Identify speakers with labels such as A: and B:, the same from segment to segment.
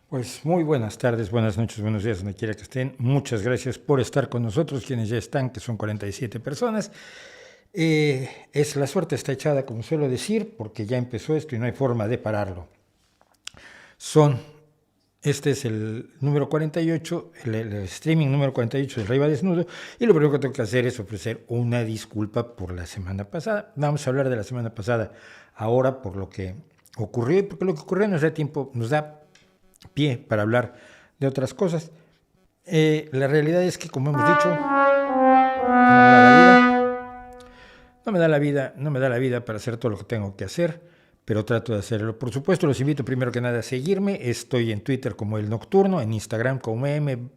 A: Pues muy buenas tardes, buenas noches, buenos días, donde quiera que estén. Muchas gracias por estar con nosotros, quienes ya están, que son 47 personas. La suerte está echada, como suelo decir, porque ya empezó esto y no hay forma de pararlo. Son, este es el número 48, el streaming número 48 de Arriba Desnudo, y lo primero que tengo que hacer es ofrecer una disculpa por la semana pasada. Vamos a hablar de la semana pasada ahora por lo que ocurrió, y porque lo que ocurrió nos da tiempo, nos da pie para hablar de otras cosas. La realidad es que, como hemos dicho, no me da la vida para hacer todo lo que tengo que hacer, pero trato de hacerlo. Por supuesto, los invito primero que nada a seguirme. Estoy en Twitter como El Nocturno, en Instagram como M-El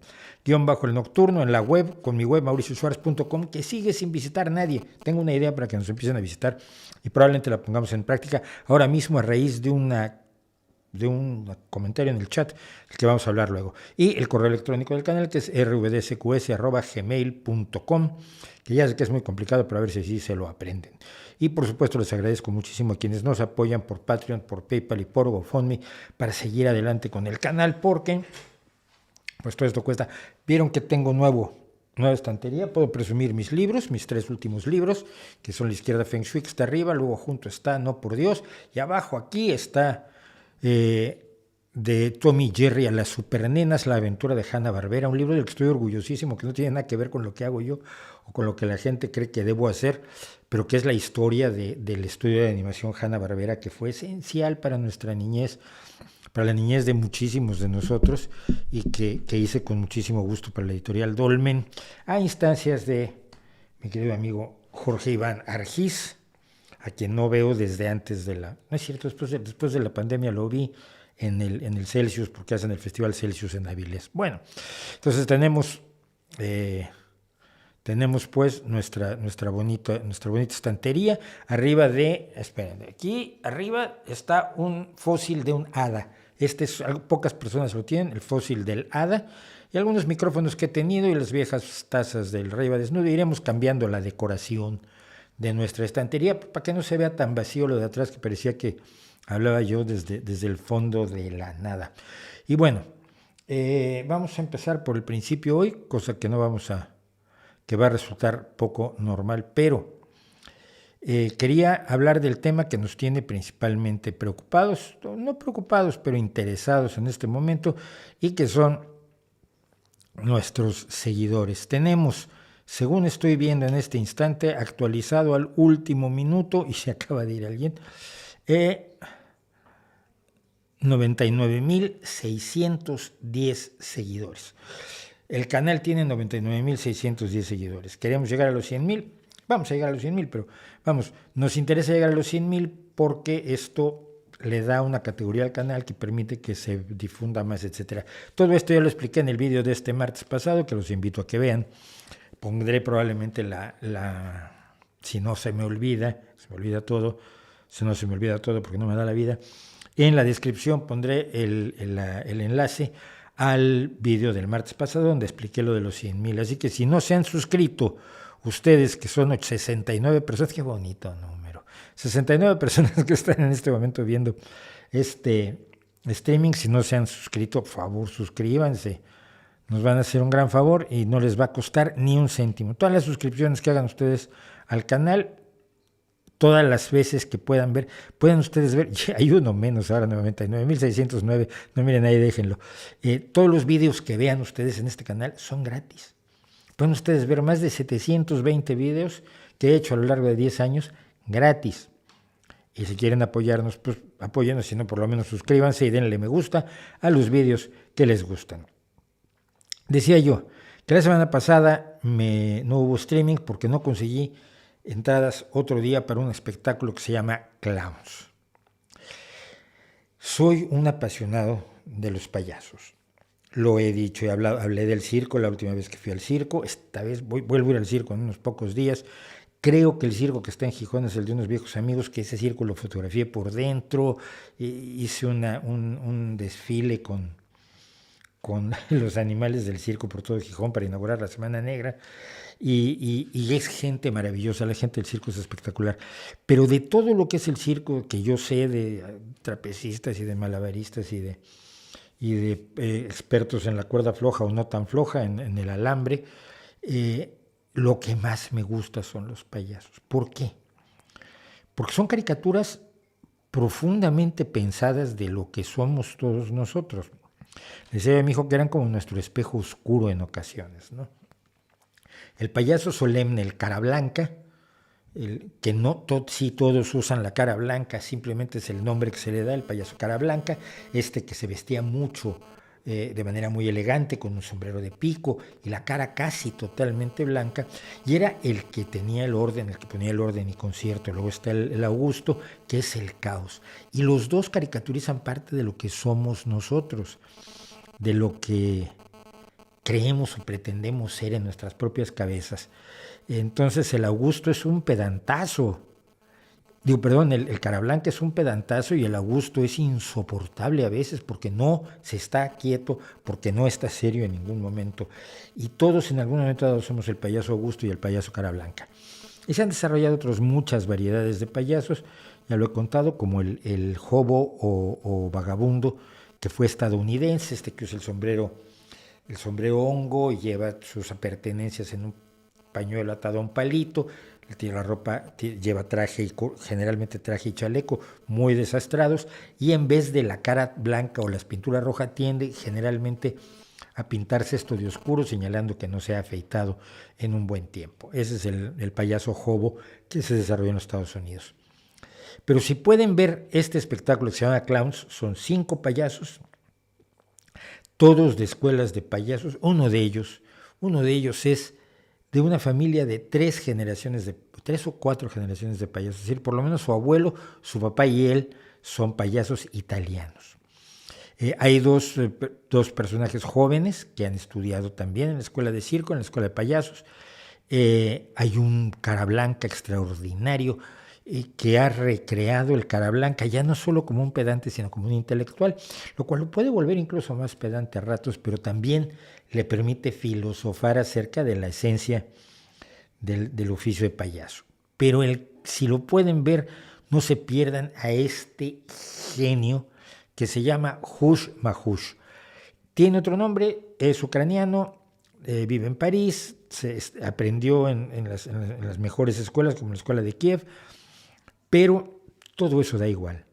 A: Nocturno, en la web con mi web mauriciosuarez.com, que sigue sin visitar nadie. Tengo una idea para que nos empiecen a visitar y probablemente la pongamos en práctica ahora mismo a raíz de un comentario en el chat, el que vamos a hablar luego. Y el correo electrónico del canal, que es rvdsqs@gmail.com, que ya sé que es muy complicado, pero a ver si sí se lo aprenden. Y por supuesto les agradezco muchísimo a quienes nos apoyan por Patreon, por PayPal y por GoFundMe para seguir adelante con el canal, porque pues todo esto cuesta. Vieron que tengo nueva estantería, puedo presumir mis libros, mis 3 últimos libros, que son La Izquierda Feng Shui, que está arriba, luego junto está No por Dios, y abajo aquí está de Tommy Jerry a las supernenas, la aventura de Hanna-Barbera, un libro del que estoy orgullosísimo, que no tiene nada que ver con lo que hago yo o con lo que la gente cree que debo hacer, pero que es la historia del estudio de animación Hanna-Barbera, que fue esencial para nuestra niñez, para la niñez de muchísimos de nosotros, y que hice con muchísimo gusto para la editorial Dolmen, a instancias de mi querido amigo Jorge Iván Argiz, a quien no veo desde antes de la... No es cierto, después de la pandemia lo vi en el Celsius, porque hacen el Festival Celsius en Avilés. Bueno, entonces tenemos pues nuestra bonita estantería. Arriba esperen, aquí arriba está un fósil de un hada. Pocas personas lo tienen, el fósil del hada. Y algunos micrófonos que he tenido y las viejas tazas del Arriba Desnudo. Iremos cambiando la decoración de nuestra estantería para que no se vea tan vacío lo de atrás, que parecía que hablaba yo desde el fondo de la nada. Y bueno, vamos a empezar por el principio hoy, cosa que que va a resultar poco normal, pero quería hablar del tema que nos tiene principalmente preocupados, no preocupados, pero interesados en este momento, y que son nuestros seguidores. Tenemos, según estoy viendo en este instante, actualizado al último minuto, y se acaba de ir alguien, 99.610 seguidores. El canal tiene 99.610 seguidores. Queremos llegar a los 100.000. Vamos a llegar a los 100.000, pero vamos, nos interesa llegar a los 100.000 porque esto le da una categoría al canal que permite que se difunda más, etcétera. Todo esto ya lo expliqué en el vídeo de este martes pasado, que los invito a que vean. Pondré probablemente si no se me olvida todo, si no se me olvida todo porque no me da la vida, en la descripción pondré el enlace al vídeo del martes pasado donde expliqué lo de los 100.000. Así que si no se han suscrito, ustedes que son 69 personas, qué bonito número, 69 personas que están en este momento viendo este streaming, si no se han suscrito, por favor suscríbanse, nos van a hacer un gran favor y no les va a costar ni un céntimo. Todas las suscripciones que hagan ustedes al canal, todas las veces que puedan ustedes ver, hay uno menos ahora, 99.609, no miren ahí, déjenlo. Todos los vídeos que vean ustedes en este canal son gratis. Pueden ustedes ver más de 720 vídeos que he hecho a lo largo de 10 años gratis. Y si quieren apoyarnos, pues apóyennos, si no, por lo menos suscríbanse y denle me gusta a los vídeos que les gustan. Decía yo que la semana pasada no hubo streaming porque no conseguí entradas otro día para un espectáculo que se llama Clowns. Soy un apasionado de los payasos. Lo he dicho y hablé del circo la última vez que fui al circo. Esta vez vuelvo a ir al circo en unos pocos días. Creo que el circo que está en Gijón es el de unos viejos amigos, que ese circo lo fotografié por dentro. Hice un desfile con los animales del circo por todo Gijón para inaugurar la Semana Negra. Y es gente maravillosa, la gente del circo es espectacular. Pero de todo lo que es el circo, que yo sé de trapecistas y de malabaristas y y de expertos en la cuerda floja o no tan floja, en el alambre. Lo que más me gusta son los payasos. ¿Por qué? Porque son caricaturas profundamente pensadas de lo que somos todos nosotros. Les decía a mi hijo que eran como nuestro espejo oscuro en ocasiones, ¿no? El payaso solemne, el cara blanca, que no sí todos usan la cara blanca, simplemente es el nombre que se le da, el payaso cara blanca, que se vestía mucho de manera muy elegante, con un sombrero de pico y la cara casi totalmente blanca, y era el que tenía el orden, el que ponía el orden y concierto. Luego está el Augusto, que es el caos. Y los dos caricaturizan parte de lo que somos nosotros, de lo que creemos o pretendemos ser en nuestras propias cabezas. Entonces el Augusto es un pedantazo. El cara blanca es un pedantazo y el Augusto es insoportable a veces porque no se está quieto, porque no está serio en ningún momento. Y todos en algún momento dado somos el payaso Augusto y el payaso cara blanca. Y se han desarrollado otras muchas variedades de payasos, ya lo he contado, como el hobo o vagabundo, que fue estadounidense, que usa el sombrero hongo y lleva sus pertenencias en un pañuelo atado a un palito, tiene la ropa, lleva traje y generalmente traje y chaleco muy desastrados, y en vez de la cara blanca o las pinturas rojas tiende generalmente a pintarse esto de oscuro, señalando que no se ha afeitado en un buen tiempo. Ese es el payaso hobo que se desarrolló en los Estados Unidos. Pero si pueden ver este espectáculo que se llama Clowns, son 5 payasos, todos de escuelas de payasos. Uno de ellos es de una familia de 3 o 4 generaciones de payasos, es decir, por lo menos su abuelo, su papá y él son payasos italianos. Hay dos personajes jóvenes que han estudiado también en la escuela de circo, en la escuela de payasos. Hay un cara blanca extraordinario que ha recreado el cara blanca ya no solo como un pedante, sino como un intelectual, lo cual lo puede volver incluso más pedante a ratos, pero también le permite filosofar acerca de la esencia del oficio de payaso. Pero si lo pueden ver, no se pierdan a este genio que se llama Hush Mahush. Tiene otro nombre, es ucraniano, vive en París, aprendió en las mejores escuelas, como la escuela de Kiev, pero todo eso da igual.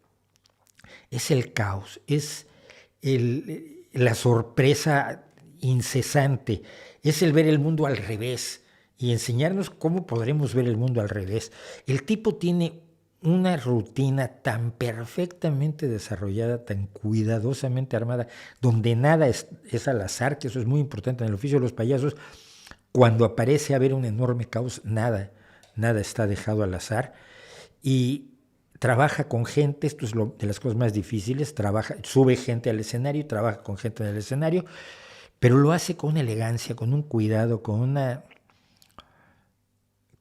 A: Es el caos, es la sorpresa incesante, es el ver el mundo al revés y enseñarnos cómo podremos ver el mundo al revés. El tipo tiene una rutina tan perfectamente desarrollada, tan cuidadosamente armada, donde nada es al azar, que eso es muy importante en el oficio de los payasos. Cuando aparece a haber un enorme caos, nada está dejado al azar. Y trabaja con gente, esto es de las cosas más difíciles, sube gente al escenario y trabaja con gente en el escenario, pero lo hace con una elegancia, con un cuidado, con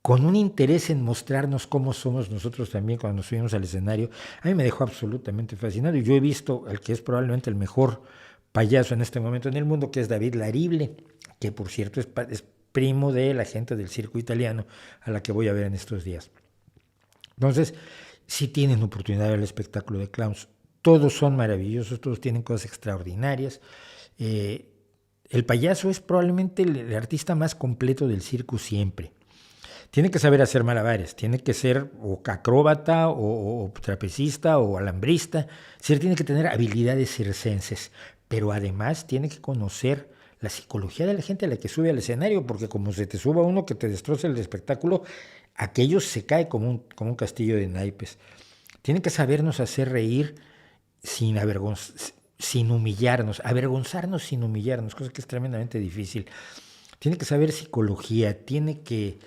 A: un interés en mostrarnos cómo somos nosotros también cuando nos subimos al escenario. A mí me dejó absolutamente fascinado. Y yo he visto al que es probablemente el mejor payaso en este momento en el mundo, que es David Larible, que por cierto es primo de la gente del circo italiano a la que voy a ver en estos días. Entonces, si tienen oportunidad de ver el espectáculo de Clowns, todos son maravillosos, todos tienen cosas extraordinarias. El payaso es probablemente el artista más completo del circo siempre. Tiene que saber hacer malabares, tiene que ser o acróbata o trapecista o alambrista, es decir, tiene que tener habilidades circenses, pero además tiene que conocer la psicología de la gente a la que sube al escenario, porque como se te suba uno que te destroza el espectáculo, aquello se cae como un castillo de naipes. Tiene que sabernos hacer reír sin humillarnos, avergonzarnos sin humillarnos, cosa que es tremendamente difícil. Tiene que saber psicología, tiene que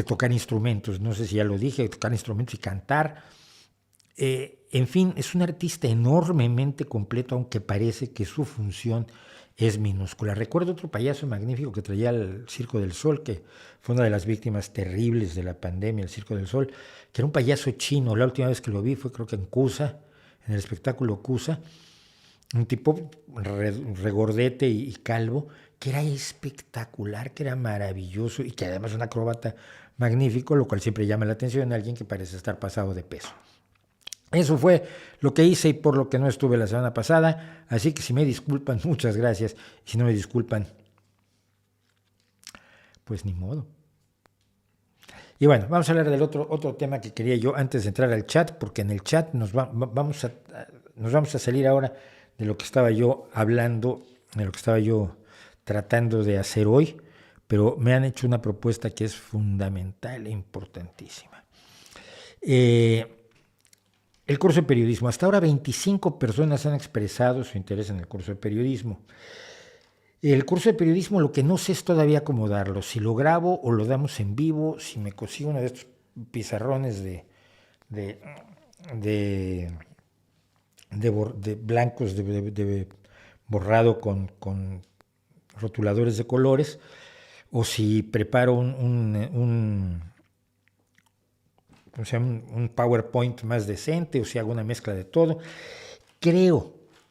A: tocar instrumentos, no sé si ya lo dije, tocar instrumentos y cantar. En fin, es un artista enormemente completo, aunque parece que su función es minúscula. Recuerdo otro payaso magnífico que traía al Circo del Sol, que fue una de las víctimas terribles de la pandemia, el Circo del Sol, que era un payaso chino. La última vez que lo vi fue creo que en Cusa, en el espectáculo Cusa, un tipo regordete y calvo, que era espectacular, que era maravilloso y que además es un acróbata magnífico, lo cual siempre llama la atención a alguien que parece estar pasado de peso. Eso fue lo que hice y por lo que no estuve la semana pasada. Así que si me disculpan, muchas gracias. Y si no me disculpan, pues ni modo. Y bueno, vamos a hablar del otro tema que quería yo antes de entrar al chat, porque en el chat nos vamos a salir ahora de lo que estaba yo hablando, de lo que estaba yo tratando de hacer hoy, pero me han hecho una propuesta que es fundamental e importantísima. El curso de periodismo. Hasta ahora 25 personas han expresado su interés en el curso de periodismo. El curso de periodismo, lo que no sé es todavía cómo darlo, si lo grabo o lo damos en vivo, si me consigo uno de estos pizarrones de blancos de borrado con rotuladores de colores, o si preparo un PowerPoint más decente, o si hago una mezcla de todo.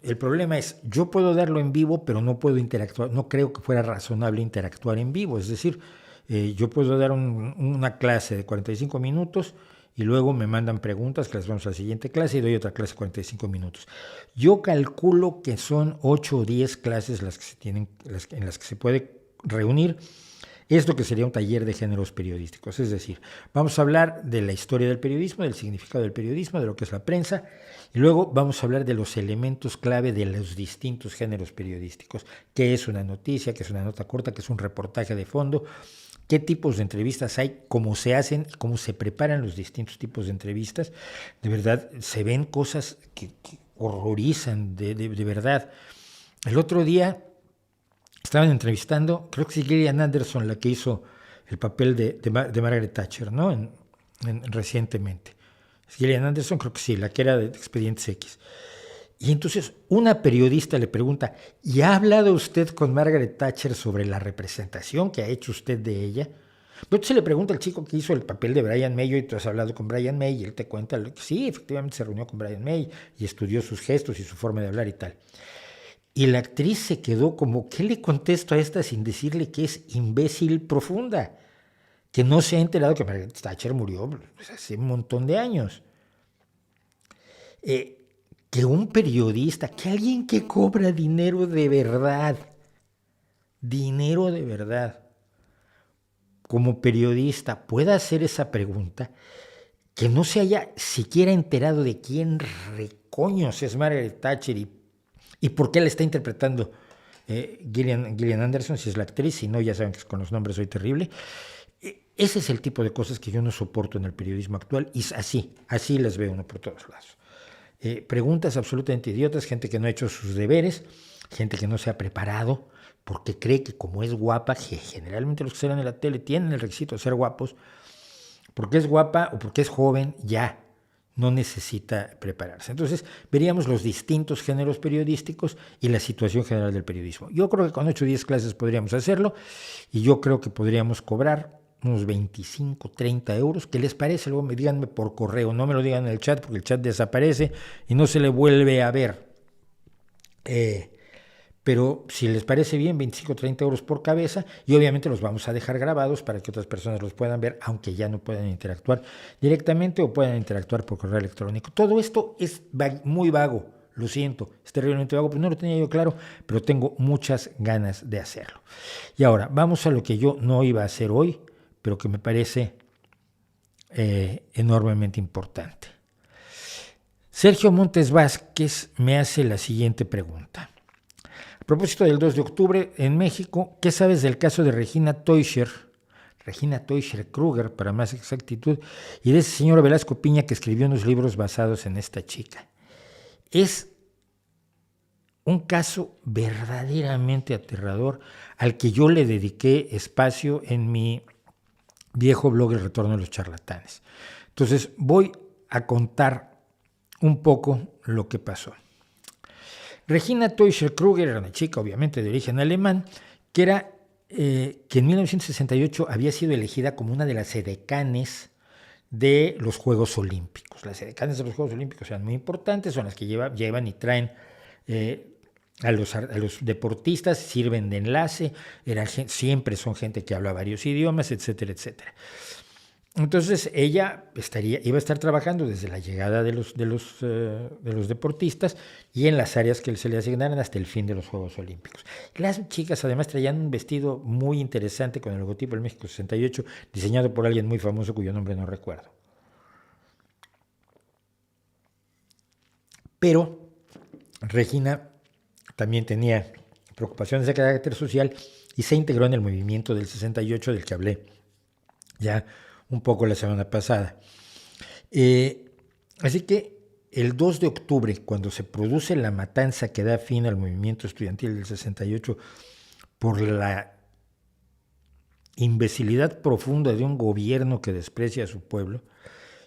A: El problema es, yo puedo darlo en vivo, pero no puedo interactuar, no creo que fuera razonable interactuar en vivo, es decir, yo puedo dar una clase de 45 minutos y luego me mandan preguntas, que las vamos a la siguiente clase y doy otra clase de 45 minutos. Yo calculo que son 8 o 10 clases en las que se puede reunir esto que sería un taller de géneros periodísticos. Es decir, vamos a hablar de la historia del periodismo, del significado del periodismo, de lo que es la prensa, y luego vamos a hablar de los elementos clave de los distintos géneros periodísticos. ¿Qué es una noticia? ¿Qué es una nota corta? ¿Qué es un reportaje de fondo? ¿Qué tipos de entrevistas hay? ¿Cómo se hacen? ¿Cómo se preparan los distintos tipos de entrevistas? De verdad, se ven cosas que horrorizan, de verdad. El otro día estaban entrevistando, creo que es Gillian Anderson la que hizo el papel de Margaret Thatcher, ¿no? Recientemente. Gillian Anderson, creo que sí, la que era de Expedientes X. Y entonces una periodista le pregunta, ¿y ha hablado usted con Margaret Thatcher sobre la representación que ha hecho usted de ella? Pero entonces le pregunta al chico que hizo el papel de Brian May, y tú has hablado con Brian May, y él te cuenta que sí, efectivamente se reunió con Brian May y estudió sus gestos y su forma de hablar y tal. Y la actriz se quedó como, ¿qué le contesto a esta sin decirle que es imbécil profunda? Que no se ha enterado que Margaret Thatcher murió pues, hace un montón de años. Que un periodista, que alguien que cobra dinero de verdad, como periodista pueda hacer esa pregunta, que no se haya siquiera enterado de quién recoños es Margaret Thatcher y por qué la está interpretando Gillian Anderson, si es la actriz, si no, ya saben que con los nombres soy terrible. Ese es el tipo de cosas que yo no soporto en el periodismo actual y así las veo uno por todos lados. Preguntas absolutamente idiotas, gente que no ha hecho sus deberes, gente que no se ha preparado, porque cree que como es guapa, que generalmente los que salen en la tele tienen el requisito de ser guapos, porque es guapa o porque es joven, ya no necesita prepararse. Entonces, veríamos los distintos géneros periodísticos y la situación general del periodismo. Yo creo que con 8 o 10 clases podríamos hacerlo y yo creo que podríamos cobrar unos 25, 30 euros. ¿Qué les parece? Luego díganme por correo, no me lo digan en el chat porque el chat desaparece y no se le vuelve a ver. Pero si les parece bien, 25 o 30 euros por cabeza, y obviamente los vamos a dejar grabados para que otras personas los puedan ver, aunque ya no puedan interactuar directamente o puedan interactuar por correo electrónico. Todo esto es muy vago, lo siento, es terriblemente vago, pero no lo tenía yo claro, pero tengo muchas ganas de hacerlo. Y ahora, vamos a lo que yo no iba a hacer hoy, pero que me parece enormemente importante. Sergio Montes Vázquez me hace la siguiente pregunta. A propósito del 2 de octubre en México, ¿qué sabes del caso de Regina Teuscher Kruger, para más exactitud, y de ese señor Velasco Piña que escribió unos libros basados en esta chica? Es un caso verdaderamente aterrador al que yo le dediqué espacio en mi viejo blog El Retorno de los Charlatanes. Entonces voy a contar un poco lo que pasó. Regina Teuscher Kruger era una chica, obviamente, de origen alemán, que en 1968 había sido elegida como una de las edecanes de los Juegos Olímpicos. Las edecanes de los Juegos Olímpicos eran muy importantes, son las que llevan y traen a los deportistas, sirven de enlace, siempre son gente que habla varios idiomas, etcétera, etcétera. Entonces ella iba a estar trabajando desde la llegada de los deportistas y en las áreas que se le asignaran hasta el fin de los Juegos Olímpicos. Las chicas además traían un vestido muy interesante con el logotipo del México 68, diseñado por alguien muy famoso cuyo nombre no recuerdo. Pero Regina también tenía preocupaciones de carácter social y se integró en el movimiento del 68 del que hablé ya un poco la semana pasada. Así que el 2 de octubre, cuando se produce la matanza que da fin al movimiento estudiantil del 68 por la imbecilidad profunda de un gobierno que desprecia a su pueblo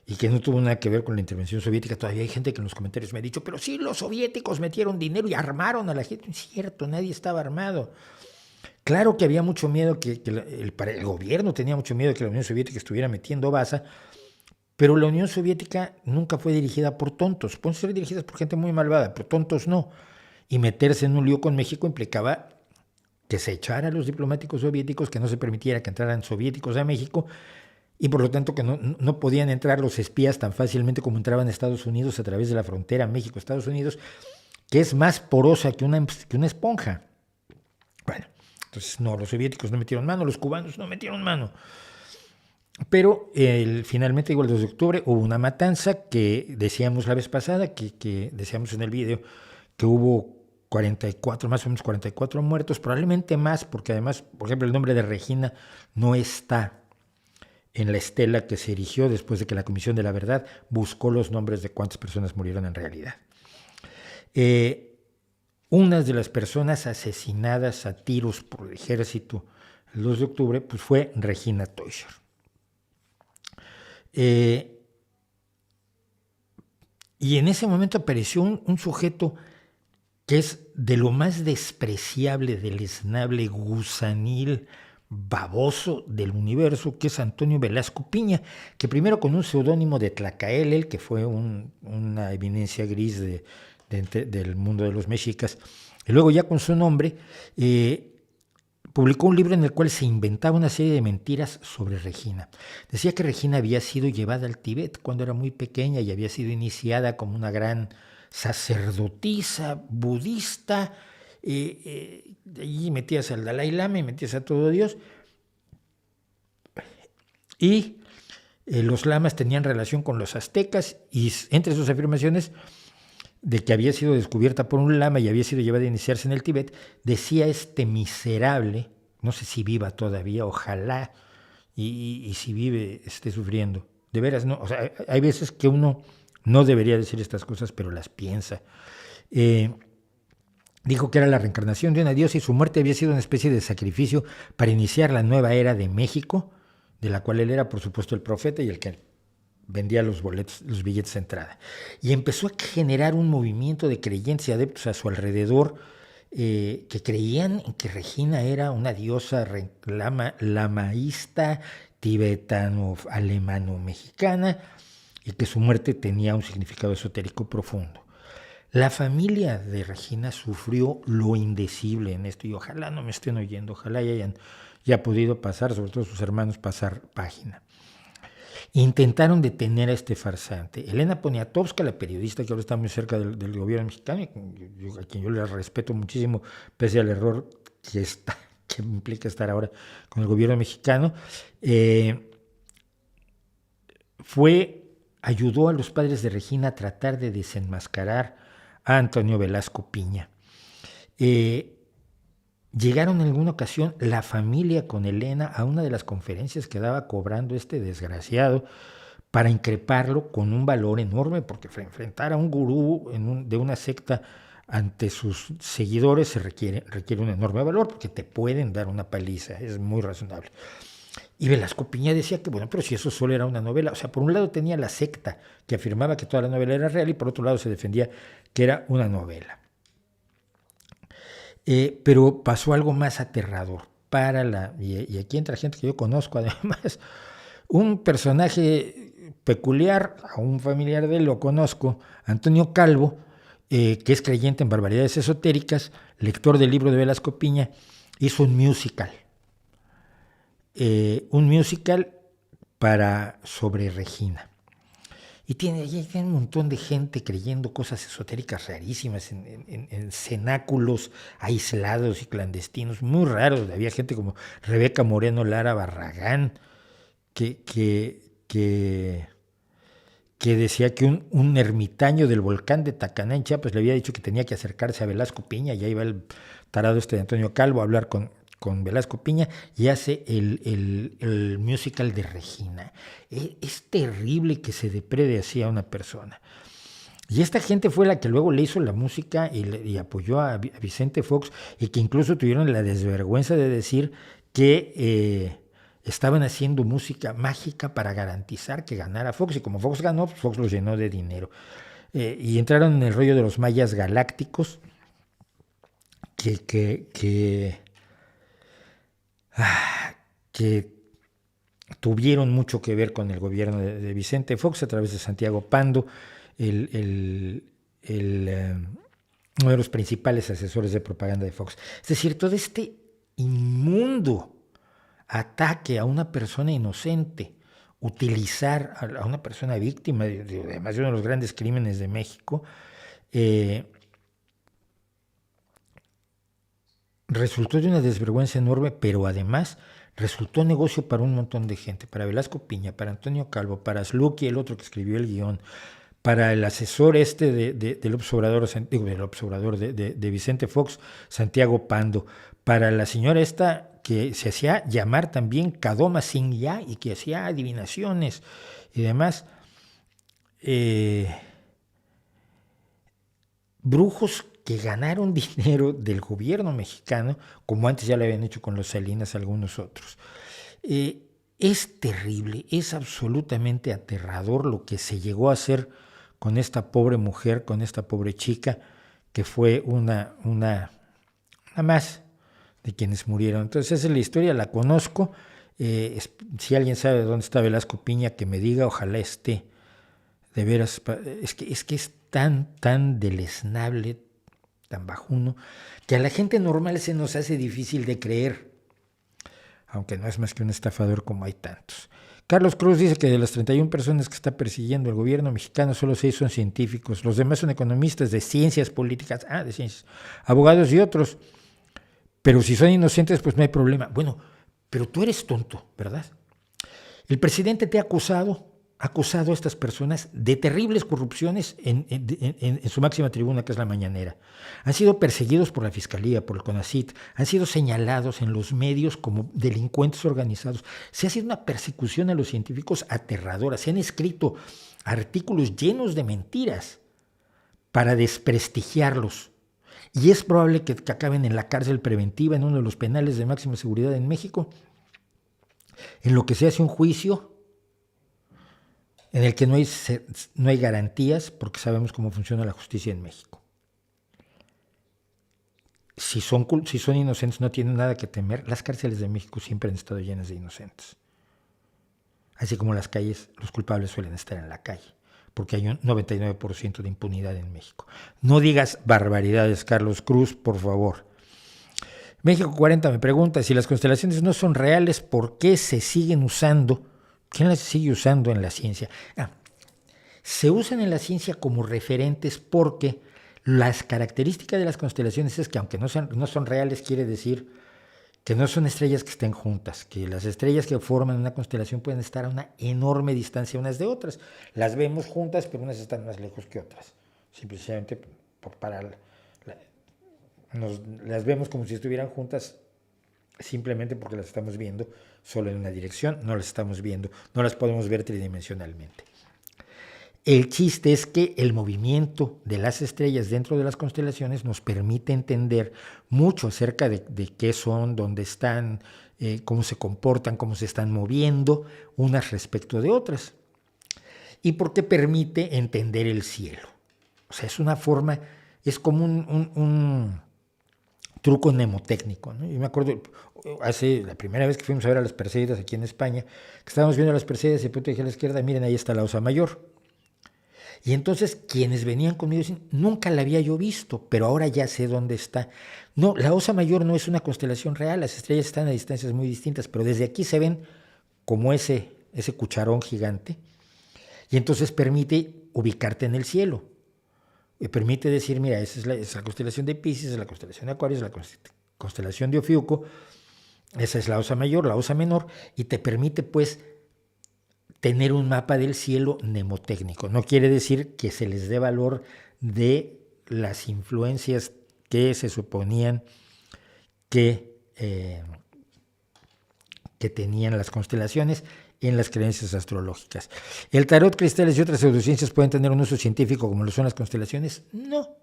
A: y que no tuvo nada que ver con la intervención soviética, todavía hay gente que en los comentarios me ha dicho, pero sí, los soviéticos metieron dinero y armaron a la gente. Es cierto, nadie estaba armado. Claro que había mucho miedo, el gobierno tenía mucho miedo de que la Unión Soviética estuviera metiendo baza, pero la Unión Soviética nunca fue dirigida por tontos. Pueden ser dirigidas por gente muy malvada, pero tontos no. Y meterse en un lío con México implicaba que se echara a los diplomáticos soviéticos, que no se permitiera que entraran soviéticos a México, y por lo tanto que no podían entrar los espías tan fácilmente como entraban a Estados Unidos a través de la frontera México-Estados Unidos, que es más porosa que una esponja. Bueno, entonces no, los soviéticos no metieron mano, los cubanos no metieron mano. Pero finalmente, el 2 de octubre, hubo una matanza que decíamos la vez pasada, que decíamos en el video, que hubo 44, más o menos 44 muertos, probablemente más, porque además, por ejemplo, el nombre de Regina no está en la estela que se erigió después de que la Comisión de la Verdad buscó los nombres de cuántas personas murieron en realidad. Una de las personas asesinadas a tiros por el ejército el 2 de octubre pues fue Regina Teuscher. Y en ese momento apareció un sujeto que es de lo más despreciable, deleznable, gusanil, baboso del universo, que es Antonio Velasco Piña, que primero con un seudónimo de Tlacaelel, que fue una eminencia gris del mundo de los mexicas, y luego ya con su nombre, publicó un libro en el cual se inventaba una serie de mentiras sobre Regina. Decía que Regina había sido llevada al Tíbet cuando era muy pequeña y había sido iniciada como una gran sacerdotisa budista, allí metías al Dalai Lama y metías a todo Dios, y los lamas tenían relación con los aztecas, y entre sus afirmaciones de que había sido descubierta por un lama y había sido llevada a iniciarse en el Tíbet, decía este miserable, no sé si viva todavía, ojalá, y si vive esté sufriendo, de veras, no, o sea, hay veces que uno no debería decir estas cosas, pero las piensa. Dijo que era la reencarnación de una diosa y su muerte había sido una especie de sacrificio para iniciar la nueva era de México, de la cual él era, por supuesto, el profeta y el que vendía los billetes de entrada. Y empezó a generar un movimiento de creyentes y adeptos a su alrededor que creían en que Regina era una diosa lamaísta, tibetano-alemano-mexicana, y que su muerte tenía un significado esotérico profundo. La familia de Regina sufrió lo indecible en esto, y ojalá no me estén oyendo, ojalá hayan ya podido pasar, sobre todo sus hermanos, pasar página. Intentaron detener a este farsante. Elena Poniatowska, la periodista que ahora está muy cerca del gobierno mexicano, a quien yo le respeto muchísimo, pese al error que implica estar ahora con el gobierno mexicano, ayudó a los padres de Regina a tratar de desenmascarar a Antonio Velasco Piña. Llegaron en alguna ocasión la familia con Elena a una de las conferencias que daba cobrando este desgraciado para increparlo con un valor enorme, porque enfrentar a un gurú de una secta ante sus seguidores se requiere un enorme valor, porque te pueden dar una paliza, es muy razonable. Y Velasco Piña decía que, bueno, pero si eso solo era una novela, o sea, por un lado tenía la secta que afirmaba que toda la novela era real y por otro lado se defendía que era una novela. Pero pasó algo más aterrador y aquí entra gente que yo conozco además, un personaje peculiar, a un familiar de él lo conozco, Antonio Calvo, que es creyente en barbaridades esotéricas, lector del libro de Velasco Piña, hizo un musical sobre Regina. Y tiene un montón de gente creyendo cosas esotéricas rarísimas en cenáculos aislados y clandestinos, muy raros. Había gente como Rebeca Moreno Lara Barragán, que decía que un ermitaño del volcán de Tacaná en Chiapas le había dicho que tenía que acercarse a Velasco Piña. Ya iba el tarado de Antonio Calvo a hablar con Velasco Piña y hace el musical de Regina. Es terrible que se deprede así a una persona. Y esta gente fue la que luego le hizo la música y apoyó a Vicente Fox, y que incluso tuvieron la desvergüenza de decir que estaban haciendo música mágica para garantizar que ganara Fox, y como Fox ganó, pues Fox los llenó de dinero. Y entraron en el rollo de los mayas galácticos, que tuvieron mucho que ver con el gobierno de Vicente Fox a través de Santiago Pando, uno de los principales asesores de propaganda de Fox. Es decir, todo este inmundo ataque a una persona inocente, utilizar a una persona víctima, además de uno de los grandes crímenes de México, resultó de una desvergüenza enorme, pero además resultó negocio para un montón de gente, para Velasco Piña, para Antonio Calvo, para Slucky, el otro que escribió el guión, para el asesor del observador de Vicente Fox, Santiago Pando, para la señora esta que se hacía llamar también Kadoma Singh Ya y que hacía adivinaciones y demás. Brujos que ganaron dinero del gobierno mexicano, como antes ya lo habían hecho con los Salinas algunos otros. Es terrible, es absolutamente aterrador lo que se llegó a hacer con esta pobre mujer, con esta pobre chica, que fue una más de quienes murieron. Entonces esa es la historia, la conozco. Si alguien sabe dónde está Velasco Piña, que me diga, ojalá esté. De veras, es que es tan deleznable, tan bajuno, que a la gente normal se nos hace difícil de creer, aunque no es más que un estafador como hay tantos. Carlos Cruz dice que de las 31 personas que está persiguiendo el gobierno mexicano, solo 6 son científicos, los demás son economistas de ciencias políticas, de ciencias, abogados y otros, pero si son inocentes, pues no hay problema. Bueno, pero tú eres tonto, ¿verdad? El presidente te ha acusado a estas personas de terribles corrupciones en su máxima tribuna, que es la mañanera. Han sido perseguidos por la Fiscalía, por el CONACYT, han sido señalados en los medios como delincuentes organizados. Se ha sido una persecución a los científicos aterradora. Se han escrito artículos llenos de mentiras para desprestigiarlos. Y es probable que acaben en la cárcel preventiva, en uno de los penales de máxima seguridad en México, en lo que se hace un juicio en el que no hay garantías, porque sabemos cómo funciona la justicia en México. Si son inocentes, no tienen nada que temer. Las cárceles de México siempre han estado llenas de inocentes. Así como las calles, los culpables suelen estar en la calle, porque hay un 99% de impunidad en México. No digas barbaridades, Carlos Cruz, por favor. México 40 me pregunta, si las constelaciones no son reales, ¿por qué se siguen usando? ¿Quién las sigue usando en la ciencia? Se usan en la ciencia como referentes porque las características de las constelaciones es que aunque no son reales, quiere decir que no son estrellas que estén juntas, que las estrellas que forman una constelación pueden estar a una enorme distancia unas de otras. Las vemos juntas, pero unas están más lejos que otras. Simplemente las vemos como si estuvieran juntas, simplemente porque las estamos viendo solo en una dirección, no las estamos viendo, no las podemos ver tridimensionalmente. El chiste es que el movimiento de las estrellas dentro de las constelaciones nos permite entender mucho acerca de qué son, dónde están, cómo se comportan, cómo se están moviendo unas respecto de otras. Y porque permite entender el cielo. O sea, es una forma, es como un truco mnemotécnico, ¿no? Yo me acuerdo, la primera vez que fuimos a ver a las Perseidas aquí en España, que estábamos viendo a las Perseidas y de pronto dije a la izquierda, miren, ahí está la Osa Mayor. Y entonces quienes venían conmigo decían, nunca la había yo visto, pero ahora ya sé dónde está. No, la Osa Mayor no es una constelación real, las estrellas están a distancias muy distintas, pero desde aquí se ven como ese ese cucharón gigante, y entonces permite ubicarte en el cielo. Y permite decir, mira, esa es la constelación de Piscis, es la constelación de Acuario, es la constelación de Ofiuco, esa es la Osa Mayor, la Osa Menor, y te permite pues tener un mapa del cielo mnemotécnico. No quiere decir que se les dé valor de las influencias que se suponían que tenían las constelaciones en las creencias astrológicas. ¿El tarot, cristales y otras pseudociencias pueden tener un uso científico como lo son las constelaciones? No.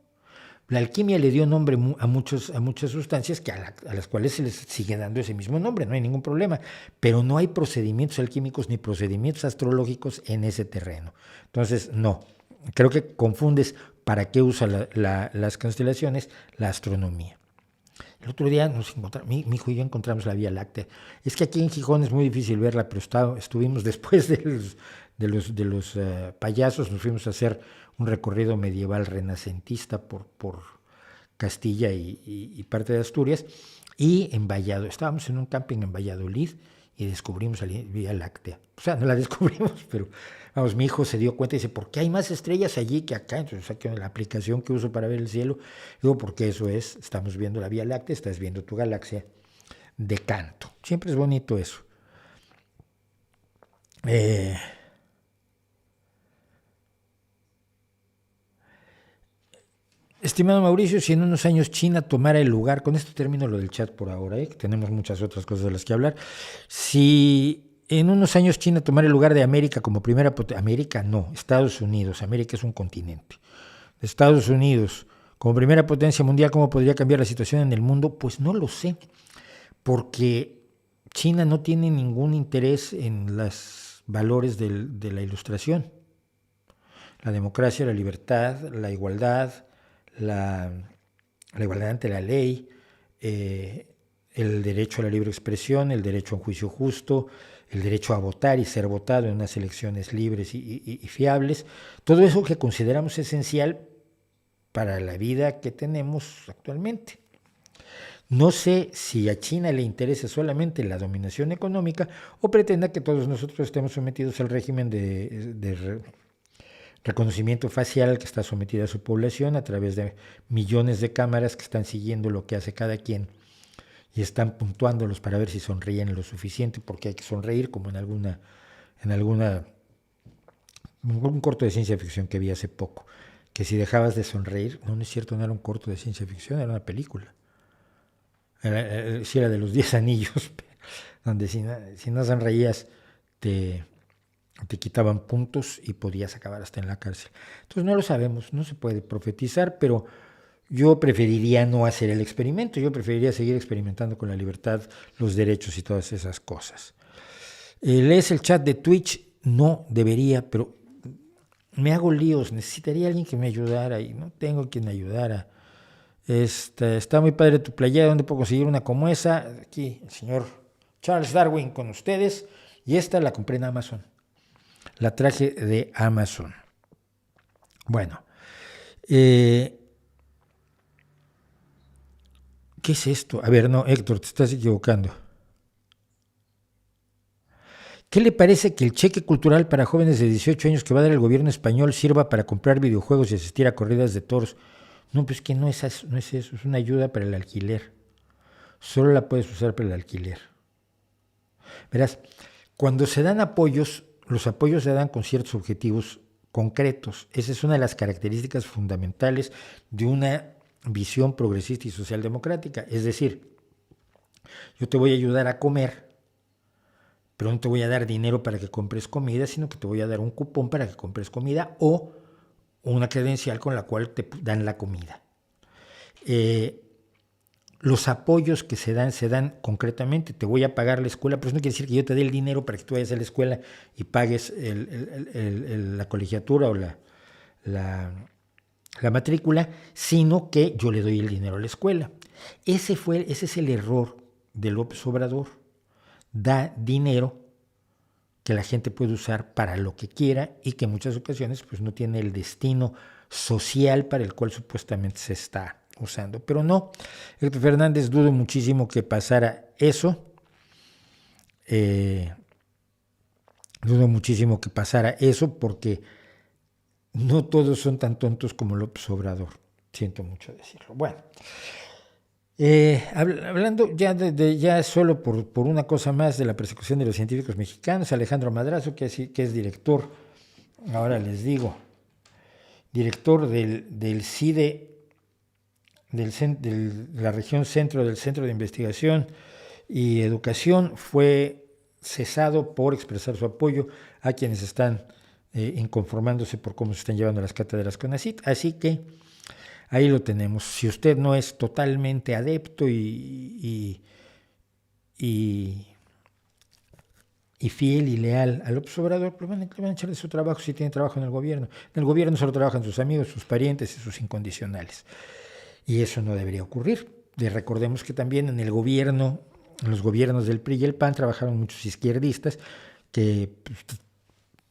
A: La alquimia le dio nombre a muchas sustancias a las cuales se les sigue dando ese mismo nombre, no hay ningún problema, pero no hay procedimientos alquímicos ni procedimientos astrológicos en ese terreno. Entonces, no, creo que confundes para qué usa las constelaciones la astronomía. El otro día mi hijo y yo encontramos la Vía Láctea. Es que aquí en Gijón es muy difícil verla, pero estuvimos después de los payasos, nos fuimos a hacer un recorrido medieval renacentista por Castilla y parte de Asturias, y estábamos en un camping en Valladolid y descubrimos la Vía Láctea. O sea, no la descubrimos, pero vamos, mi hijo se dio cuenta y dice, ¿por qué hay más estrellas allí que acá? Entonces saqué la aplicación que uso para ver el cielo. Digo, porque estamos viendo la Vía Láctea, estás viendo tu galaxia de canto. Siempre es bonito eso. Estimado Mauricio, si en unos años China tomara el lugar, con esto termino lo del chat por ahora, que tenemos muchas otras cosas de las que hablar. Si en unos años China tomara el lugar de América como primera potencia, América no, Estados Unidos, América es un continente. Estados Unidos como primera potencia mundial, ¿cómo podría cambiar la situación en el mundo? Pues no lo sé, porque China no tiene ningún interés en los valores de la Ilustración. La democracia, la libertad, la igualdad, la igualdad ante la ley, el derecho a la libre expresión, el derecho a un juicio justo, el derecho a votar y ser votado en unas elecciones libres y fiables, todo eso que consideramos esencial para la vida que tenemos actualmente. No sé si a China le interesa solamente la dominación económica o pretenda que todos nosotros estemos sometidos al régimen de reconocimiento facial que está sometida a su población a través de millones de cámaras que están siguiendo lo que hace cada quien y están puntuándolos para ver si sonríen lo suficiente, porque hay que sonreír, como en un corto de ciencia ficción que vi hace poco, que si dejabas de sonreír, no es cierto, no era un corto de ciencia ficción, era una película. Sí, era de los 10 anillos, donde si no sonreías te quitaban puntos y podías acabar hasta en la cárcel. Entonces no lo sabemos, no se puede profetizar, pero yo preferiría no hacer el experimento, yo preferiría seguir experimentando con la libertad, los derechos y todas esas cosas. ¿Lees el chat de Twitch? No, debería, pero me hago líos, necesitaría alguien que me ayudara y no tengo quien me ayudara. Está muy padre tu playera, ¿dónde puedo conseguir una como esa? Aquí el señor Charles Darwin con ustedes, y esta la compré en Amazon. La traje de Amazon. Bueno, ¿qué es esto? A ver, no, Héctor, te estás equivocando. ¿Qué le parece que el cheque cultural para jóvenes de 18 años que va a dar el gobierno español sirva para comprar videojuegos y asistir a corridas de toros? No, pues que no es eso, es una ayuda para el alquiler. Solo la puedes usar para el alquiler. Verás, cuando se dan apoyos, los apoyos se dan con ciertos objetivos concretos. Esa es una de las características fundamentales de una visión progresista y socialdemocrática. Es decir, yo te voy a ayudar a comer, pero no te voy a dar dinero para que compres comida, sino que te voy a dar un cupón para que compres comida o una credencial con la cual te dan la comida. Los apoyos que se dan concretamente, te voy a pagar la escuela, pero eso no quiere decir que yo te dé el dinero para que tú vayas a la escuela y pagues la colegiatura o la matrícula, sino que yo le doy el dinero a la escuela. Ese es el error de López Obrador. Da dinero que la gente puede usar para lo que quiera y que en muchas ocasiones pues, no tiene el destino social para el cual supuestamente se está usando. Pero no, Héctor Fernández, dudo muchísimo que pasara eso. Dudo muchísimo que pasara eso porque no todos son tan tontos como López Obrador. Siento mucho decirlo. Bueno, hablando ya solo por una cosa más de la persecución de los científicos mexicanos, Alejandro Madrazo, que es director, ahora les digo, director del CIDE, de la región centro del Centro de Investigación y Educación, fue cesado por expresar su apoyo a quienes están inconformándose por cómo se están llevando las cátedras CONACYT. Así que ahí lo tenemos. Si usted no es totalmente adepto y fiel y leal al López Obrador, pues van a echarle su trabajo si tiene trabajo en el gobierno. En el gobierno solo trabajan sus amigos, sus parientes y sus incondicionales. Y eso no debería ocurrir. Y recordemos que también en el gobierno, en los gobiernos del PRI y el PAN, trabajaron muchos izquierdistas que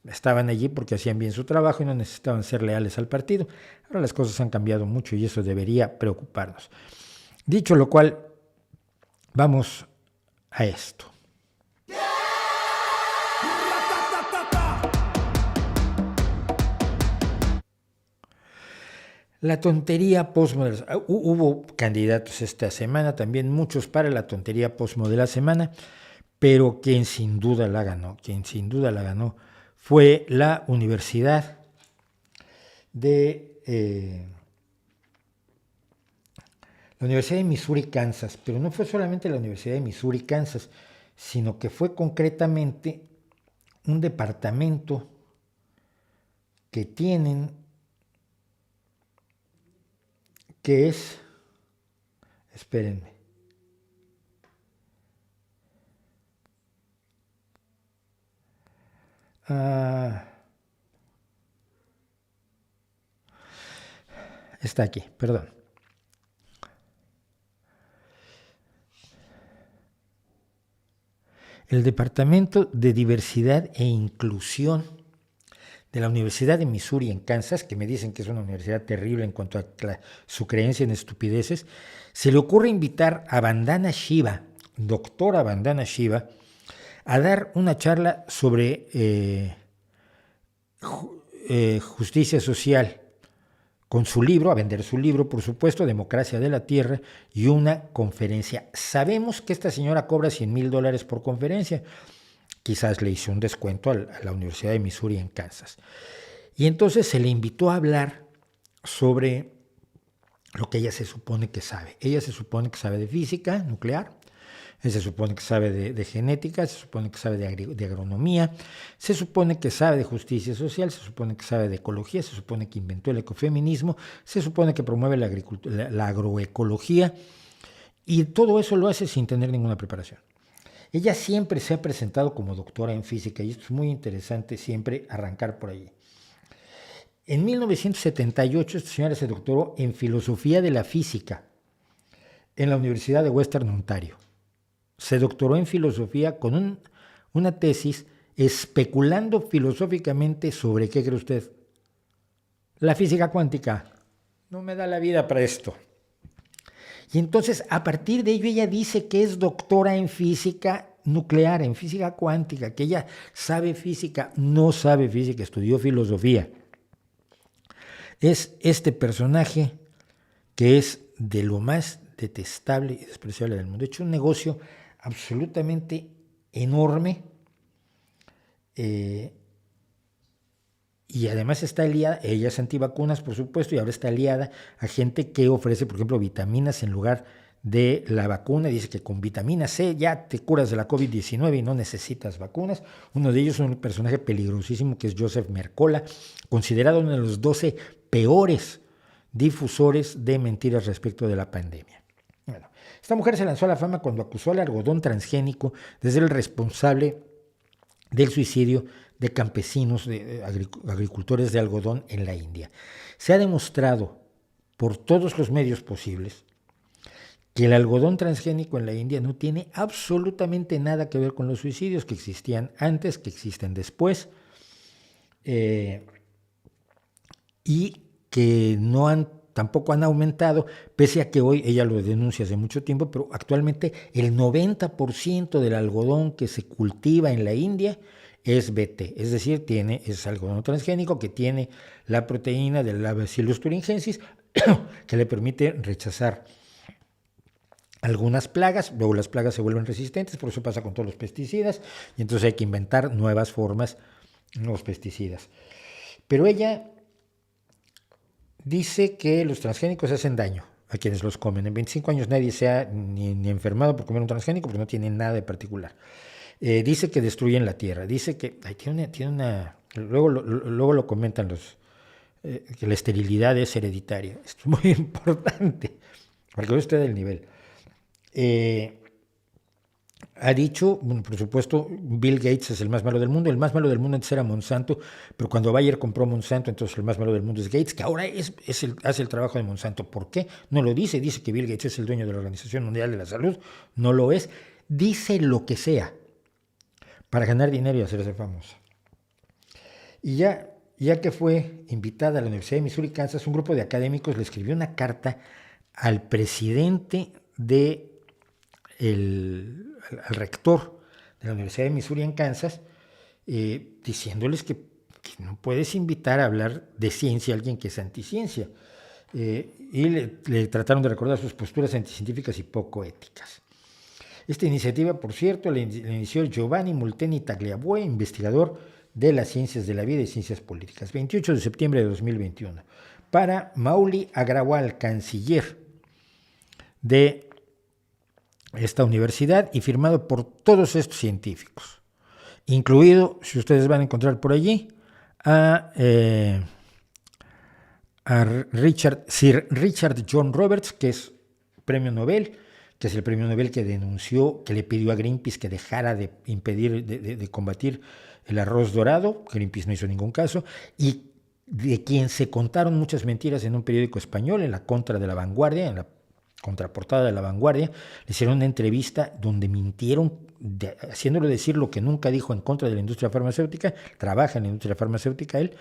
A: estaban allí porque hacían bien su trabajo y no necesitaban ser leales al partido. Ahora las cosas han cambiado mucho y eso debería preocuparnos. Dicho lo cual, vamos a esto. La tontería postmodel. Hubo candidatos esta semana, también muchos para la tontería postmodel de la semana, pero quien sin duda la ganó, fue la Universidad de Missouri, Kansas, pero no fue solamente la Universidad de Missouri, Kansas, sino que fue concretamente un departamento que tienen, que es, espérenme, está aquí, perdón. El Departamento de Diversidad e Inclusión de la Universidad de Missouri en Kansas, que me dicen que es una universidad terrible en cuanto a su creencia en estupideces, se le ocurre invitar a Vandana Shiva, doctora Vandana Shiva, a dar una charla sobre justicia social, con su libro, a vender su libro, por supuesto, Democracia de la Tierra, y una conferencia. Sabemos que esta señora cobra $100,000 por conferencia. Quizás le hizo un descuento a la Universidad de Missouri en Kansas. Y entonces se le invitó a hablar sobre lo que ella se supone que sabe. Ella se supone que sabe de física nuclear, se supone que sabe de genética, se supone que sabe de agronomía, se supone que sabe de justicia social, se supone que sabe de ecología, se supone que inventó el ecofeminismo, se supone que promueve la agroecología, y todo eso lo hace sin tener ninguna preparación. Ella siempre se ha presentado como doctora en física, y esto es muy interesante siempre arrancar por allí. En 1978 esta señora se doctoró en filosofía de la física en la Universidad de Western Ontario. Se doctoró en filosofía con una tesis especulando filosóficamente sobre, ¿qué cree usted? La física cuántica. No me da la vida para esto. Y entonces, a partir de ello, ella dice que es doctora en física nuclear, en física cuántica, que ella sabe física, no sabe física, estudió filosofía. Es este personaje que es de lo más detestable y despreciable del mundo. Ha hecho un negocio absolutamente enorme, y además está aliada, ella es antivacunas, por supuesto, y ahora está aliada a gente que ofrece, por ejemplo, vitaminas en lugar de la vacuna. Dice que con vitamina C ya te curas de la COVID-19 y no necesitas vacunas. Uno de ellos es un personaje peligrosísimo que es Joseph Mercola, considerado uno de los 12 peores difusores de mentiras respecto de la pandemia. Bueno, esta mujer se lanzó a la fama cuando acusó al algodón transgénico de ser el responsable del suicidio de campesinos, de agricultores de algodón en la India. Se ha demostrado por todos los medios posibles que el algodón transgénico en la India no tiene absolutamente nada que ver con los suicidios que existían antes, que existen después, y que tampoco han aumentado, pese a que hoy, ella lo denuncia hace mucho tiempo, pero actualmente el 90% del algodón que se cultiva en la India es BT, es decir, es algodón transgénico que tiene la proteína del Bacillus thuringiensis que le permite rechazar algunas plagas, luego las plagas se vuelven resistentes, por eso pasa con todos los pesticidas, y entonces hay que inventar nuevas formas, nuevos pesticidas. Pero ella dice que los transgénicos hacen daño a quienes los comen. En 25 años nadie se ha ni enfermado por comer un transgénico porque no tiene nada de particular. Dice que destruyen la tierra, dice que luego lo comentan que la esterilidad es hereditaria. Esto es muy importante, para que usted del nivel. Ha dicho, bueno, por supuesto, Bill Gates es el más malo del mundo. El más malo del mundo antes era Monsanto, pero cuando Bayer compró Monsanto, entonces el más malo del mundo es Gates, que ahora hace el trabajo de Monsanto. ¿Por qué? No lo dice. Dice que Bill Gates es el dueño de la Organización Mundial de la Salud. No lo es. Dice lo que sea para ganar dinero y hacerse famosa. Y ya que fue invitada a la Universidad de Missouri, Kansas, un grupo de académicos le escribió una carta al presidente al rector de la Universidad de Missouri en Kansas, diciéndoles que no puedes invitar a hablar de ciencia a alguien que es anticiencia. Y le trataron de recordar sus posturas anticientíficas y poco éticas. Esta iniciativa, por cierto, la inició Giovanni Molteni Tagliabue, investigador de las ciencias de la vida y ciencias políticas, 28 de septiembre de 2021, para Mauli Agrawal, canciller de esta universidad, y firmado por todos estos científicos, incluido, si ustedes van a encontrar por allí, a Sir Richard John Roberts, que es premio Nobel, que es el premio Nobel que denunció, que le pidió a Greenpeace que dejara de impedir, de combatir el arroz dorado. Greenpeace no hizo ningún caso, y de quien se contaron muchas mentiras en un periódico español, en la contra de La Vanguardia, en la contraportada de La Vanguardia. Le hicieron una entrevista donde mintieron, haciéndole decir lo que nunca dijo en contra de la industria farmacéutica. Trabaja en la industria farmacéutica él.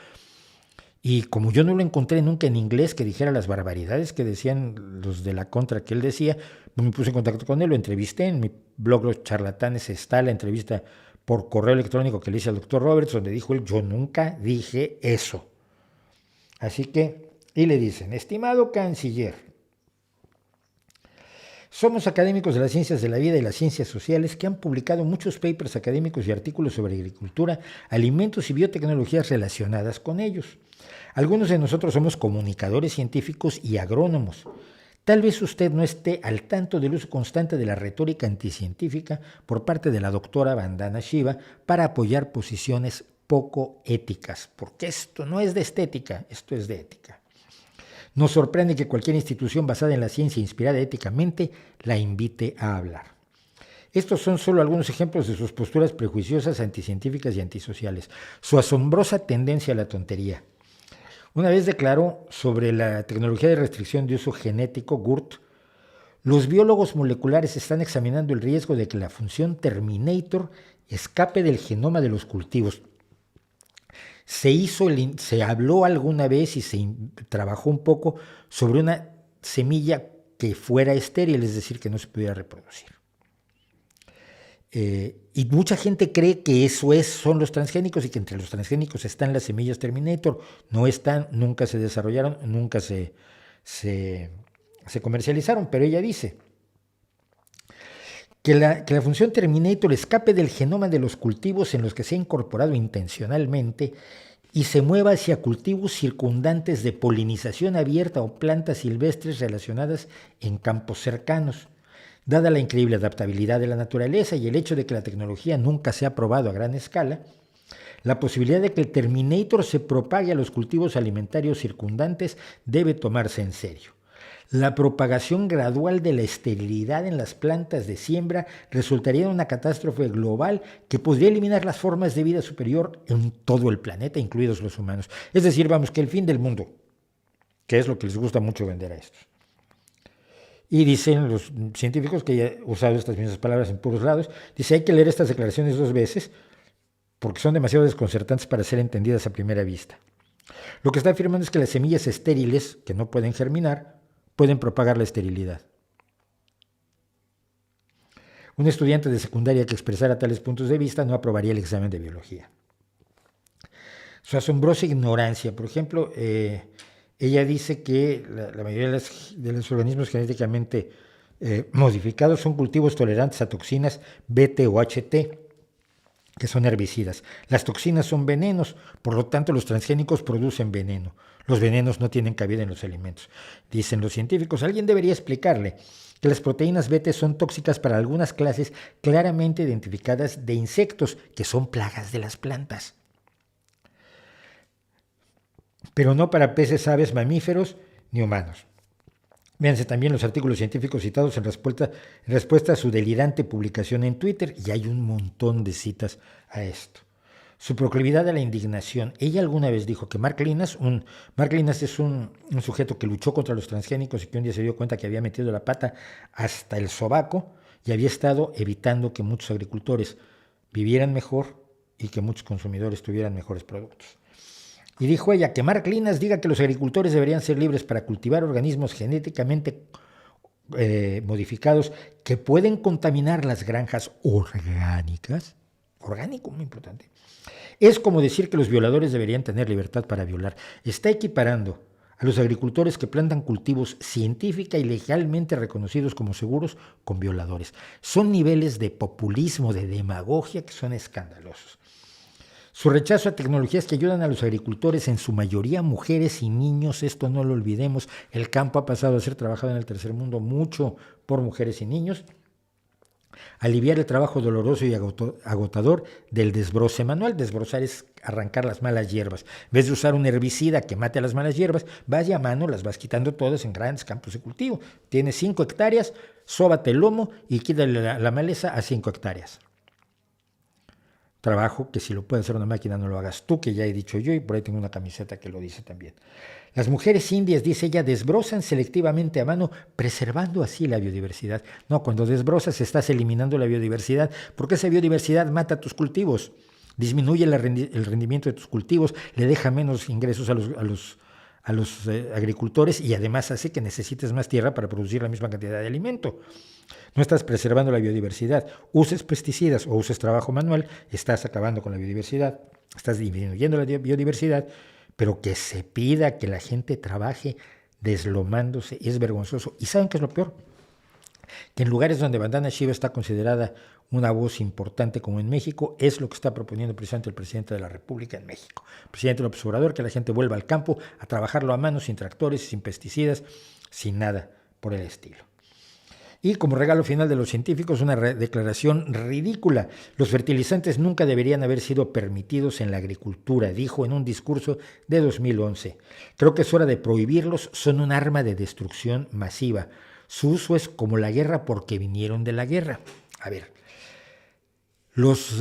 A: Y como yo no lo encontré nunca en inglés que dijera las barbaridades que decían los de la contra que él decía, me puse en contacto con él, lo entrevisté. En mi blog Los Charlatanes está la entrevista por correo electrónico que le hice al doctor Roberts, donde dijo él: yo nunca dije eso. Así que, y le dicen: estimado canciller, somos académicos de las ciencias de la vida y las ciencias sociales que han publicado muchos papers académicos y artículos sobre agricultura, alimentos y biotecnologías relacionadas con ellos. Algunos de nosotros somos comunicadores científicos y agrónomos. Tal vez usted no esté al tanto del uso constante de la retórica anticientífica por parte de la doctora Vandana Shiva para apoyar posiciones poco éticas, porque esto no es de estética, esto es de ética. Nos sorprende que cualquier institución basada en la ciencia e inspirada éticamente la invite a hablar. Estos son solo algunos ejemplos de sus posturas prejuiciosas, anticientíficas y antisociales, su asombrosa tendencia a la tontería. Una vez declaró sobre la tecnología de restricción de uso genético, GURT: los biólogos moleculares están examinando el riesgo de que la función Terminator escape del genoma de los cultivos. Se habló alguna vez y se trabajó un poco sobre una semilla que fuera estéril, es decir, que no se pudiera reproducir. Y mucha gente cree que son los transgénicos y que entre los transgénicos están las semillas Terminator. No están, nunca se desarrollaron, nunca se comercializaron, pero ella dice que la función Terminator escape del genoma de los cultivos en los que se ha incorporado intencionalmente y se mueva hacia cultivos circundantes de polinización abierta o plantas silvestres relacionadas en campos cercanos. Dada la increíble adaptabilidad de la naturaleza y el hecho de que la tecnología nunca se ha probado a gran escala, la posibilidad de que el Terminator se propague a los cultivos alimentarios circundantes debe tomarse en serio. La propagación gradual de la esterilidad en las plantas de siembra resultaría en una catástrofe global que podría eliminar las formas de vida superior en todo el planeta, incluidos los humanos. Es decir, que el fin del mundo, que es lo que les gusta mucho vender a estos. Y dicen los científicos, que ya he usado estas mismas palabras en puros lados, dice: hay que leer estas declaraciones 2 veces porque son demasiado desconcertantes para ser entendidas a primera vista. Lo que está afirmando es que las semillas estériles, que no pueden germinar, pueden propagar la esterilidad. Un estudiante de secundaria que expresara tales puntos de vista no aprobaría el examen de biología. Su asombrosa ignorancia, por ejemplo, ella dice que la mayoría de los organismos genéticamente modificados son cultivos tolerantes a toxinas BT o HT, que son herbicidas. Las toxinas son venenos, por lo tanto los transgénicos producen veneno. Los venenos no tienen cabida en los alimentos. Dicen los científicos, alguien debería explicarle que las proteínas BT son tóxicas para algunas clases claramente identificadas de insectos, que son plagas de las plantas, pero no para peces, aves, mamíferos ni humanos. Véanse también los artículos científicos citados en respuesta a su delirante publicación en Twitter, y hay un montón de citas a esto. Su proclividad a la indignación. Ella alguna vez dijo que Mark Linas es un sujeto que luchó contra los transgénicos y que un día se dio cuenta que había metido la pata hasta el sobaco y había estado evitando que muchos agricultores vivieran mejor y que muchos consumidores tuvieran mejores productos. Y dijo ella que Mark Linas diga que los agricultores deberían ser libres para cultivar organismos genéticamente modificados que pueden contaminar las granjas orgánicas. Orgánico, muy importante. Es como decir que los violadores deberían tener libertad para violar. Está equiparando a los agricultores que plantan cultivos científica y legalmente reconocidos como seguros con violadores. Son niveles de populismo, de demagogia que son escandalosos. Su rechazo a tecnologías que ayudan a los agricultores, en su mayoría mujeres y niños, esto no lo olvidemos, el campo ha pasado a ser trabajado en el tercer mundo mucho por mujeres y niños. Aliviar el trabajo doloroso y agotador del desbroce manual. Desbrozar es arrancar las malas hierbas. En vez de usar un herbicida que mate a las malas hierbas, vas a mano, las vas quitando todas en grandes campos de cultivo. Tienes 5 hectáreas, sóbate el lomo y quítale la maleza a 5 hectáreas. Trabajo que si lo puede hacer una máquina no lo hagas tú, que ya he dicho yo, y por ahí tengo una camiseta que lo dice también. Las mujeres indias, dice ella, desbrozan selectivamente a mano, preservando así la biodiversidad. No, cuando desbrozas estás eliminando la biodiversidad, porque esa biodiversidad mata tus cultivos, disminuye el rendimiento de tus cultivos, le deja menos ingresos a los agricultores y además hace que necesites más tierra para producir la misma cantidad de alimento. No estás preservando la biodiversidad. Uses pesticidas o uses trabajo manual, estás acabando con la biodiversidad, estás disminuyendo la biodiversidad, pero que se pida que la gente trabaje deslomándose es vergonzoso. ¿Y saben qué es lo peor? Que en lugares donde Vandana Shiva está considerada una voz importante como en México, es lo que está proponiendo precisamente el presidente de la República en México. El presidente López Obrador, que la gente vuelva al campo a trabajarlo a mano, sin tractores, sin pesticidas, sin nada por el estilo. Y como regalo final de los científicos, una declaración ridícula. Los fertilizantes nunca deberían haber sido permitidos en la agricultura, dijo en un discurso de 2011. Creo que es hora de prohibirlos, son un arma de destrucción masiva. Su uso es como la guerra porque vinieron de la guerra. A ver, los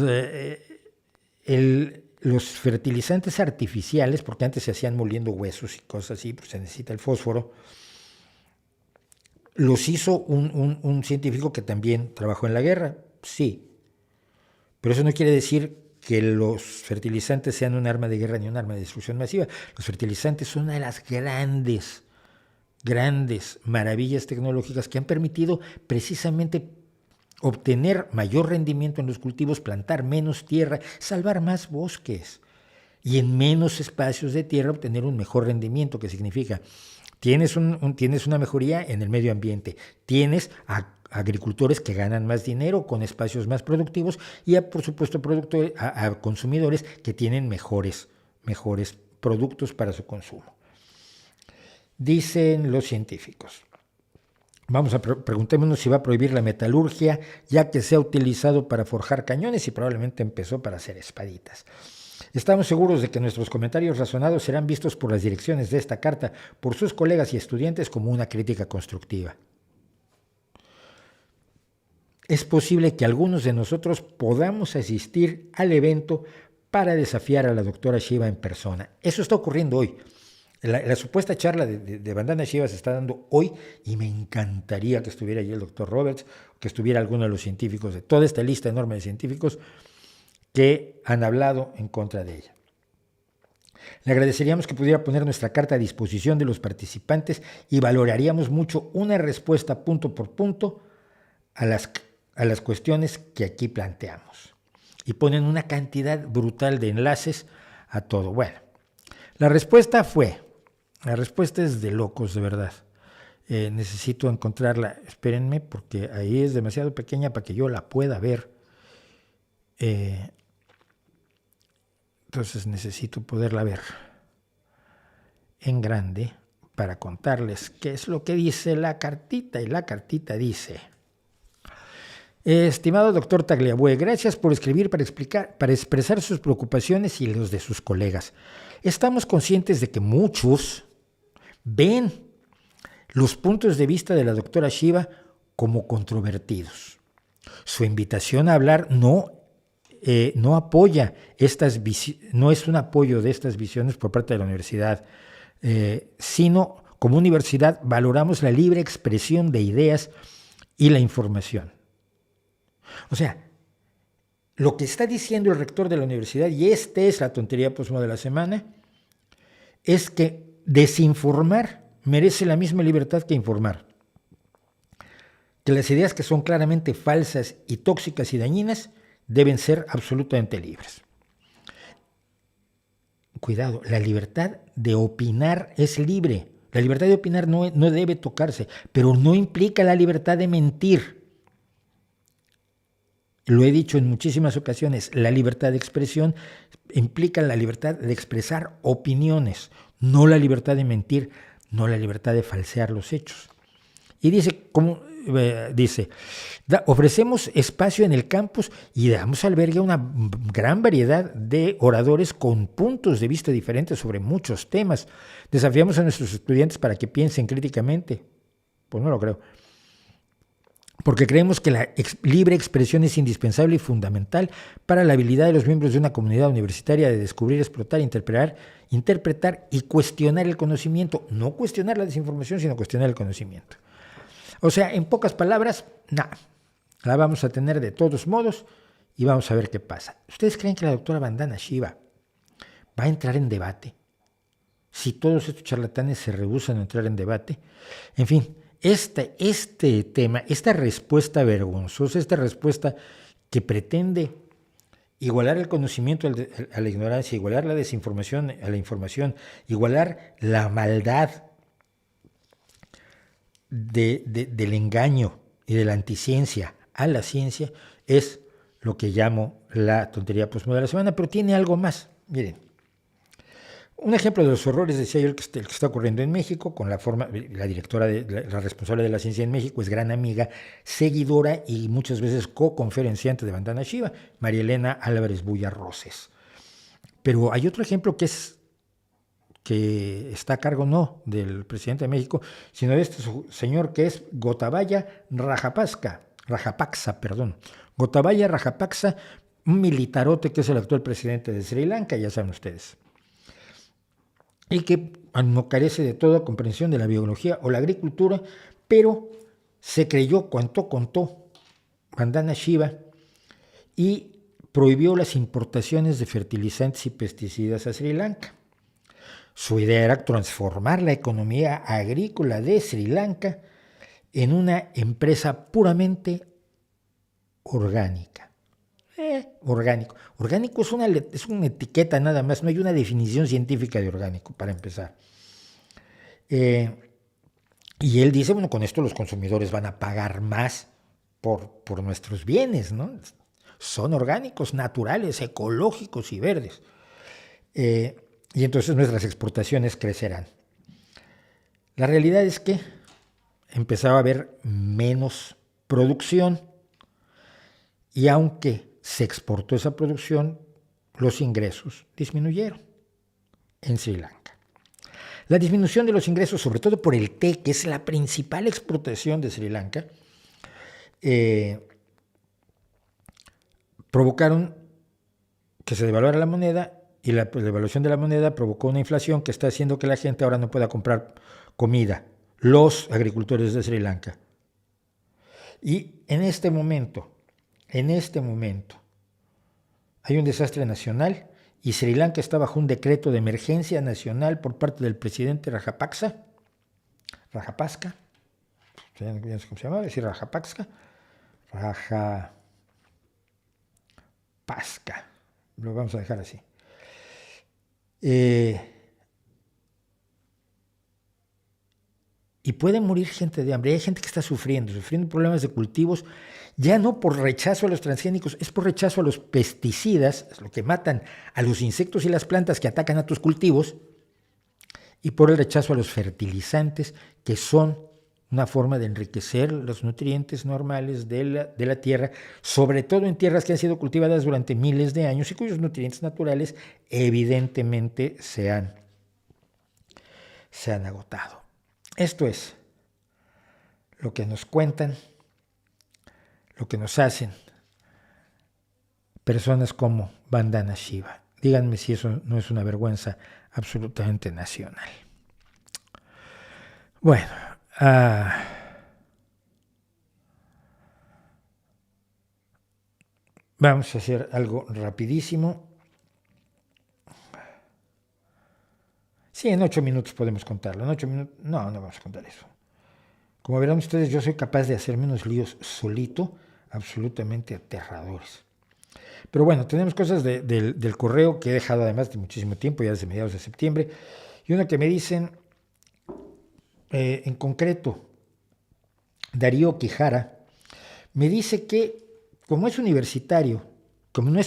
A: fertilizantes artificiales, porque antes se hacían moliendo huesos y cosas así, pues se necesita el fósforo, los hizo un científico que también trabajó en la guerra, sí. Pero eso no quiere decir que los fertilizantes sean un arma de guerra ni un arma de destrucción masiva. Los fertilizantes son una de las grandes maravillas tecnológicas que han permitido precisamente obtener mayor rendimiento en los cultivos, plantar menos tierra, salvar más bosques y en menos espacios de tierra obtener un mejor rendimiento, que significa tienes una mejoría en el medio ambiente, tienes agricultores que ganan más dinero con espacios más productivos y por supuesto a consumidores que tienen mejores productos para su consumo. Dicen los científicos. Preguntémonos si va a prohibir la metalurgia, ya que se ha utilizado para forjar cañones y probablemente empezó para hacer espaditas. Estamos seguros de que nuestros comentarios razonados serán vistos por las direcciones de esta carta, por sus colegas y estudiantes, como una crítica constructiva. Es posible que algunos de nosotros podamos asistir al evento para desafiar a la doctora Shiva en persona. Eso está ocurriendo hoy. La supuesta charla de Vandana Shiva se está dando hoy y me encantaría que estuviera allí el doctor Roberts, que estuviera alguno de los científicos de toda esta lista enorme de científicos que han hablado en contra de ella. Le agradeceríamos que pudiera poner nuestra carta a disposición de los participantes y valoraríamos mucho una respuesta punto por punto a a las cuestiones que aquí planteamos. Y ponen una cantidad brutal de enlaces a todo. Bueno, la respuesta es de locos, de verdad. Necesito encontrarla, espérenme, porque ahí es demasiado pequeña para que yo la pueda ver. Entonces necesito poderla ver en grande para contarles qué es lo que dice la cartita. Y la cartita dice: estimado doctor Tagliabue, gracias por escribir para expresar sus preocupaciones y los de sus colegas. Estamos conscientes de que muchos ven los puntos de vista de la doctora Shiva como controvertidos. Su invitación a hablar no apoya no es un apoyo de estas visiones por parte de la universidad, sino como universidad valoramos la libre expresión de ideas y la información. O sea, lo que está diciendo el rector de la universidad, y esta es la tontería postmoderna de la semana, es que desinformar merece la misma libertad que informar. Que las ideas que son claramente falsas y tóxicas y dañinas deben ser absolutamente libres. Cuidado, la libertad de opinar es libre. La libertad de opinar no debe tocarse, pero no implica la libertad de mentir. Lo he dicho en muchísimas ocasiones, la libertad de expresión implica la libertad de expresar opiniones, no la libertad de mentir, no la libertad de falsear los hechos. Y dice, ofrecemos espacio en el campus y damos albergue a una gran variedad de oradores con puntos de vista diferentes sobre muchos temas. Desafiamos a nuestros estudiantes para que piensen críticamente. Pues no lo creo. Porque creemos que la libre expresión es indispensable y fundamental para la habilidad de los miembros de una comunidad universitaria de descubrir, explotar, interpretar y cuestionar el conocimiento. No cuestionar la desinformación, sino cuestionar el conocimiento. O sea, en pocas palabras, nada. La vamos a tener de todos modos y vamos a ver qué pasa. ¿Ustedes creen que la doctora Vandana Shiva va a entrar en debate? Si todos estos charlatanes se rehúsan a entrar en debate. En fin, este tema, esta respuesta vergonzosa, esta respuesta que pretende igualar el conocimiento a la ignorancia, igualar la desinformación a la información, igualar la maldad del engaño y de la anticiencia a la ciencia, es lo que llamo la tontería postmoderna de la semana, pero tiene algo más. Miren, un ejemplo de los horrores, decía yo, el que está ocurriendo en México, con la directora, la responsable de la ciencia en México, es gran amiga, seguidora y muchas veces co-conferenciante de Vandana Shiva, María Elena Álvarez Bulla Roses. Pero hay otro ejemplo que está a cargo no del presidente de México, sino de este señor que es Gotabaya Rajapaksa, Gotabaya Rajapaksa, un militarote que es el actual presidente de Sri Lanka, ya saben ustedes, y que no carece de toda comprensión de la biología o la agricultura, pero se creyó cuanto contó Vandana Shiva y prohibió las importaciones de fertilizantes y pesticidas a Sri Lanka. Su idea era transformar la economía agrícola de Sri Lanka en una empresa puramente orgánica. Orgánico. Orgánico es una etiqueta nada más, no hay una definición científica de orgánico, para empezar. Y él dice, bueno, con esto los consumidores van a pagar más por nuestros bienes, ¿no? Son orgánicos, naturales, ecológicos y verdes. Y entonces nuestras exportaciones crecerán. La realidad es que empezaba a haber menos producción y aunque se exportó esa producción, los ingresos disminuyeron en Sri Lanka. La disminución de los ingresos, sobre todo por el té, que es la principal exportación de Sri Lanka, provocaron que se devaluara la moneda. Y la devaluación de la moneda provocó una inflación que está haciendo que la gente ahora no pueda comprar comida, los agricultores de Sri Lanka. Y en este momento, hay un desastre nacional y Sri Lanka está bajo un decreto de emergencia nacional por parte del presidente Rajapaksa, no sé cómo se llama, decir Rajapaksa, Rajapaksa. Lo vamos a dejar así. Y puede morir gente de hambre. Hay gente que está sufriendo problemas de cultivos, ya no por rechazo a los transgénicos, es por rechazo a los pesticidas, es lo que matan a los insectos y las plantas que atacan a tus cultivos, y por el rechazo a los fertilizantes, que son una forma de enriquecer los nutrientes normales de la tierra, sobre todo en tierras que han sido cultivadas durante miles de años y cuyos nutrientes naturales evidentemente se han agotado. Esto es lo que nos cuentan, lo que nos hacen personas como Vandana Shiva. Díganme si eso no es una vergüenza absolutamente nacional. Bueno, vamos a hacer algo rapidísimo. Sí, en 8 minutos podemos contarlo. En 8 minutos, no vamos a contar eso. Como verán ustedes, yo soy capaz de hacerme unos líos solito, absolutamente aterradores. Pero bueno, tenemos cosas del correo que he dejado además de muchísimo tiempo, ya desde mediados de septiembre, y uno que me dicen, en concreto, Darío Quijara, me dice que como no es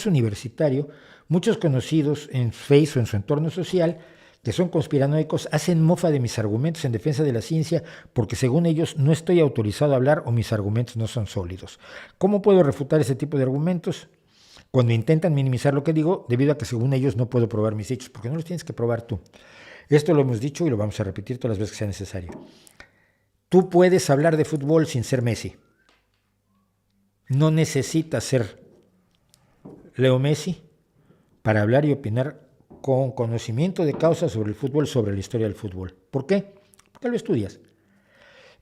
A: universitario, muchos conocidos en Facebook o en su entorno social, que son conspiranoicos, hacen mofa de mis argumentos en defensa de la ciencia porque según ellos no estoy autorizado a hablar o mis argumentos no son sólidos. ¿Cómo puedo refutar ese tipo de argumentos? Cuando intentan minimizar lo que digo, debido a que según ellos no puedo probar mis hechos, porque no los tienes que probar tú. Esto lo hemos dicho y lo vamos a repetir todas las veces que sea necesario. Tú puedes hablar de fútbol sin ser Messi. No necesitas ser Leo Messi para hablar y opinar con conocimiento de causa sobre el fútbol, sobre la historia del fútbol. ¿Por qué? Porque lo estudias.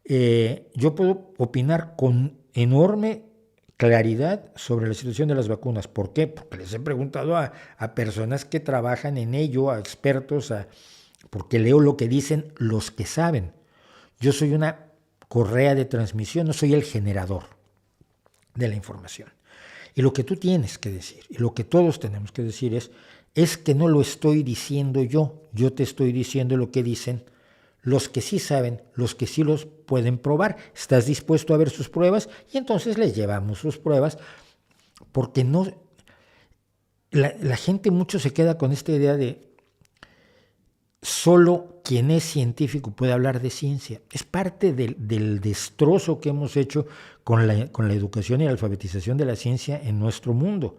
A: Yo puedo opinar con enorme claridad sobre la situación de las vacunas. ¿Por qué? Porque les he preguntado a personas que trabajan en ello, a expertos, porque leo lo que dicen los que saben. Yo soy una correa de transmisión, no soy el generador de la información. Y lo que tú tienes que decir, y lo que todos tenemos que decir es que no lo estoy diciendo yo te estoy diciendo lo que dicen los que sí saben, los que sí los pueden probar. ¿Estás dispuesto a ver sus pruebas? Y entonces les llevamos sus pruebas, porque no, la gente mucho se queda con esta idea de solo quien es científico puede hablar de ciencia. Es parte del destrozo que hemos hecho con la educación y la alfabetización de la ciencia en nuestro mundo.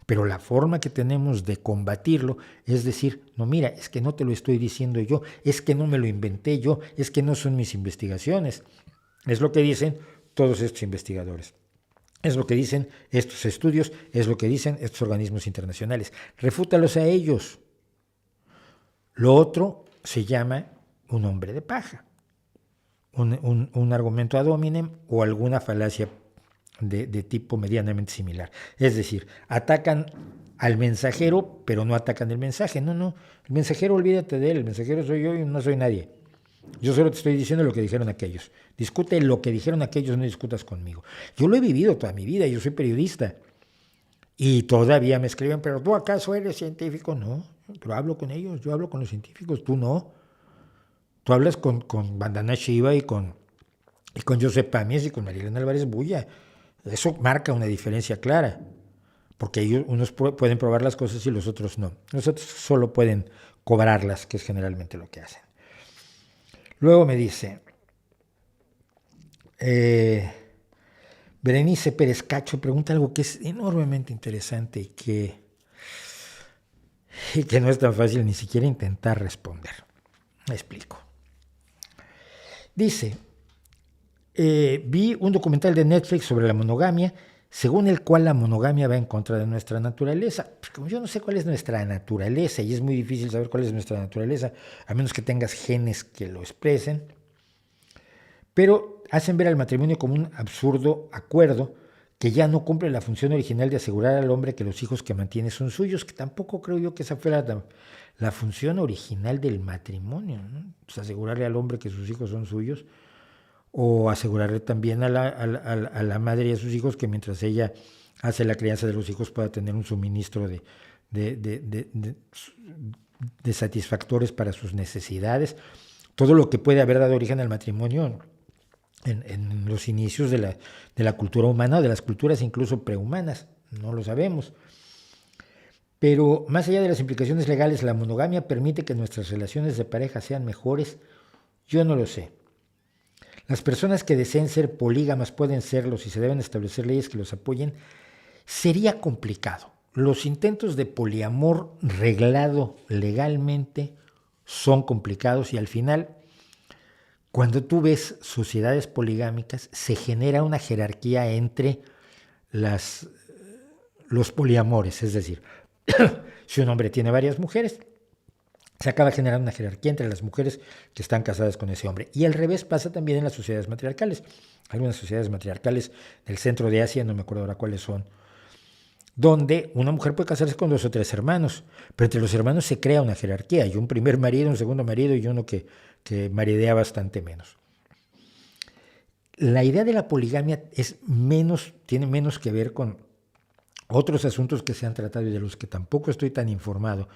A: Pero la forma que tenemos de combatirlo es decir, no, mira, es que no te lo estoy diciendo yo, es que no me lo inventé yo, es que no son mis investigaciones. Es lo que dicen todos estos investigadores. Es lo que dicen estos estudios, es lo que dicen estos organismos internacionales. Refútalos a ellos. Lo otro se llama un hombre de paja, un argumento ad hominem o alguna falacia de tipo medianamente similar. Es decir, atacan al mensajero, pero no atacan el mensaje. No, el mensajero, olvídate de él, el mensajero soy yo y no soy nadie. Yo solo te estoy diciendo lo que dijeron aquellos. Discute lo que dijeron aquellos, no discutas conmigo. Yo lo he vivido toda mi vida, yo soy periodista. Y todavía me escriben, pero ¿tú acaso eres científico? No, yo hablo con ellos, yo hablo con los científicos, tú no. Tú hablas con Vandana Shiva y con Josep Pàmies y con Marilena Álvarez Bulla. Eso marca una diferencia clara, porque ellos, unos pueden probar las cosas y los otros no. Los otros solo pueden cobrarlas, que es generalmente lo que hacen. Luego me dice Berenice Pérez Cacho, pregunta algo que es enormemente interesante y que no es tan fácil ni siquiera intentar responder. Me explico. Dice, vi un documental de Netflix sobre la monogamia, según el cual la monogamia va en contra de nuestra naturaleza. Pues como yo no sé cuál es nuestra naturaleza, y es muy difícil saber cuál es nuestra naturaleza, a menos que tengas genes que lo expresen, pero hacen ver al matrimonio como un absurdo acuerdo que ya no cumple la función original de asegurar al hombre que los hijos que mantiene son suyos, que tampoco creo yo que esa fuera la función original del matrimonio, ¿no? Pues asegurarle al hombre que sus hijos son suyos. o asegurarle también a la madre y a sus hijos que mientras ella hace la crianza de los hijos pueda tener un suministro de satisfactores para sus necesidades, todo lo que puede haber dado origen al matrimonio en los inicios de la cultura humana, de las culturas incluso prehumanas, no lo sabemos. Pero más allá de las implicaciones legales, ¿la monogamia permite que nuestras relaciones de pareja sean mejores? Yo no lo sé. Las personas que deseen ser polígamas pueden serlo si se deben establecer leyes que los apoyen. Sería complicado. Los intentos de poliamor reglado legalmente son complicados y al final, cuando tú ves sociedades poligámicas, se genera una jerarquía entre los poliamores, es decir, si un hombre tiene varias mujeres, se acaba generando una jerarquía entre las mujeres que están casadas con ese hombre. Y al revés pasa también en las sociedades matriarcales. Algunas sociedades matriarcales del centro de Asia, no me acuerdo ahora cuáles son, donde una mujer puede casarse con 2 o 3 hermanos, pero entre los hermanos se crea una jerarquía, y un primer marido, un segundo marido y uno que maridea bastante menos. La idea de la poligamia tiene menos que ver con otros asuntos que se han tratado y de los que tampoco estoy tan informado,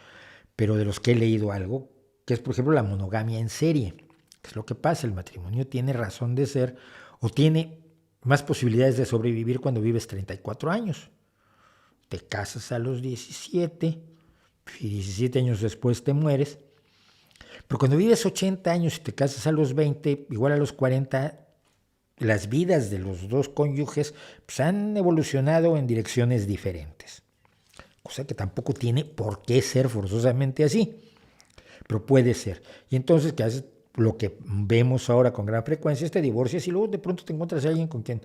A: pero de los que he leído algo, que es por ejemplo la monogamia en serie. ¿Qué es lo que pasa? El matrimonio tiene razón de ser o tiene más posibilidades de sobrevivir cuando vives 34 años. Te casas a los 17 y 17 años después te mueres. Pero cuando vives 80 años y te casas a los 20, igual a los 40, las vidas de los dos cónyuges pues, han evolucionado en direcciones diferentes. Cosa que tampoco tiene por qué ser forzosamente así, pero puede ser. Y entonces, ¿qué haces? Lo que vemos ahora con gran frecuencia es te divorcias y luego de pronto te encuentras a alguien con quien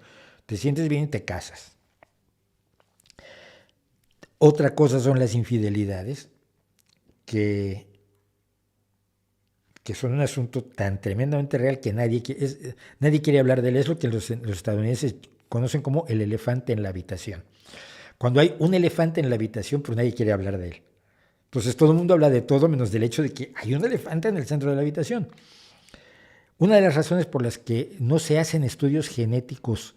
A: te sientes bien y te casas. Otra cosa son las infidelidades, que son un asunto tan tremendamente real que nadie quiere hablar de él. Es lo que los estadounidenses conocen como el elefante en la habitación. Cuando hay un elefante en la habitación, pues nadie quiere hablar de él. Entonces todo el mundo habla de todo menos del hecho de que hay un elefante en el centro de la habitación. Una de las razones por las que no se hacen estudios genéticos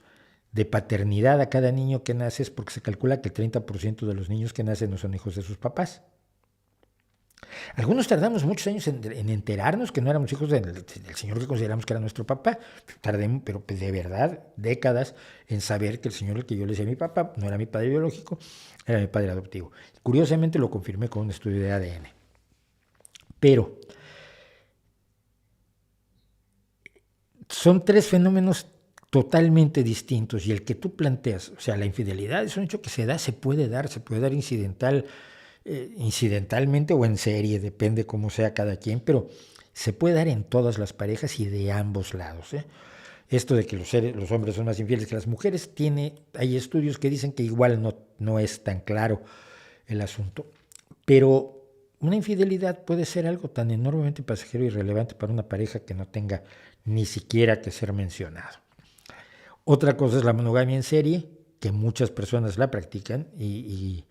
A: de paternidad a cada niño que nace es porque se calcula que el 30% de los niños que nacen no son hijos de sus papás. Algunos tardamos muchos años en enterarnos que no éramos hijos del señor que consideramos que era nuestro papá. Tardé, pero de verdad, décadas en saber que el señor al que yo le decía a mi papá no era mi padre biológico, era mi padre adoptivo. Curiosamente lo confirmé con un estudio de ADN. Pero son 3 fenómenos totalmente distintos y el que tú planteas, o sea, la infidelidad es un hecho que se puede dar incidentalmente o en serie, depende cómo sea cada quien, pero se puede dar en todas las parejas y de ambos lados. Esto de que los hombres son más infieles que las mujeres, hay estudios que dicen que igual no es tan claro el asunto, pero una infidelidad puede ser algo tan enormemente pasajero y relevante para una pareja que no tenga ni siquiera que ser mencionado. Otra cosa es la monogamia en serie, que muchas personas la practican, y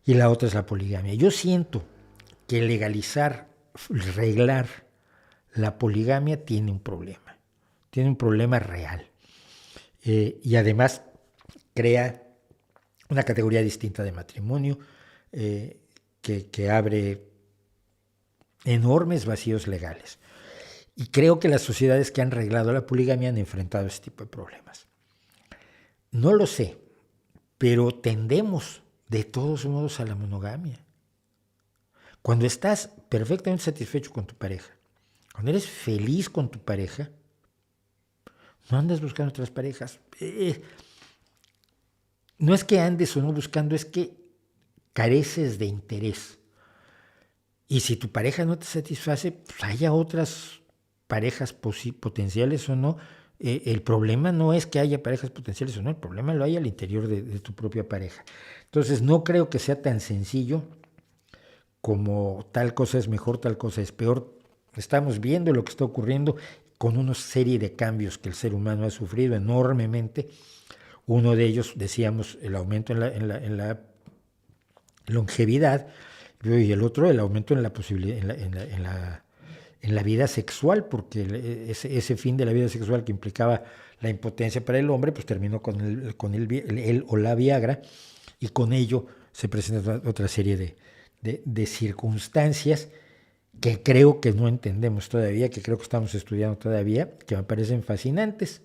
A: la otra es la poligamia. Yo siento que reglar la poligamia tiene un problema real. Y además crea una categoría distinta de matrimonio que abre enormes vacíos legales. Y creo que las sociedades que han reglado la poligamia han enfrentado ese tipo de problemas. No lo sé, pero tendemos de todos modos a la monogamia. Cuando estás perfectamente satisfecho con tu pareja, cuando eres feliz con tu pareja, no andas buscando otras parejas. No es que andes o no buscando, es que careces de interés. Y si tu pareja no te satisface, pues haya otras parejas potenciales o no. El problema no es que haya parejas potenciales o no, el problema lo hay al interior de tu propia pareja. Entonces no creo que sea tan sencillo como tal cosa es mejor, tal cosa es peor. Estamos viendo lo que está ocurriendo con una serie de cambios que el ser humano ha sufrido enormemente. Uno de ellos, decíamos, el aumento en la longevidad, y el otro, el aumento en la posibilidad, en la vida sexual, porque ese fin de la vida sexual que implicaba la impotencia para el hombre, pues terminó con el o la Viagra, y con ello se presenta otra serie de circunstancias que creo que no entendemos todavía, que creo que estamos estudiando todavía, que me parecen fascinantes,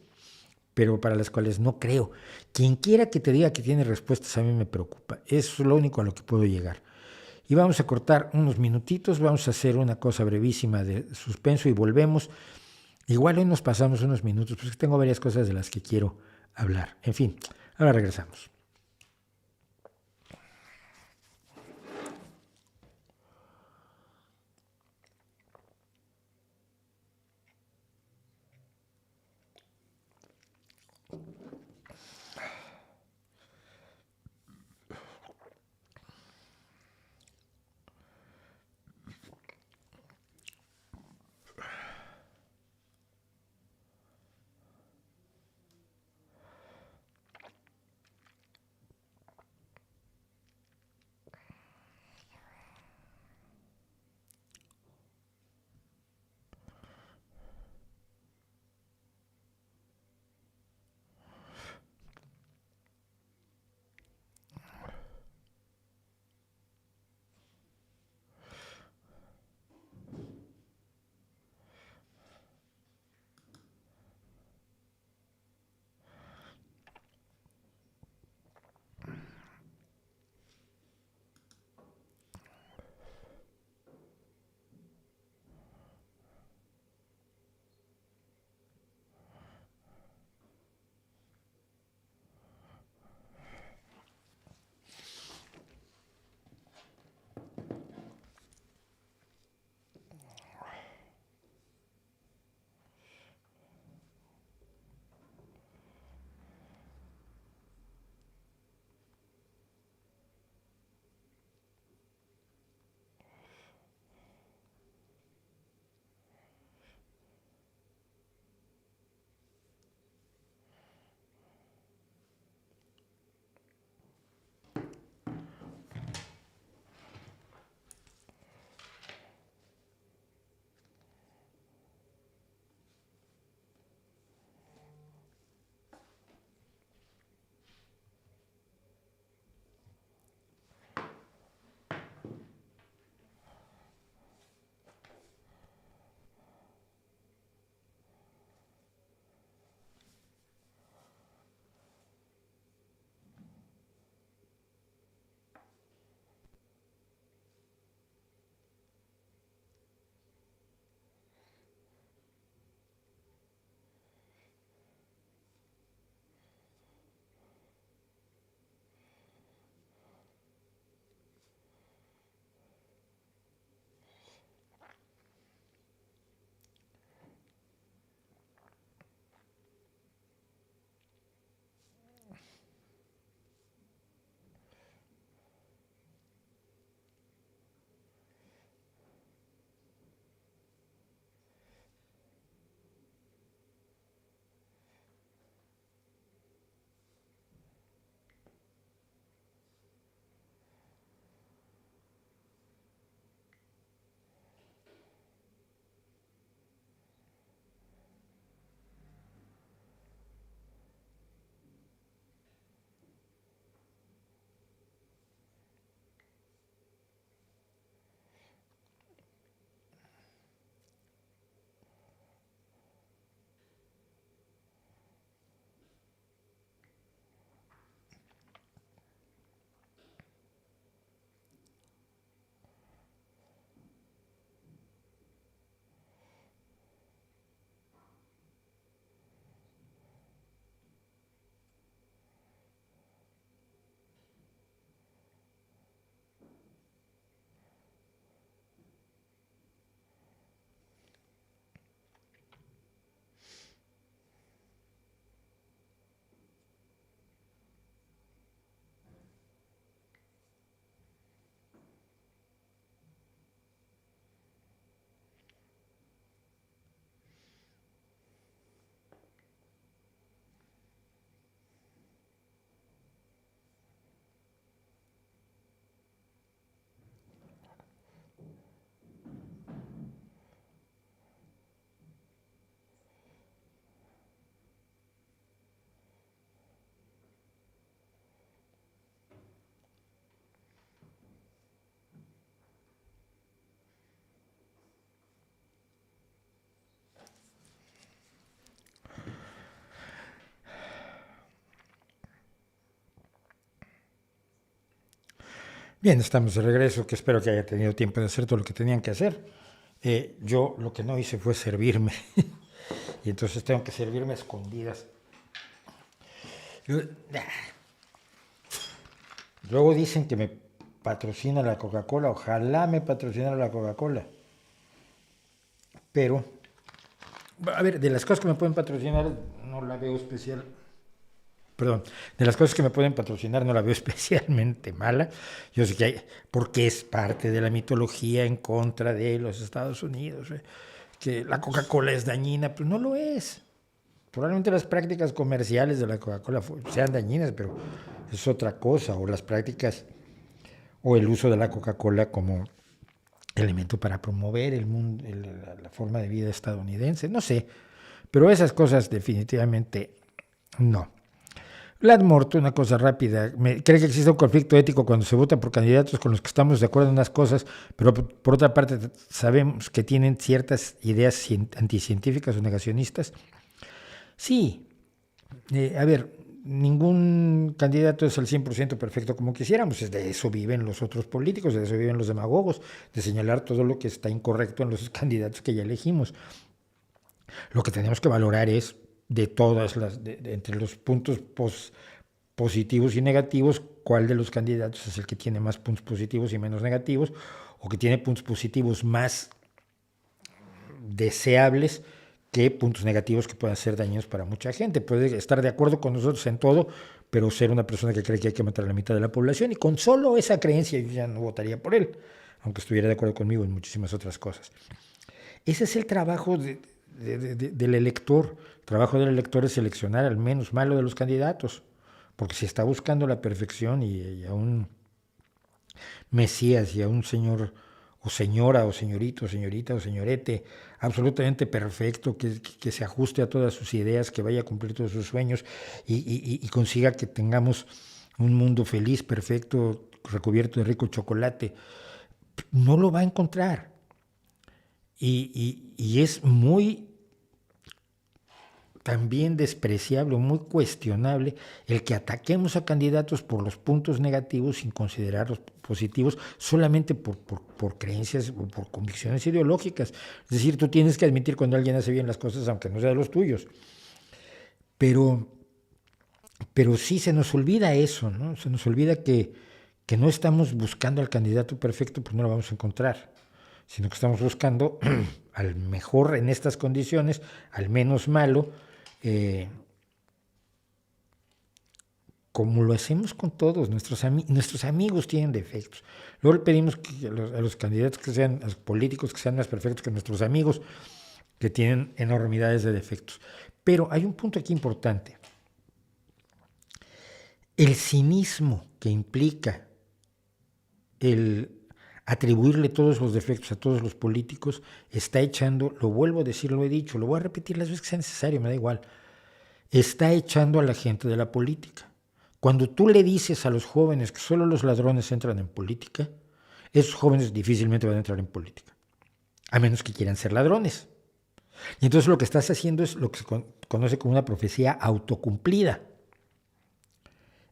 A: pero para las cuales no creo. Quien quiera que te diga que tiene respuestas a mí me preocupa. Eso es lo único a lo que puedo llegar. Y vamos a cortar unos minutitos, vamos a hacer una cosa brevísima de suspenso y volvemos. Igual hoy nos pasamos unos minutos, porque tengo varias cosas de las que quiero hablar. En fin, ahora regresamos. Bien, estamos de regreso, que espero que haya tenido tiempo de hacer todo lo que tenían que hacer. Yo lo que no hice fue servirme, y entonces tengo que servirme a escondidas. Luego dicen que me patrocina la Coca-Cola, ojalá me patrocinara la Coca-Cola. Pero, a ver, de las cosas que me pueden patrocinar no la veo especial. Perdón, de las cosas que me pueden patrocinar no la veo especialmente mala. Yo sé que hay, porque es parte de la mitología en contra de los Estados Unidos, que la Coca-Cola es dañina, pero no lo es. Probablemente las prácticas comerciales de la Coca-Cola sean dañinas, pero es otra cosa, o las prácticas o el uso de la Coca-Cola como elemento para promover el mundo, la forma de vida estadounidense, no sé, pero esas cosas definitivamente no. Ladmort, una cosa rápida, cree que existe un conflicto ético cuando se vota por candidatos con los que estamos de acuerdo en unas cosas, pero por otra parte sabemos que tienen ciertas ideas anticientíficas o negacionistas. Sí, a ver, ningún candidato es al 100% perfecto como quisiéramos, de eso viven los otros políticos, de eso viven los demagogos, de señalar todo lo que está incorrecto en los candidatos que ya elegimos. Lo que tenemos que valorar es de todas entre los puntos positivos y negativos, cuál de los candidatos es el que tiene más puntos positivos y menos negativos, o que tiene puntos positivos más deseables que puntos negativos que puedan ser dañinos para mucha gente. Puede estar de acuerdo con nosotros en todo, pero ser una persona que cree que hay que matar a la mitad de la población, y con solo esa creencia yo ya no votaría por él, aunque estuviera de acuerdo conmigo en muchísimas otras cosas. Ese es el trabajo del elector. El trabajo del elector es seleccionar al menos malo de los candidatos, porque si está buscando la perfección y a un Mesías y a un señor o señora o señorito o señorita o señorete absolutamente perfecto, que se ajuste a todas sus ideas, que vaya a cumplir todos sus sueños y consiga que tengamos un mundo feliz, perfecto, recubierto de rico chocolate, no lo va a encontrar. Y es muy también despreciable, muy cuestionable el que ataquemos a candidatos por los puntos negativos sin considerar los positivos, solamente por creencias o por convicciones ideológicas. Es decir, tú tienes que admitir cuando alguien hace bien las cosas, aunque no sea de los tuyos. Pero sí se nos olvida eso, ¿no? Se nos olvida que no estamos buscando al candidato perfecto, pues no lo vamos a encontrar, sino que estamos buscando al mejor en estas condiciones, al menos malo, como lo hacemos con todos. Nuestros amigos tienen defectos. Luego le pedimos que a los candidatos que sean, a los políticos que sean más perfectos que nuestros amigos, que tienen enormidades de defectos. Pero hay un punto aquí importante. El cinismo que implica el atribuirle todos los defectos a todos los políticos está echando, lo vuelvo a decir, lo he dicho, lo voy a repetir las veces que sea necesario, me da igual, está echando a la gente de la política. Cuando tú le dices a los jóvenes que solo los ladrones entran en política, esos jóvenes difícilmente van a entrar en política, a menos que quieran ser ladrones. Y entonces lo que estás haciendo es lo que se conoce como una profecía autocumplida.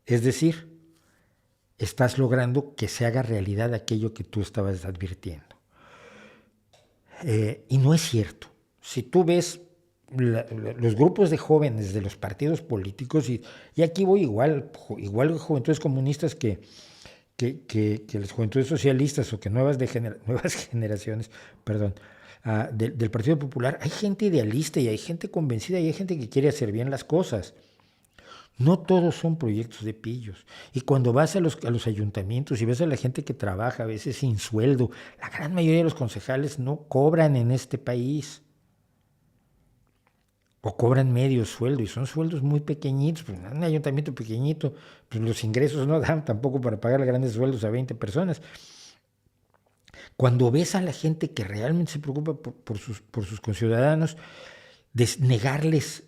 A: Es decir, estás logrando que se haga realidad aquello que tú estabas advirtiendo. Y no es cierto. Si tú ves los grupos de jóvenes de los partidos políticos, y aquí voy igual juventudes comunistas que las juventudes socialistas o que nuevas generaciones, del Partido Popular, hay gente idealista y hay gente convencida y hay gente que quiere hacer bien las cosas. No todos son proyectos de pillos. Y cuando vas a los ayuntamientos y ves a la gente que trabaja a veces sin sueldo, la gran mayoría de los concejales no cobran en este país. O cobran medio sueldo y son sueldos muy pequeñitos. Pues en un ayuntamiento pequeñito, pues los ingresos no dan tampoco para pagar grandes sueldos a 20 personas. Cuando ves a la gente que realmente se preocupa por sus conciudadanos, negarles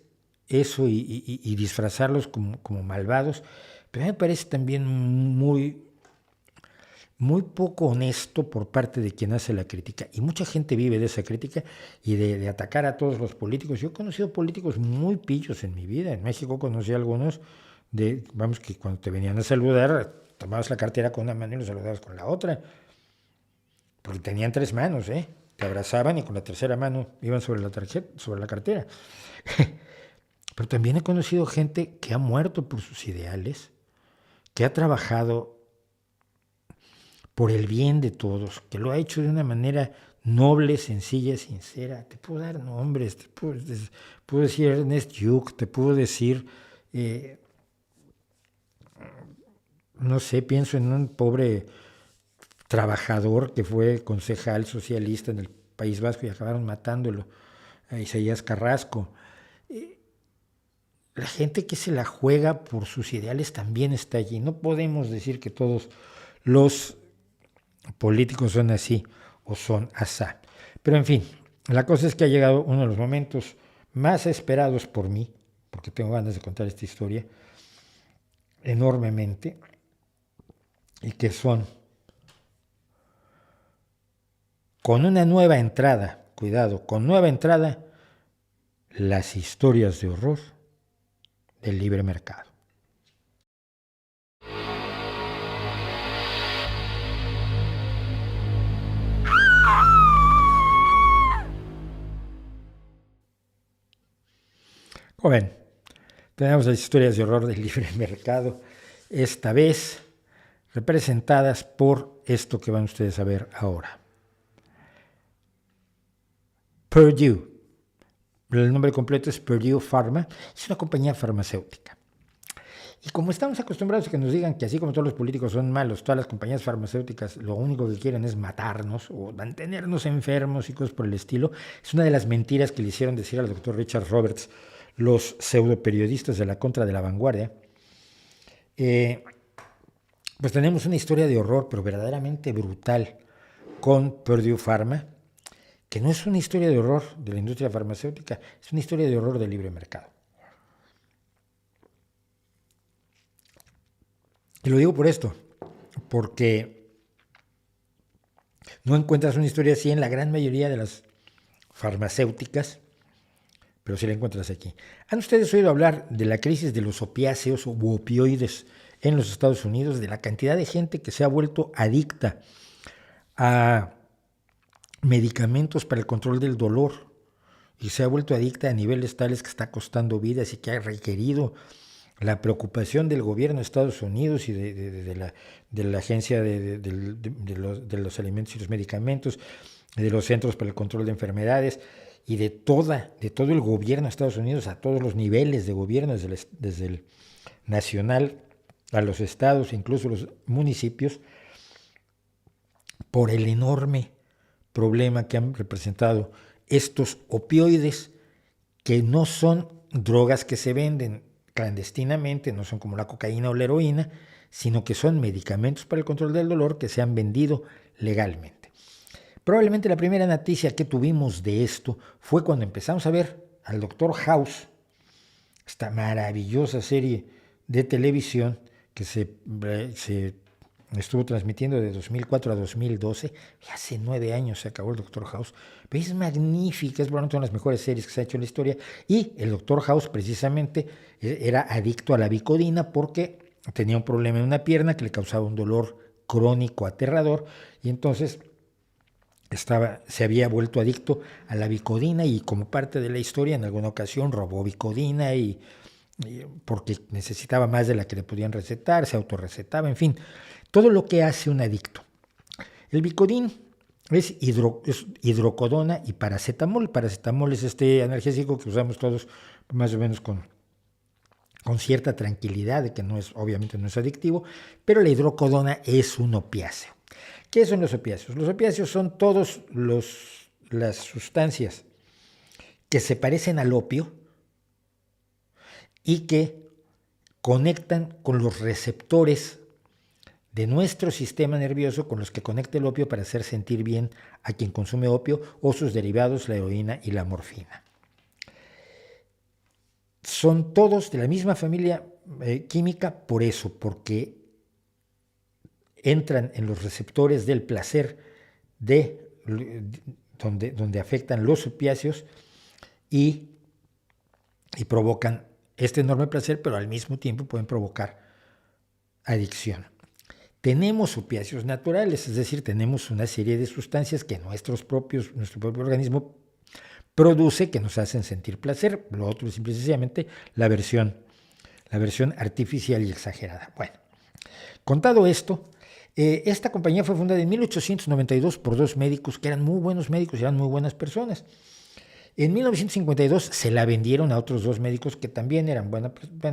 A: eso y disfrazarlos como malvados, pero a mí me parece también muy poco honesto por parte de quien hace la crítica. Y mucha gente vive de esa crítica y de atacar a todos los políticos. Yo he conocido políticos muy pillos en mi vida. En México conocí a algunos que cuando te venían a saludar tomabas la cartera con una mano y los saludabas con la otra. Porque tenían 3 manos, ¿eh? Te abrazaban y con la tercera mano iban sobre la tarjeta, sobre la cartera. Pero también he conocido gente que ha muerto por sus ideales, que ha trabajado por el bien de todos, que lo ha hecho de una manera noble, sencilla, sincera. Te puedo dar nombres, puedo decir Ernest Yuc, te puedo decir, no sé, pienso en un pobre trabajador que fue concejal socialista en el País Vasco y acabaron matándolo, a Isaías Carrasco. La gente que se la juega por sus ideales también está allí. No podemos decir que todos los políticos son así o son asá. Pero en fin, la cosa es que ha llegado uno de los momentos más esperados por mí, porque tengo ganas de contar esta historia enormemente, y que son con una nueva entrada, cuidado, con nueva entrada, las historias de horror del libre mercado. Como ven, tenemos las historias de horror del libre mercado, esta vez representadas por esto que van ustedes a ver ahora. Purdue, el nombre completo es Purdue Pharma, es una compañía farmacéutica. Y como estamos acostumbrados a que nos digan que así como todos los políticos son malos, todas las compañías farmacéuticas lo único que quieren es matarnos o mantenernos enfermos y cosas por el estilo, es una de las mentiras que le hicieron decir al doctor Richard Roberts los pseudoperiodistas de la Contra de la Vanguardia. Pues tenemos una historia de horror, pero verdaderamente brutal, con Purdue Pharma, que no es una historia de horror de la industria farmacéutica, es una historia de horror del libre mercado. Y lo digo por esto, porque no encuentras una historia así en la gran mayoría de las farmacéuticas, pero sí la encuentras aquí. ¿Han ustedes oído hablar de la crisis de los opiáceos u opioides en los Estados Unidos, de la cantidad de gente que se ha vuelto adicta a medicamentos para el control del dolor y se ha vuelto adicta a niveles tales que está costando vidas y que ha requerido la preocupación del gobierno de Estados Unidos y de la Agencia de los Alimentos y los Medicamentos, de los Centros para el Control de Enfermedades y de todo el gobierno de Estados Unidos a todos los niveles de gobierno, desde el nacional a los estados, incluso los municipios, por el enorme problema que han representado estos opioides, que no son drogas que se venden clandestinamente, no son como la cocaína o la heroína, sino que son medicamentos para el control del dolor que se han vendido legalmente. Probablemente la primera noticia que tuvimos de esto fue cuando empezamos a ver al Dr. House, esta maravillosa serie de televisión que se estuvo transmitiendo de 2004 a 2012, y hace 9 años se acabó el Dr. House, pero es magnífica, es probablemente una de las mejores series que se ha hecho en la historia, y el Dr. House precisamente era adicto a la Vicodina porque tenía un problema en una pierna que le causaba un dolor crónico aterrador, y entonces se había vuelto adicto a la Vicodina, y como parte de la historia en alguna ocasión robó Vicodina y porque necesitaba más de la que le podían recetar, se autorrecetaba, en fin, todo lo que hace un adicto. El Vicodin es hidrocodona y paracetamol. Paracetamol es este analgésico que usamos todos más o menos con cierta tranquilidad de que obviamente no es adictivo, pero la hidrocodona es un opiáceo. ¿Qué son los opiáceos? Los opiáceos son todas las sustancias que se parecen al opio y que conectan con los receptores de nuestro sistema nervioso con los que conecta el opio para hacer sentir bien a quien consume opio o sus derivados, la heroína y la morfina. Son todos de la misma familia química por eso, porque entran en los receptores del placer donde afectan los opiáceos y provocan este enorme placer, pero al mismo tiempo pueden provocar adicción. tenemos opiáceos naturales, es decir, tenemos una serie de sustancias que nuestro propio organismo produce que nos hacen sentir placer. Lo otro es simple y sencillamente la versión artificial y exagerada. Bueno, contado esto, esta compañía fue fundada en 1892 por dos médicos que eran muy buenos médicos y eran muy buenas personas. En 1952 se la vendieron a otros dos médicos que también eran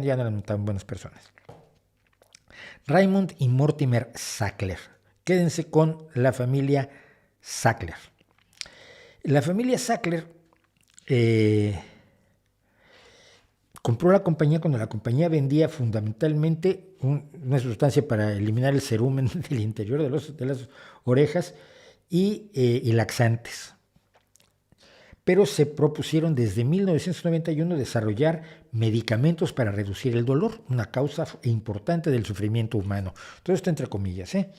A: ya no eran tan buenas personas. Raymond y Mortimer Sackler. Quédense con la familia Sackler. La familia Sackler compró la compañía cuando la compañía vendía fundamentalmente una sustancia para eliminar el cerumen del interior de las orejas y laxantes. Pero se propusieron desde 1991 desarrollar medicamentos para reducir el dolor, una causa importante del sufrimiento humano. Todo esto entre comillas, en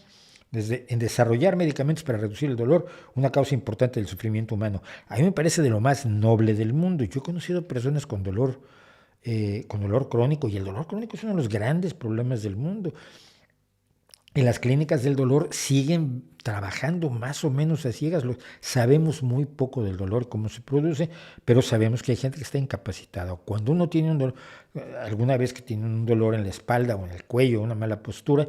A: desarrollar medicamentos para reducir el dolor, una causa importante del sufrimiento humano. A mí me parece de lo más noble del mundo. Yo he conocido personas con dolor crónico, y el dolor crónico es uno de los grandes problemas del mundo. En las clínicas del dolor siguen trabajando más o menos a ciegas. Sabemos muy poco del dolor, cómo se produce, pero sabemos que hay gente que está incapacitada. Cuando uno tiene un dolor, alguna vez que tiene un dolor en la espalda o en el cuello, una mala postura,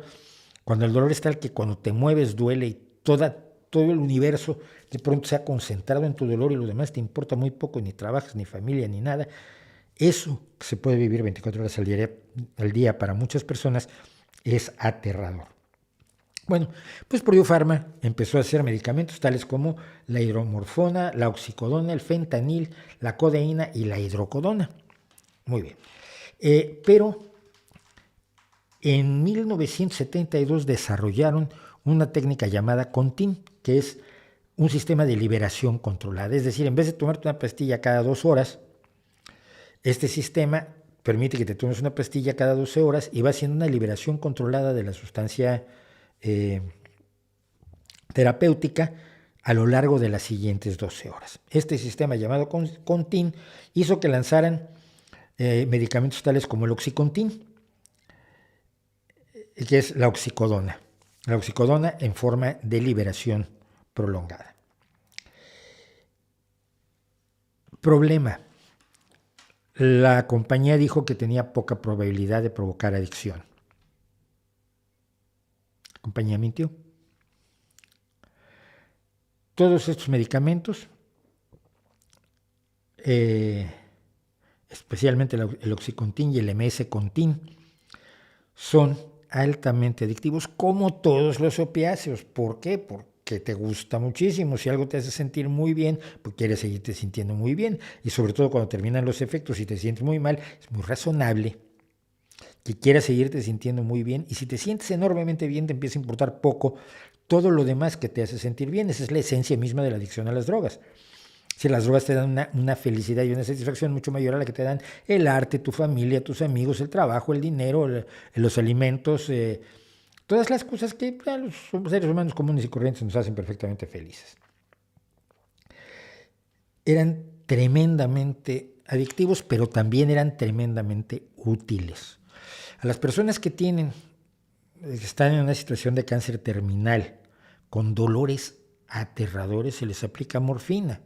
A: cuando el dolor es tal que cuando te mueves duele y todo el universo de pronto se ha concentrado en tu dolor y lo demás te importa muy poco, ni trabajas, ni familia, ni nada. Eso que se puede vivir 24 horas al día para muchas personas es aterrador. Bueno, pues Purdue Pharma empezó a hacer medicamentos tales como la hidromorfona, la oxicodona, el fentanil, la codeína y la hidrocodona. Muy bien. Pero en 1972 desarrollaron una técnica llamada Contin, que es un sistema de liberación controlada. Es decir, en vez de tomarte una pastilla cada 2 horas, este sistema permite que te tomes una pastilla cada 12 horas y va haciendo una liberación controlada de la sustancia terapéutica a lo largo de las siguientes 12 horas. Este sistema llamado Contin hizo que lanzaran medicamentos tales como el Oxycontin, que es la oxicodona en forma de liberación prolongada. Problema: la compañía dijo que tenía poca probabilidad de provocar adicción. La compañía mintió. Todos estos medicamentos, especialmente el Oxycontin y el MS-Contin, son altamente adictivos, como todos los opiáceos. ¿Por qué? Porque te gusta muchísimo. Si algo te hace sentir muy bien, pues quieres seguirte sintiendo muy bien. Y sobre todo cuando terminan los efectos y te sientes muy mal, es muy razonable que quieras seguirte sintiendo muy bien. Y si te sientes enormemente bien, te empieza a importar poco todo lo demás que te hace sentir bien. Esa es la esencia misma de la adicción a las drogas. Si las drogas te dan una felicidad y una satisfacción mucho mayor a la que te dan el arte, tu familia, tus amigos, el trabajo, el dinero, los alimentos, todas las cosas que a los seres humanos comunes y corrientes nos hacen perfectamente felices. Eran tremendamente adictivos, pero también eran tremendamente útiles. A las personas que están en una situación de cáncer terminal, con dolores aterradores, se les aplica morfina.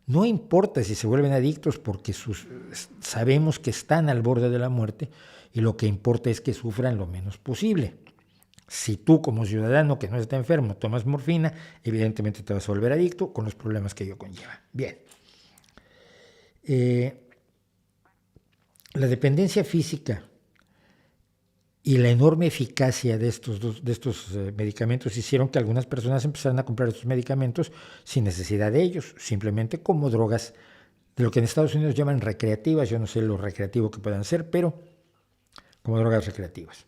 A: No importa si se vuelven adictos, porque sabemos que están al borde de la muerte y lo que importa es que sufran lo menos posible. Si tú, como ciudadano que no está enfermo, tomas morfina, evidentemente te vas a volver adicto con los problemas que ello conlleva. Bien. La dependencia física y la enorme eficacia de estos medicamentos hicieron que algunas personas empezaran a comprar estos medicamentos sin necesidad de ellos, simplemente como drogas de lo que en Estados Unidos llaman recreativas. Yo no sé lo recreativo que puedan ser, pero como drogas recreativas.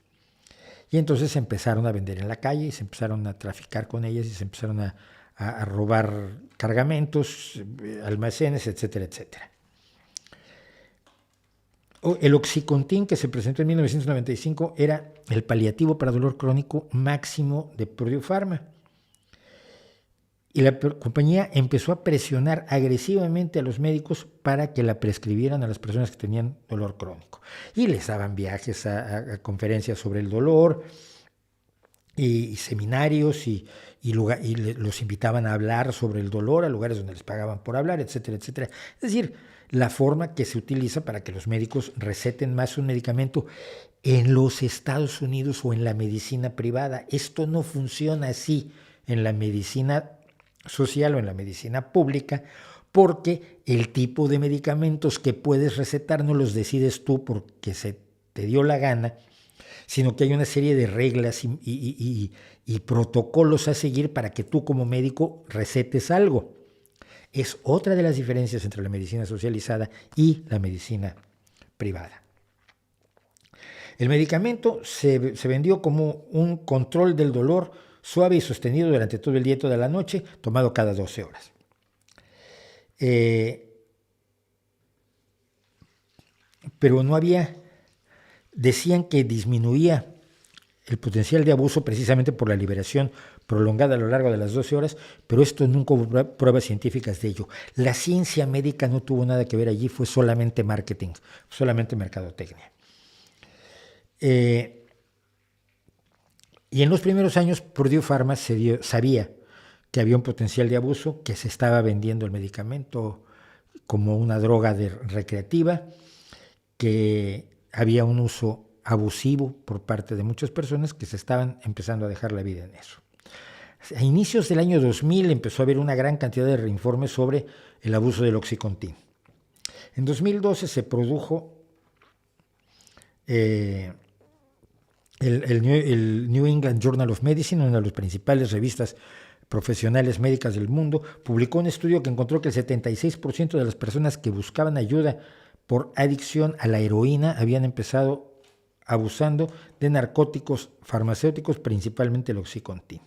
A: Y entonces se empezaron a vender en la calle y se empezaron a traficar con ellas y se empezaron a robar cargamentos, almacenes, etcétera, etcétera. El Oxycontin, que se presentó en 1995, era el paliativo para dolor crónico máximo de Purdue Pharma. Y la compañía empezó a presionar agresivamente a los médicos para que la prescribieran a las personas que tenían dolor crónico. Y les daban viajes a conferencias sobre el dolor, y seminarios y los invitaban a hablar sobre el dolor a lugares donde les pagaban por hablar, etcétera, etcétera. Es decir, la forma que se utiliza para que los médicos receten más un medicamento en los Estados Unidos o en la medicina privada. Esto no funciona así en la medicina social o en la medicina pública, porque el tipo de medicamentos que puedes recetar no los decides tú porque se te dio la gana, sino que hay una serie de reglas y protocolos a seguir para que tú como médico recetes algo. Es otra de las diferencias entre la medicina socializada y la medicina privada. El medicamento se vendió como un control del dolor suave y sostenido durante todo el día y toda la noche, tomado cada 12 horas. Pero no había, decían que disminuía el potencial de abuso precisamente por la liberación prolongada a lo largo de las 12 horas, pero esto nunca hubo pruebas científicas de ello. La ciencia médica no tuvo nada que ver allí, fue solamente marketing, solamente mercadotecnia. Y en los primeros años Purdue Pharma sabía que había un potencial de abuso, que se estaba vendiendo el medicamento como una droga recreativa, que había un uso abusivo por parte de muchas personas que se estaban empezando a dejar la vida en eso. A inicios del año 2000 empezó a haber una gran cantidad de informes sobre el abuso del Oxycontin. En 2012 se produjo el New England Journal of Medicine, una de las principales revistas profesionales médicas del mundo, publicó un estudio que encontró que el 76% de las personas que buscaban ayuda por adicción a la heroína habían empezado abusando de narcóticos farmacéuticos, principalmente el Oxycontin.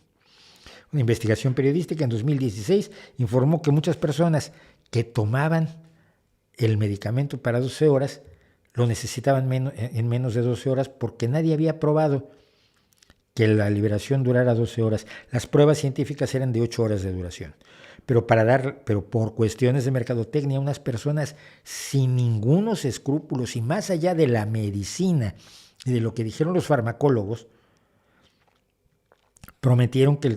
A: Una investigación periodística en 2016 informó que muchas personas que tomaban el medicamento para 12 horas lo necesitaban en menos de 12 horas porque nadie había probado que la liberación durara 12 horas. Las pruebas científicas eran de 8 horas de duración. Pero por cuestiones de mercadotecnia, unas personas sin ningunos escrúpulos y más allá de la medicina y de lo que dijeron los farmacólogos, prometieron que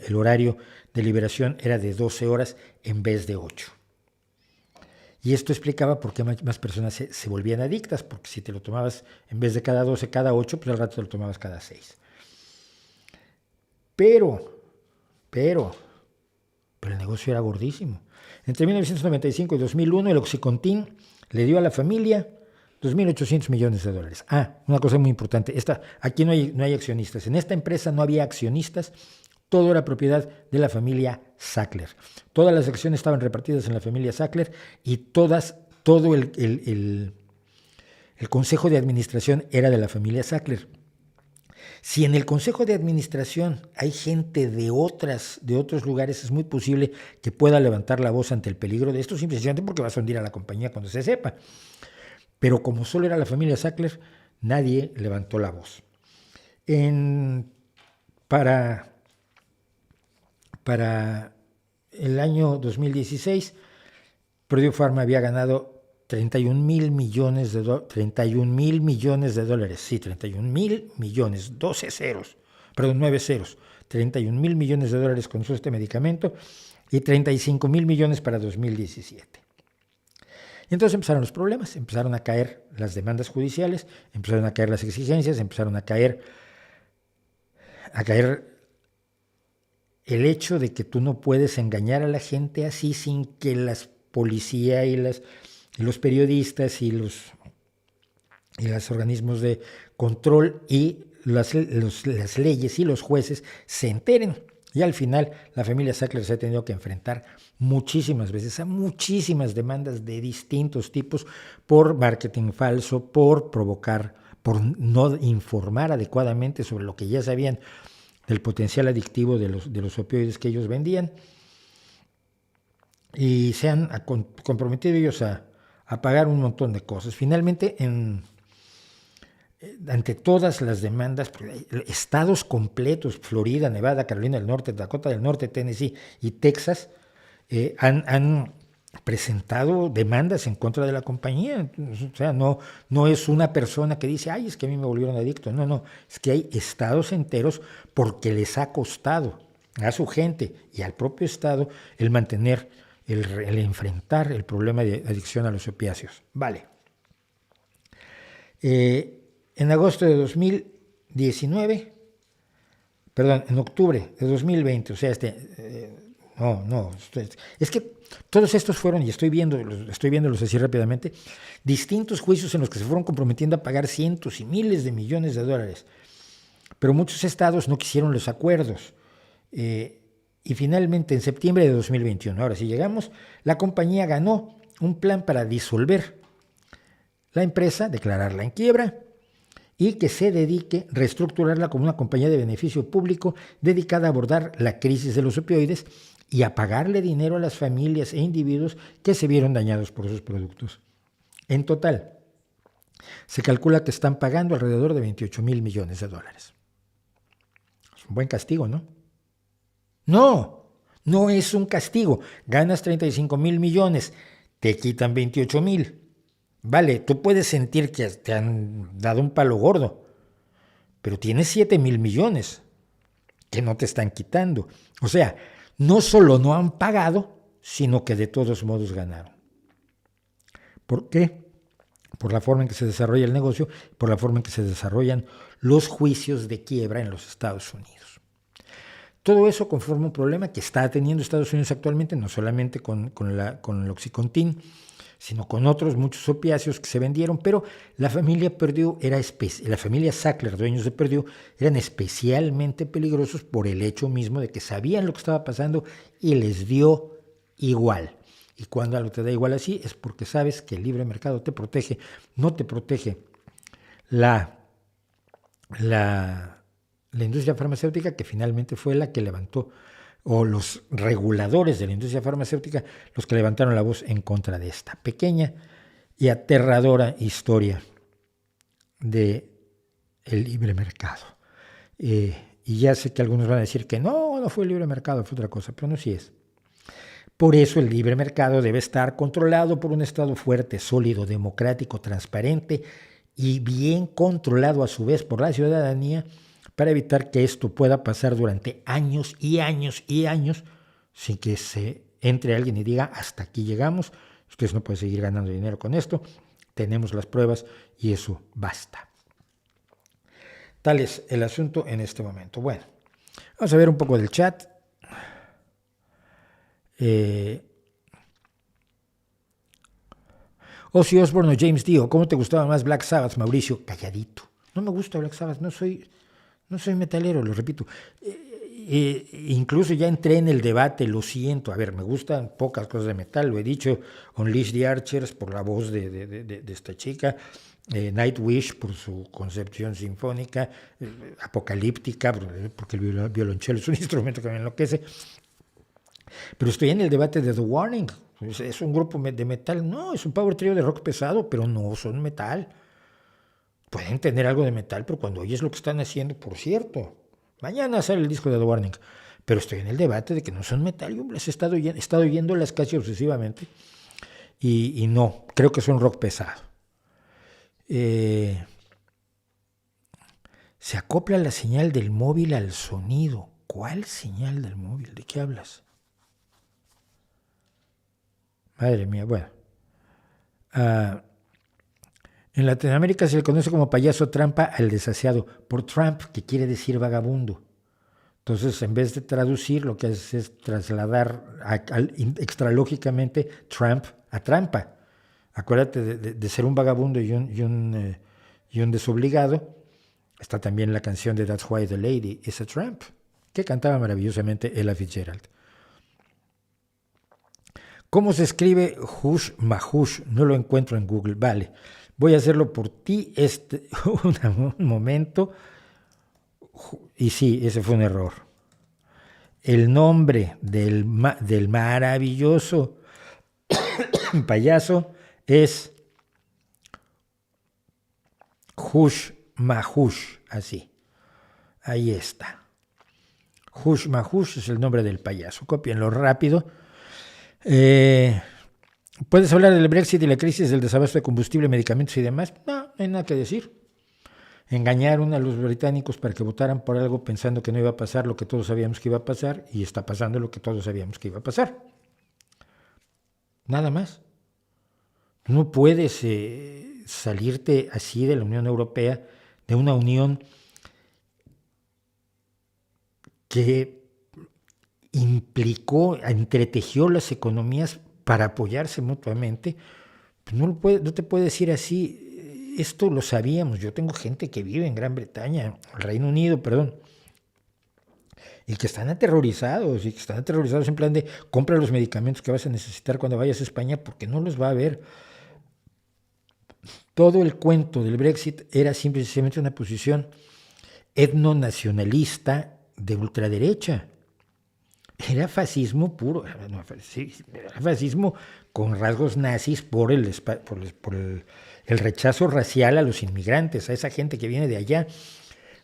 A: el horario de liberación era de 12 horas en vez de 8. Y esto explicaba por qué más personas se volvían adictas, porque si te lo tomabas en vez de cada 12, cada 8, pues al rato te lo tomabas cada 6. Pero el negocio era gordísimo. Entre 1995 y 2001 el Oxycontin le dio a la familia $2.800 millones. Una cosa muy importante, aquí no hay accionistas. En esta empresa no había accionistas, todo era propiedad de la familia Sackler. Todas las acciones estaban repartidas en la familia Sackler y todo el consejo de administración era de la familia Sackler. Si en el consejo de administración hay gente de otros lugares, es muy posible que pueda levantar la voz ante el peligro de esto, simplemente porque vas a hundir a la compañía cuando se sepa. Pero como solo era la familia Sackler, nadie levantó la voz. Para el año 2016, Purdue Pharma había ganado 31 mil millones de dólares, sí, 31 mil millones, 9 ceros, 31 mil millones de dólares con este medicamento y 35 mil millones para 2017. Y entonces empezaron los problemas, empezaron a caer las demandas judiciales, empezaron a caer las exigencias, empezaron a caer el hecho de que tú no puedes engañar a la gente así sin que la policía y los periodistas y los organismos de control y las leyes y los jueces se enteren. Y al final la familia Sackler se ha tenido que enfrentar muchísimas veces a muchísimas demandas de distintos tipos por marketing falso, por provocar, por no informar adecuadamente sobre lo que ya sabían del potencial adictivo de los opioides que ellos vendían. Y se han comprometido ellos a pagar un montón de cosas. Finalmente, ante todas las demandas, estados completos, Florida, Nevada, Carolina del Norte, Dakota del Norte, Tennessee y Texas, han presentado demandas en contra de la compañía. O sea, no es una persona que dice, ay, es que a mí me volvieron adicto. No, es que hay estados enteros porque les ha costado a su gente y al propio Estado el mantener, el enfrentar el problema de adicción a los opiáceos. Vale. En agosto de 2019, perdón, en octubre de 2020, o sea, es que todos estos fueron, y estoy viéndolos así rápidamente, distintos juicios en los que se fueron comprometiendo a pagar cientos y miles de millones de dólares. Pero muchos estados no quisieron los acuerdos. Y finalmente, en septiembre de 2021, ahora sí llegamos, la compañía ganó un plan para disolver la empresa, declararla en quiebra y que se dedique a reestructurarla como una compañía de beneficio público dedicada a abordar la crisis de los opioides y a pagarle dinero a las familias e individuos que se vieron dañados por esos productos. En total, se calcula que están pagando alrededor de 28,000 millones de dólares. Es un buen castigo, ¿no? No es un castigo. Ganas 35,000 millones, te quitan 28,000. Vale, tú puedes sentir que te han dado un palo gordo, pero tienes 7,000 millones que no te están quitando. O sea, no solo no han pagado, sino que de todos modos ganaron. ¿Por qué? Por la forma en que se desarrolla el negocio, por la forma en que se desarrollan los juicios de quiebra en los Estados Unidos. Todo eso conforma un problema que está teniendo Estados Unidos actualmente, no solamente con el Oxycontin, sino con otros muchos opiáceos que se vendieron, pero la familia Purdue la familia Sackler, dueños de Purdue, eran especialmente peligrosos por el hecho mismo de que sabían lo que estaba pasando y les dio igual. Y cuando algo te da igual así es porque sabes que el libre mercado te protege, no te protege la industria farmacéutica, que finalmente fue la que levantó, o los reguladores de la industria farmacéutica, los que levantaron la voz en contra de esta pequeña y aterradora historia del libre mercado. Y ya sé que algunos van a decir que no fue el libre mercado, fue otra cosa, pero no sí es. Por eso el libre mercado debe estar controlado por un Estado fuerte, sólido, democrático, transparente y bien controlado a su vez por la ciudadanía, para evitar que esto pueda pasar durante años y años y años sin que se entre alguien y diga, hasta aquí llegamos, ustedes no pueden seguir ganando dinero con esto, tenemos las pruebas y eso basta. Tal es el asunto en este momento. Bueno, vamos a ver un poco del chat. Ozzy Osbourne o James Dio, ¿cómo te gustaba más Black Sabbath, Mauricio? Calladito. No me gusta Black Sabbath, no soy metalero, lo repito. Incluso ya entré en el debate, lo siento. A ver, me gustan pocas cosas de metal, lo he dicho. Unleash the Archers por la voz de esta chica. Nightwish por su concepción sinfónica. Apocalíptica, porque el violonchelo es un instrumento que me enloquece. Pero estoy en el debate de The Warning. ¿Es un grupo de metal? No, es un power trio de rock pesado, pero no son metal. Pueden tener algo de metal, pero cuando oyes lo que están haciendo, por cierto, mañana sale el disco de The Warning, pero estoy en el debate de que no son metal. Yo las he estado oyéndolas casi obsesivamente y no, creo que son rock pesado. Se acopla la señal del móvil al sonido. ¿Cuál señal del móvil? ¿De qué hablas? Madre mía, bueno. En Latinoamérica se le conoce como payaso trampa al desasiado, por tramp, que quiere decir vagabundo. Entonces, en vez de traducir, lo que hace es trasladar extralógicamente tramp a trampa. Acuérdate de ser un vagabundo y un desobligado. Está también la canción de That's Why the Lady is a Tramp, que cantaba maravillosamente Ella Fitzgerald. ¿Cómo se escribe Hush Mahush? No lo encuentro en Google. Vale, voy a hacerlo por ti un momento. Y sí, ese fue un error. El nombre del maravilloso payaso es Hush Mahush, así. Ahí está. Hush Mahush es el nombre del payaso. Cópienlo rápido. ¿Puedes hablar del Brexit y la crisis del desabasto de combustible, medicamentos y demás? No hay nada que decir. Engañaron a los británicos para que votaran por algo pensando que no iba a pasar lo que todos sabíamos que iba a pasar, y está pasando lo que todos sabíamos que iba a pasar. Nada más. No puedes salirte así de la Unión Europea, de una unión que entretejió las economías para apoyarse mutuamente. Pues no te puedes decir así. Esto lo sabíamos. Yo tengo gente que vive en Gran Bretaña, Reino Unido, perdón, y que están aterrorizados, en plan de compra los medicamentos que vas a necesitar cuando vayas a España porque no los va a haber. Todo el cuento del Brexit era simplemente una posición etnonacionalista de ultraderecha. Era fascismo puro, era fascismo con rasgos nazis por el rechazo racial a los inmigrantes, a esa gente que viene de allá,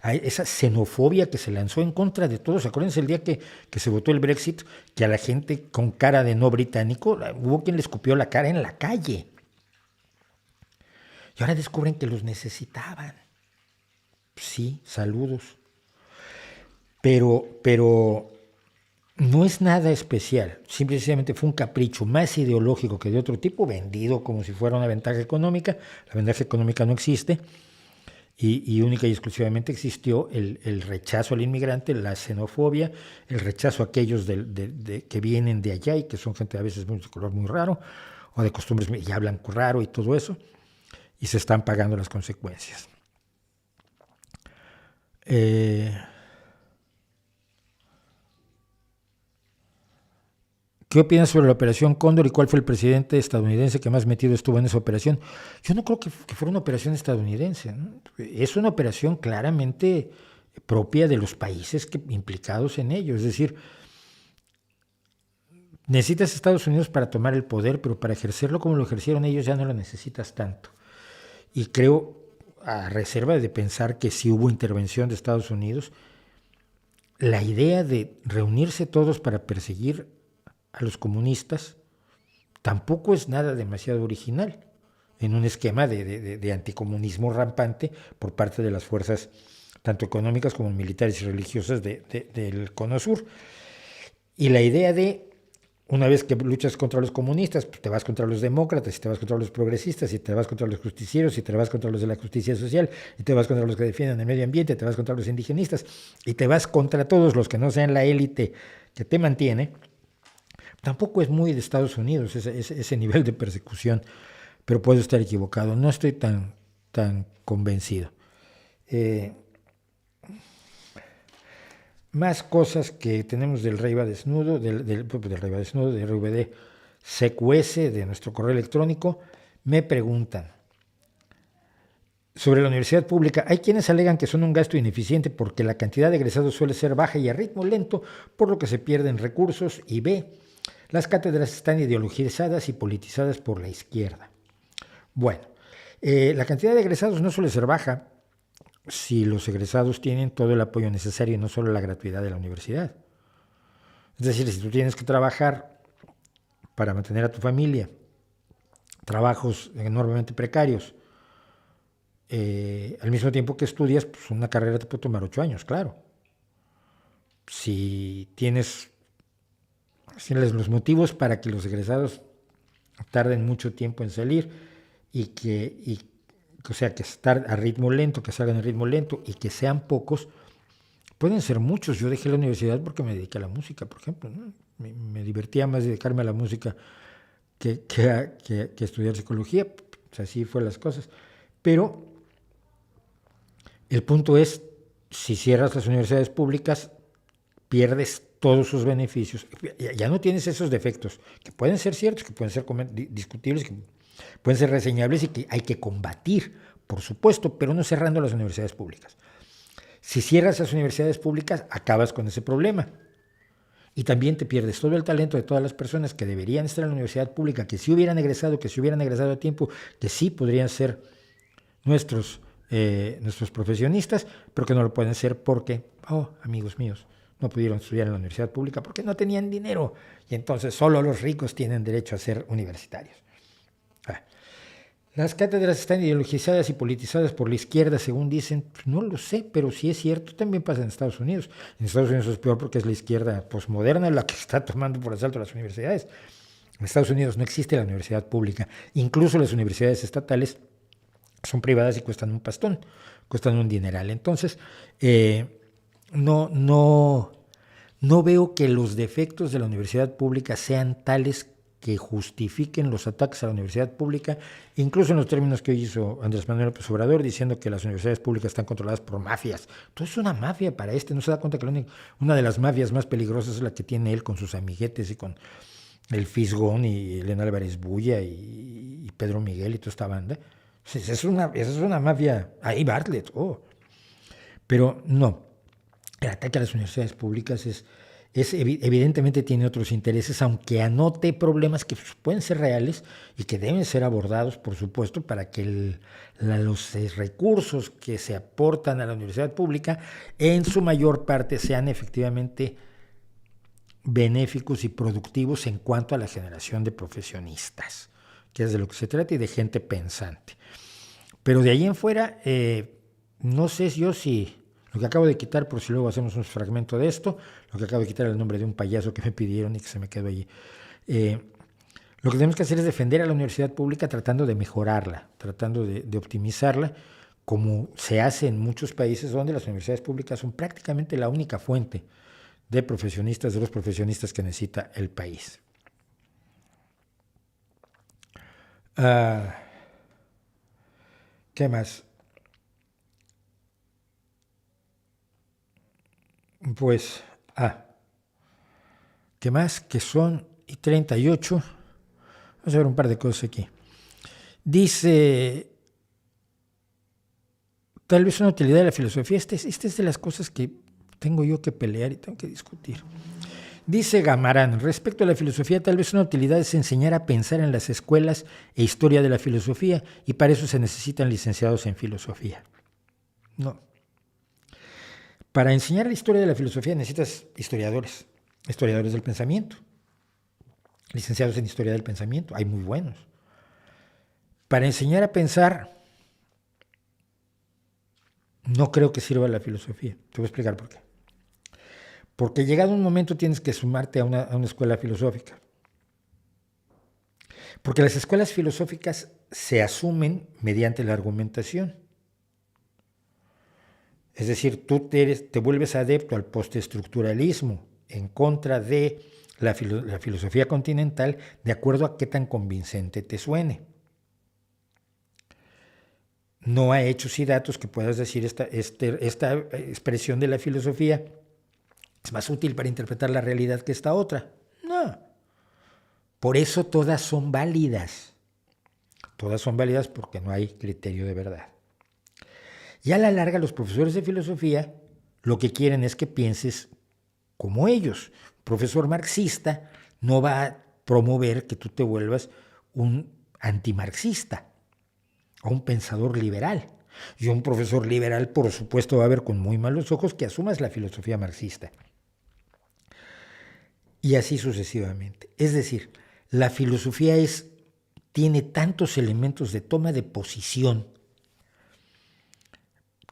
A: a esa xenofobia que se lanzó en contra de todos. Acuérdense el día que se votó el Brexit, que a la gente con cara de no británico, hubo quien le escupió la cara en la calle. Y ahora descubren que los necesitaban. Sí, saludos. Pero no es nada especial. Simplemente fue un capricho más ideológico que de otro tipo, vendido como si fuera una ventaja económica. La ventaja económica no existe. Y única y exclusivamente existió el rechazo al inmigrante, la xenofobia, el rechazo a aquellos que vienen de allá y que son gente a veces de color muy raro, o de costumbres y hablan raro y todo eso. Y se están pagando las consecuencias. ¿Qué opinas sobre la operación Cóndor y cuál fue el presidente estadounidense que más metido estuvo en esa operación? Yo no creo que fuera una operación estadounidense, ¿no? Es una operación claramente propia de los países implicados en ello. Es decir, necesitas Estados Unidos para tomar el poder, pero para ejercerlo como lo ejercieron ellos ya no lo necesitas tanto. Y creo, a reserva de pensar que sí hubo intervención de Estados Unidos, la idea de reunirse todos para perseguir a los comunistas tampoco es nada demasiado original en un esquema de anticomunismo rampante por parte de las fuerzas tanto económicas como militares y religiosas del Cono Sur. Y la idea de, una vez que luchas contra los comunistas, pues te vas contra los demócratas, y te vas contra los progresistas, y te vas contra los justicieros, y te vas contra los de la justicia social, y te vas contra los que defienden el medio ambiente, te vas contra los indigenistas, y te vas contra todos los que no sean la élite que te mantiene. Tampoco es muy de Estados Unidos ese nivel de persecución, pero puedo estar equivocado. No estoy tan convencido. Más cosas que tenemos del Rey va desnudo, del Rey va desnudo, del RVD CQS, de nuestro correo electrónico. Me preguntan sobre la universidad pública. Hay quienes alegan que son un gasto ineficiente porque la cantidad de egresados suele ser baja y a ritmo lento, por lo que se pierden recursos. Y B, las cátedras están ideologizadas y politizadas por la izquierda. Bueno, la cantidad de egresados no suele ser baja si los egresados tienen todo el apoyo necesario y no solo la gratuidad de la universidad. Es decir, si tú tienes que trabajar para mantener a tu familia, trabajos enormemente precarios, al mismo tiempo que estudias, pues una carrera te puede tomar 8 años, claro. Si tienes los motivos para que los egresados tarden mucho tiempo en salir o sea, que estar a ritmo lento, que salgan a ritmo lento y que sean pocos, pueden ser muchos. Yo dejé la universidad porque me dediqué a la música, por ejemplo, ¿no? Me divertía más dedicarme a la música que estudiar psicología. Pues así fueron las cosas. Pero el punto es, si cierras las universidades públicas, pierdes todos sus beneficios. Ya no tienes esos defectos, que pueden ser ciertos, que pueden ser discutibles, que pueden ser reseñables y que hay que combatir, por supuesto, pero no cerrando las universidades públicas. Si cierras las universidades públicas, acabas con ese problema. Y también te pierdes todo el talento de todas las personas que deberían estar en la universidad pública, que sí hubieran egresado a tiempo, que sí podrían ser nuestros profesionistas, pero que no lo pueden ser porque, amigos míos, no pudieron estudiar en la universidad pública porque no tenían dinero. Y entonces solo los ricos tienen derecho a ser universitarios. Las cátedras están ideologizadas y politizadas por la izquierda, según dicen. Pues no lo sé, pero sí es cierto. También pasa en Estados Unidos. En Estados Unidos es peor porque es la izquierda posmoderna la que está tomando por asalto las universidades. En Estados Unidos no existe la universidad pública. Incluso las universidades estatales son privadas y cuestan un pastón, cuestan un dineral. Entonces, no veo que los defectos de la universidad pública sean tales que justifiquen los ataques a la universidad pública, incluso en los términos que hoy hizo Andrés Manuel López Obrador, diciendo que las universidades públicas están controladas por mafias. Todo es una mafia para no se da cuenta que una de las mafias más peligrosas es la que tiene él con sus amiguetes y con el Fisgón y Elena Álvarez Bulla y Pedro Miguel y toda esta banda. Esa es una mafia, ahí Bartlett, pero no, el ataque a las universidades públicas evidentemente tiene otros intereses, aunque anote problemas que pueden ser reales y que deben ser abordados, por supuesto, para que los recursos que se aportan a la universidad pública en su mayor parte sean efectivamente benéficos y productivos en cuanto a la generación de profesionistas, que es de lo que se trata, y de gente pensante. Pero de ahí en fuera, no sé yo si lo que acabo de quitar, por si luego hacemos un fragmento de esto, lo que acabo de quitar es el nombre de un payaso que me pidieron y que se me quedó allí. Lo que tenemos que hacer es defender a la universidad pública tratando de mejorarla, tratando de optimizarla, como se hace en muchos países donde las universidades públicas son prácticamente la única fuente de profesionistas, de los profesionistas que necesita el país. ¿Qué más? Pues, ¿qué más? Que son y 38. Vamos a ver un par de cosas aquí. Dice, tal vez una utilidad de la filosofía. Esta es de las cosas que tengo yo que pelear y tengo que discutir. Dice Gamarán, respecto a la filosofía, tal vez una utilidad es enseñar a pensar en las escuelas e historia de la filosofía, y para eso se necesitan licenciados en filosofía. No. Para enseñar la historia de la filosofía necesitas historiadores del pensamiento, licenciados en historia del pensamiento, hay muy buenos. Para enseñar a pensar, no creo que sirva la filosofía. Te voy a explicar por qué. Porque llegado un momento tienes que sumarte a una escuela filosófica. Porque las escuelas filosóficas se asumen mediante la argumentación. Es decir, tú te vuelves adepto al postestructuralismo en contra de la filosofía continental de acuerdo a qué tan convincente te suene. No hay hechos y datos que puedas decir esta expresión de la filosofía es más útil para interpretar la realidad que esta otra. No. Por eso todas son válidas. Todas son válidas porque no hay criterio de verdad. Y a la larga los profesores de filosofía lo que quieren es que pienses como ellos. Un profesor marxista no va a promover que tú te vuelvas un antimarxista o un pensador liberal. Y un profesor liberal, por supuesto, va a ver con muy malos ojos que asumas la filosofía marxista. Y así sucesivamente. Es decir, la filosofía tiene tantos elementos de toma de posición,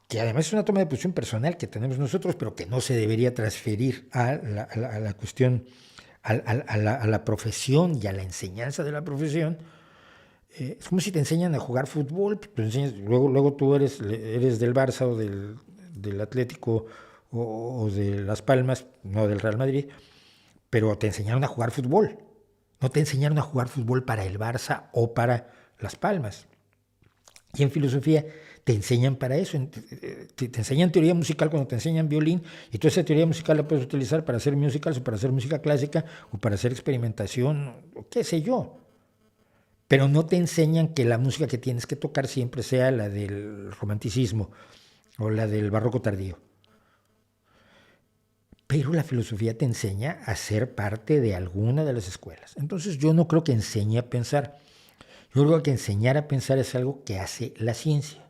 A: que además es una toma de posición personal que tenemos nosotros, pero que no se debería transferir a la cuestión, a la profesión y a la enseñanza de la profesión. Es como si te enseñan a jugar fútbol, luego tú eres del Barça o del Atlético o de Las Palmas, no del Real Madrid, pero te enseñaron a jugar fútbol. No te enseñaron a jugar fútbol para el Barça o para Las Palmas. Y en filosofía te enseñan para eso. Te enseñan teoría musical cuando te enseñan violín, y tú esa teoría musical la puedes utilizar para hacer musicals o para hacer música clásica o para hacer experimentación, o qué sé yo. Pero no te enseñan que la música que tienes que tocar siempre sea la del romanticismo o la del barroco tardío. Pero la filosofía te enseña a ser parte de alguna de las escuelas. Entonces yo no creo que enseñe a pensar. Yo creo que enseñar a pensar es algo que hace la ciencia.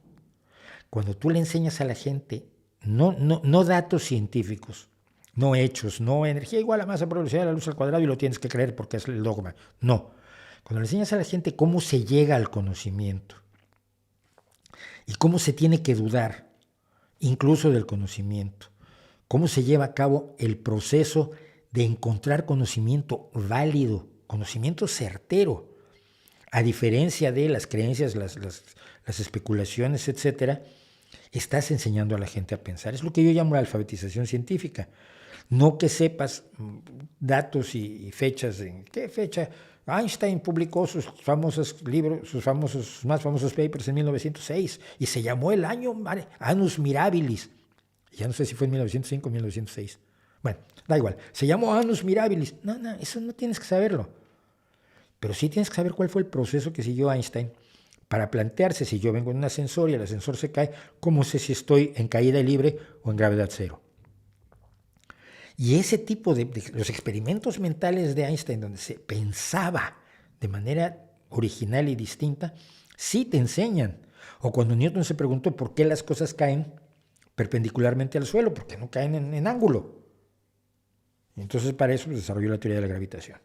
A: Cuando tú le enseñas a la gente, no datos científicos, no hechos, no energía igual a masa por velocidad de la luz al cuadrado y lo tienes que creer porque es el dogma. No. Cuando le enseñas a la gente cómo se llega al conocimiento, y cómo se tiene que dudar, incluso del conocimiento, cómo se lleva a cabo el proceso de encontrar conocimiento válido, conocimiento certero, a diferencia de las creencias, las especulaciones, etcétera. Estás enseñando a la gente a pensar. Es lo que yo llamo la alfabetización científica. No que sepas datos y fechas. ¿En qué fecha? Einstein publicó sus famosos libros, sus más famosos papers en 1906 y se llamó el año Annus Mirabilis. Ya no sé si fue en 1905 o 1906. Bueno, da igual. Se llamó Annus Mirabilis. No, eso no tienes que saberlo. Pero sí tienes que saber cuál fue el proceso que siguió Einstein para plantearse, si yo vengo en un ascensor y el ascensor se cae, ¿cómo sé si estoy en caída libre o en gravedad cero? Y ese tipo de los experimentos mentales de Einstein, donde se pensaba de manera original y distinta, sí te enseñan. O cuando Newton se preguntó por qué las cosas caen perpendicularmente al suelo, porque no caen en ángulo. Y entonces para eso desarrolló la teoría de la gravitación.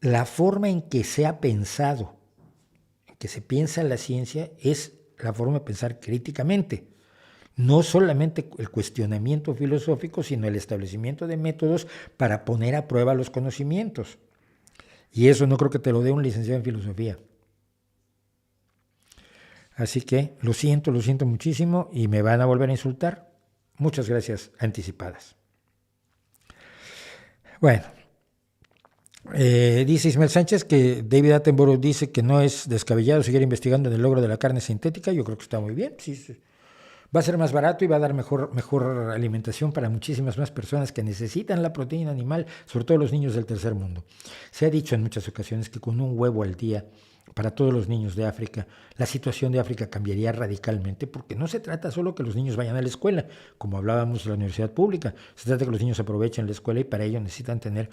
A: La forma en que se ha pensado, en que se piensa la ciencia, es la forma de pensar críticamente. No solamente el cuestionamiento filosófico, sino el establecimiento de métodos para poner a prueba los conocimientos. Y eso no creo que te lo dé un licenciado en filosofía. Así que lo siento muchísimo y me van a volver a insultar. Muchas gracias anticipadas. Bueno, dice Ismael Sánchez que David Attenborough dice que no es descabellado seguir investigando en el logro de la carne sintética. Yo creo que está muy bien. Sí. Va a ser más barato y va a dar mejor alimentación para muchísimas más personas que necesitan la proteína animal, sobre todo los niños del tercer mundo. Se ha dicho en muchas ocasiones que con un huevo al día para todos los niños de África, la situación de África cambiaría radicalmente, porque no se trata solo que los niños vayan a la escuela, como hablábamos de la universidad pública, se trata de que los niños aprovechen la escuela y para ello necesitan tener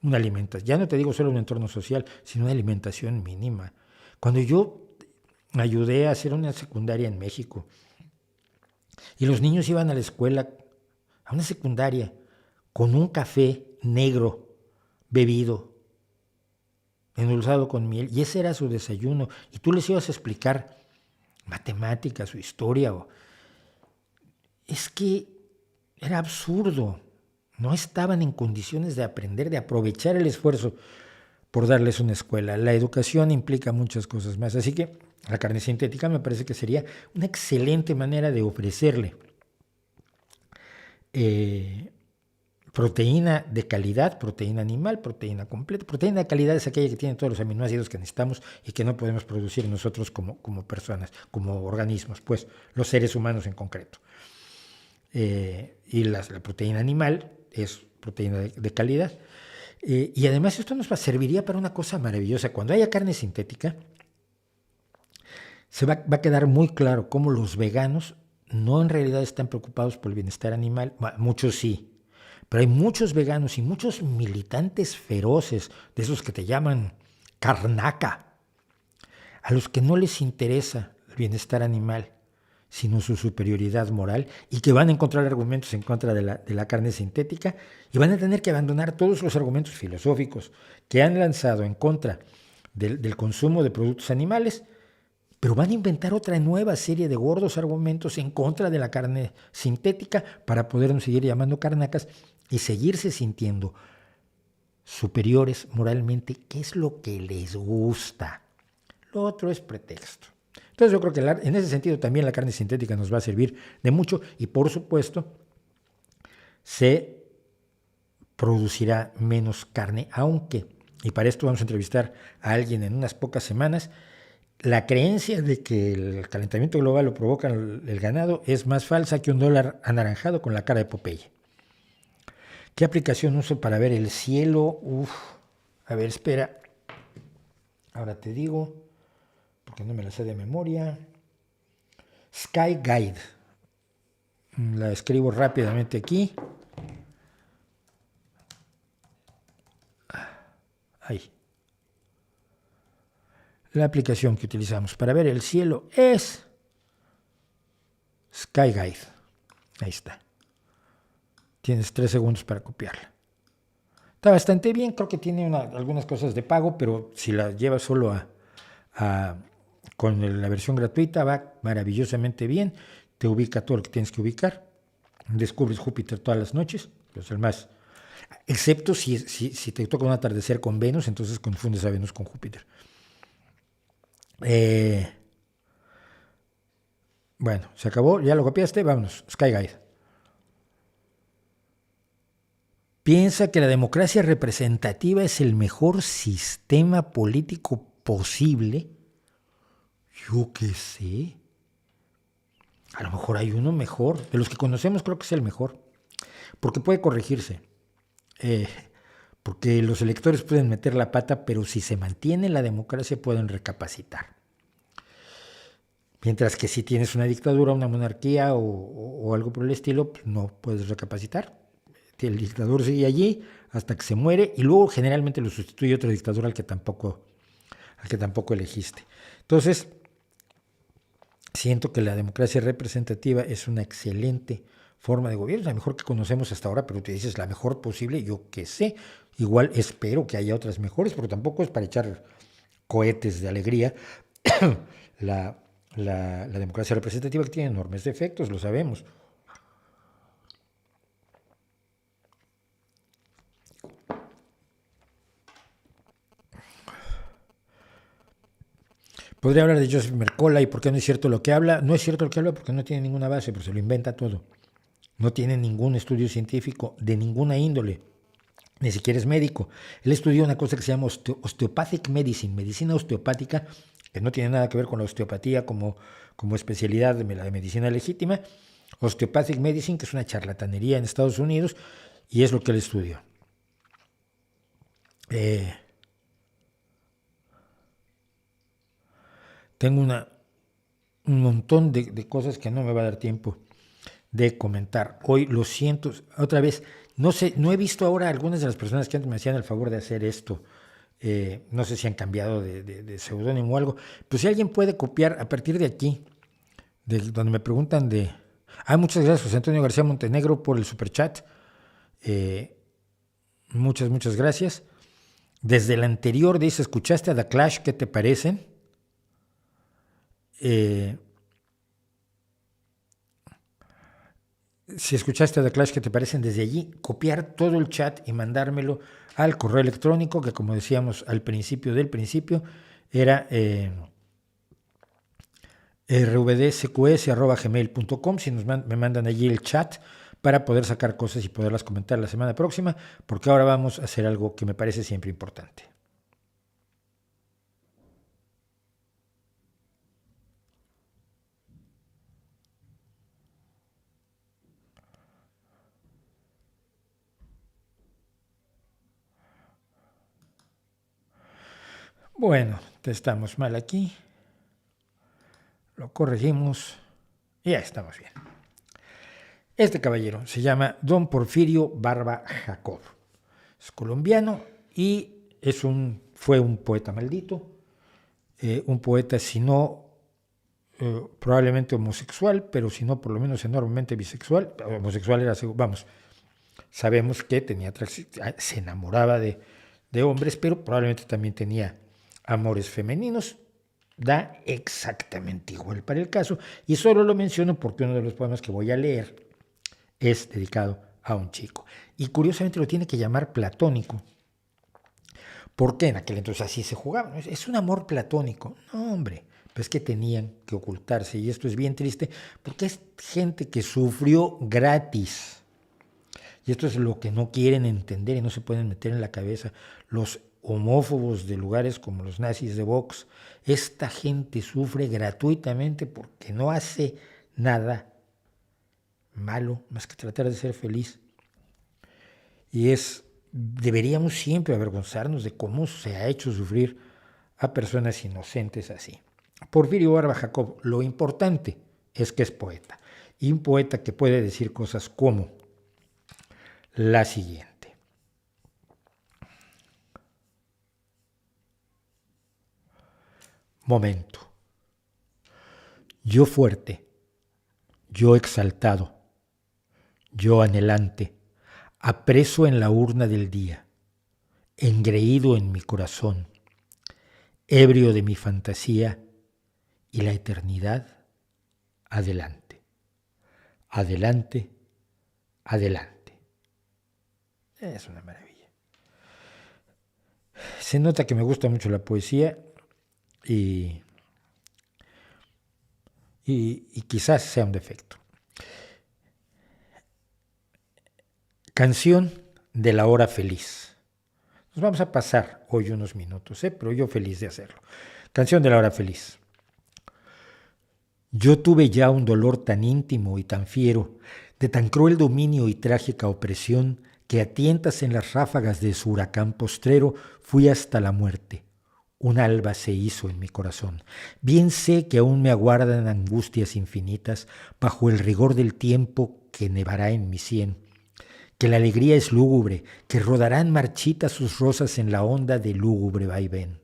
A: una alimentación, ya no te digo solo un entorno social, sino una alimentación mínima. Cuando yo ayudé a hacer una secundaria en México, y los niños iban a la escuela, a una secundaria, con un café negro bebido, endulzado con miel, y ese era su desayuno. Y tú les ibas a explicar matemáticas o historia. Es que era absurdo. No estaban en condiciones de aprender, de aprovechar el esfuerzo por darles una escuela. La educación implica muchas cosas más. Así que la carne sintética me parece que sería una excelente manera de ofrecerle proteína de calidad, proteína animal, proteína completa. Proteína de calidad es aquella que tiene todos los aminoácidos que necesitamos y que no podemos producir nosotros como personas, como organismos, pues los seres humanos en concreto. Y la proteína animal es proteína de calidad. Y además esto nos serviría para una cosa maravillosa. Cuando haya carne sintética, se va a quedar muy claro cómo los veganos no en realidad están preocupados por el bienestar animal. Bueno, muchos sí, pero hay muchos veganos y muchos militantes feroces, de esos que te llaman carnaca, a los que no les interesa el bienestar animal, sino su superioridad moral, y que van a encontrar argumentos en contra de la carne sintética y van a tener que abandonar todos los argumentos filosóficos que han lanzado en contra del consumo de productos animales, pero van a inventar otra nueva serie de gordos argumentos en contra de la carne sintética para podernos seguir llamando carnacas y seguirse sintiendo superiores moralmente, que es lo que les gusta. Lo otro es pretexto. Entonces yo creo que en ese sentido también la carne sintética nos va a servir de mucho y por supuesto se producirá menos carne, aunque, y para esto vamos a entrevistar a alguien en unas pocas semanas, la creencia de que el calentamiento global lo provoca el ganado es más falsa que un dólar anaranjado con la cara de Popeye. ¿Qué aplicación uso para ver el cielo? A ver, espera. Ahora te digo, porque no me la sé de memoria. Sky Guide. La escribo rápidamente aquí. Ahí. La aplicación que utilizamos para ver el cielo es Sky Guide. Ahí está. Tienes 3 segundos para copiarla. Está bastante bien, creo que tiene algunas cosas de pago, pero si la llevas solo con la versión gratuita va maravillosamente bien, te ubica todo lo que tienes que ubicar, descubres Júpiter todas las noches, es el más, excepto si te toca un atardecer con Venus, entonces confundes a Venus con Júpiter. Bueno, se acabó, ya lo copiaste, vámonos, Sky Guide. Piensa que la democracia representativa es el mejor sistema político posible. Yo qué sé. A lo mejor hay uno mejor. De los que conocemos creo que es el mejor. Porque puede corregirse. Porque los electores pueden meter la pata, pero si se mantiene la democracia pueden recapacitar. Mientras que si tienes una dictadura, una monarquía o algo por el estilo, pues no puedes recapacitar. El dictador sigue allí hasta que se muere y luego generalmente lo sustituye otro dictador al que tampoco elegiste. Entonces, siento que la democracia representativa es una excelente forma de gobierno, la mejor que conocemos hasta ahora, pero te dices la mejor posible, yo qué sé. Igual espero que haya otras mejores, pero tampoco es para echar cohetes de alegría. La democracia representativa que tiene enormes defectos, lo sabemos. Podría hablar de Joseph Mercola y por qué no es cierto lo que habla. No es cierto lo que habla porque no tiene ninguna base, pero se lo inventa todo. No tiene ningún estudio científico de ninguna índole. Ni siquiera es médico. Él estudió una cosa que se llama osteopathic medicine, medicina osteopática, que no tiene nada que ver con la osteopatía como especialidad de la medicina legítima. Osteopathic medicine, que es una charlatanería en Estados Unidos, y es lo que él estudió. Tengo un montón de cosas que no me va a dar tiempo de comentar. Hoy lo siento, otra vez, no sé, no he visto ahora algunas de las personas que antes me hacían el favor de hacer esto. No sé si han cambiado de seudónimo o algo, pero si alguien puede copiar a partir de aquí, de donde me preguntan de... muchas gracias, José Antonio García Montenegro, por el superchat. Muchas gracias. Desde el anterior dice, ¿escuchaste a The Clash? ¿Qué te parecen? Si escuchaste a The Clash, ¿qué te parecen? Desde allí, copiar todo el chat y mandármelo al correo electrónico, que como decíamos al principio del principio, era rvdsqs@gmail.com. Si me mandan allí el chat para poder sacar cosas y poderlas comentar la semana próxima, porque ahora vamos a hacer algo que me parece siempre importante. Bueno, estamos mal aquí. Lo corregimos y ya estamos bien. Este caballero se llama Don Porfirio Barba Jacob. Es colombiano y fue un poeta maldito. Un poeta, si no probablemente homosexual, pero si no por lo menos enormemente bisexual. Homosexual era, vamos, sabemos que se enamoraba de hombres, pero probablemente también tenía amores femeninos. Da exactamente igual para el caso, y solo lo menciono porque uno de los poemas que voy a leer es dedicado a un chico, y curiosamente lo tiene que llamar platónico, porque en aquel entonces así se jugaba. Es un amor platónico. No, hombre, pues que tenían que ocultarse, y esto es bien triste porque es gente que sufrió gratis, y esto es lo que no quieren entender y no se pueden meter en la cabeza los homófobos de lugares como los nazis de Vox. Esta gente sufre gratuitamente porque no hace nada malo más que tratar de ser feliz. Y deberíamos siempre avergonzarnos de cómo se ha hecho sufrir a personas inocentes así. Porfirio Barba Jacob, lo importante es que es poeta, y un poeta que puede decir cosas como la siguiente. Momento. Yo fuerte, yo exaltado, yo anhelante, apreso en la urna del día, engreído en mi corazón, ebrio de mi fantasía y la eternidad adelante. Adelante, adelante. Es una maravilla. Se nota que me gusta mucho la poesía y quizás sea un defecto. Canción de la hora feliz. Nos vamos a pasar hoy unos minutos, pero yo feliz de hacerlo. Canción de la hora feliz. Yo tuve ya un dolor tan íntimo y tan fiero, de tan cruel dominio y trágica opresión, que a tientas en las ráfagas de su huracán postrero fui hasta la muerte. Un alba se hizo en mi corazón. Bien sé que aún me aguardan angustias infinitas bajo el rigor del tiempo que nevará en mi sien, que la alegría es lúgubre, que rodarán marchitas sus rosas en la onda de lúgubre vaivén.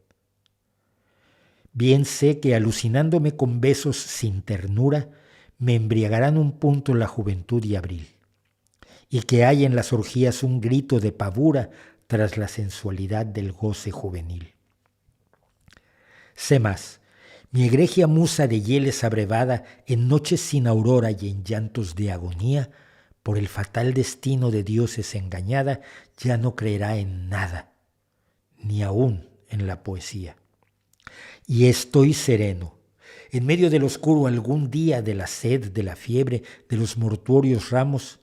A: Bien sé que alucinándome con besos sin ternura, me embriagarán un punto la juventud y abril, y que hay en las orgías un grito de pavura tras la sensualidad del goce juvenil. Sé más, mi egregia musa de hieles abrevada, en noches sin aurora y en llantos de agonía, por el fatal destino de dioses engañada, ya no creerá en nada, ni aún en la poesía. Y estoy sereno, en medio del oscuro algún día de la sed, de la fiebre, de los mortuorios ramos,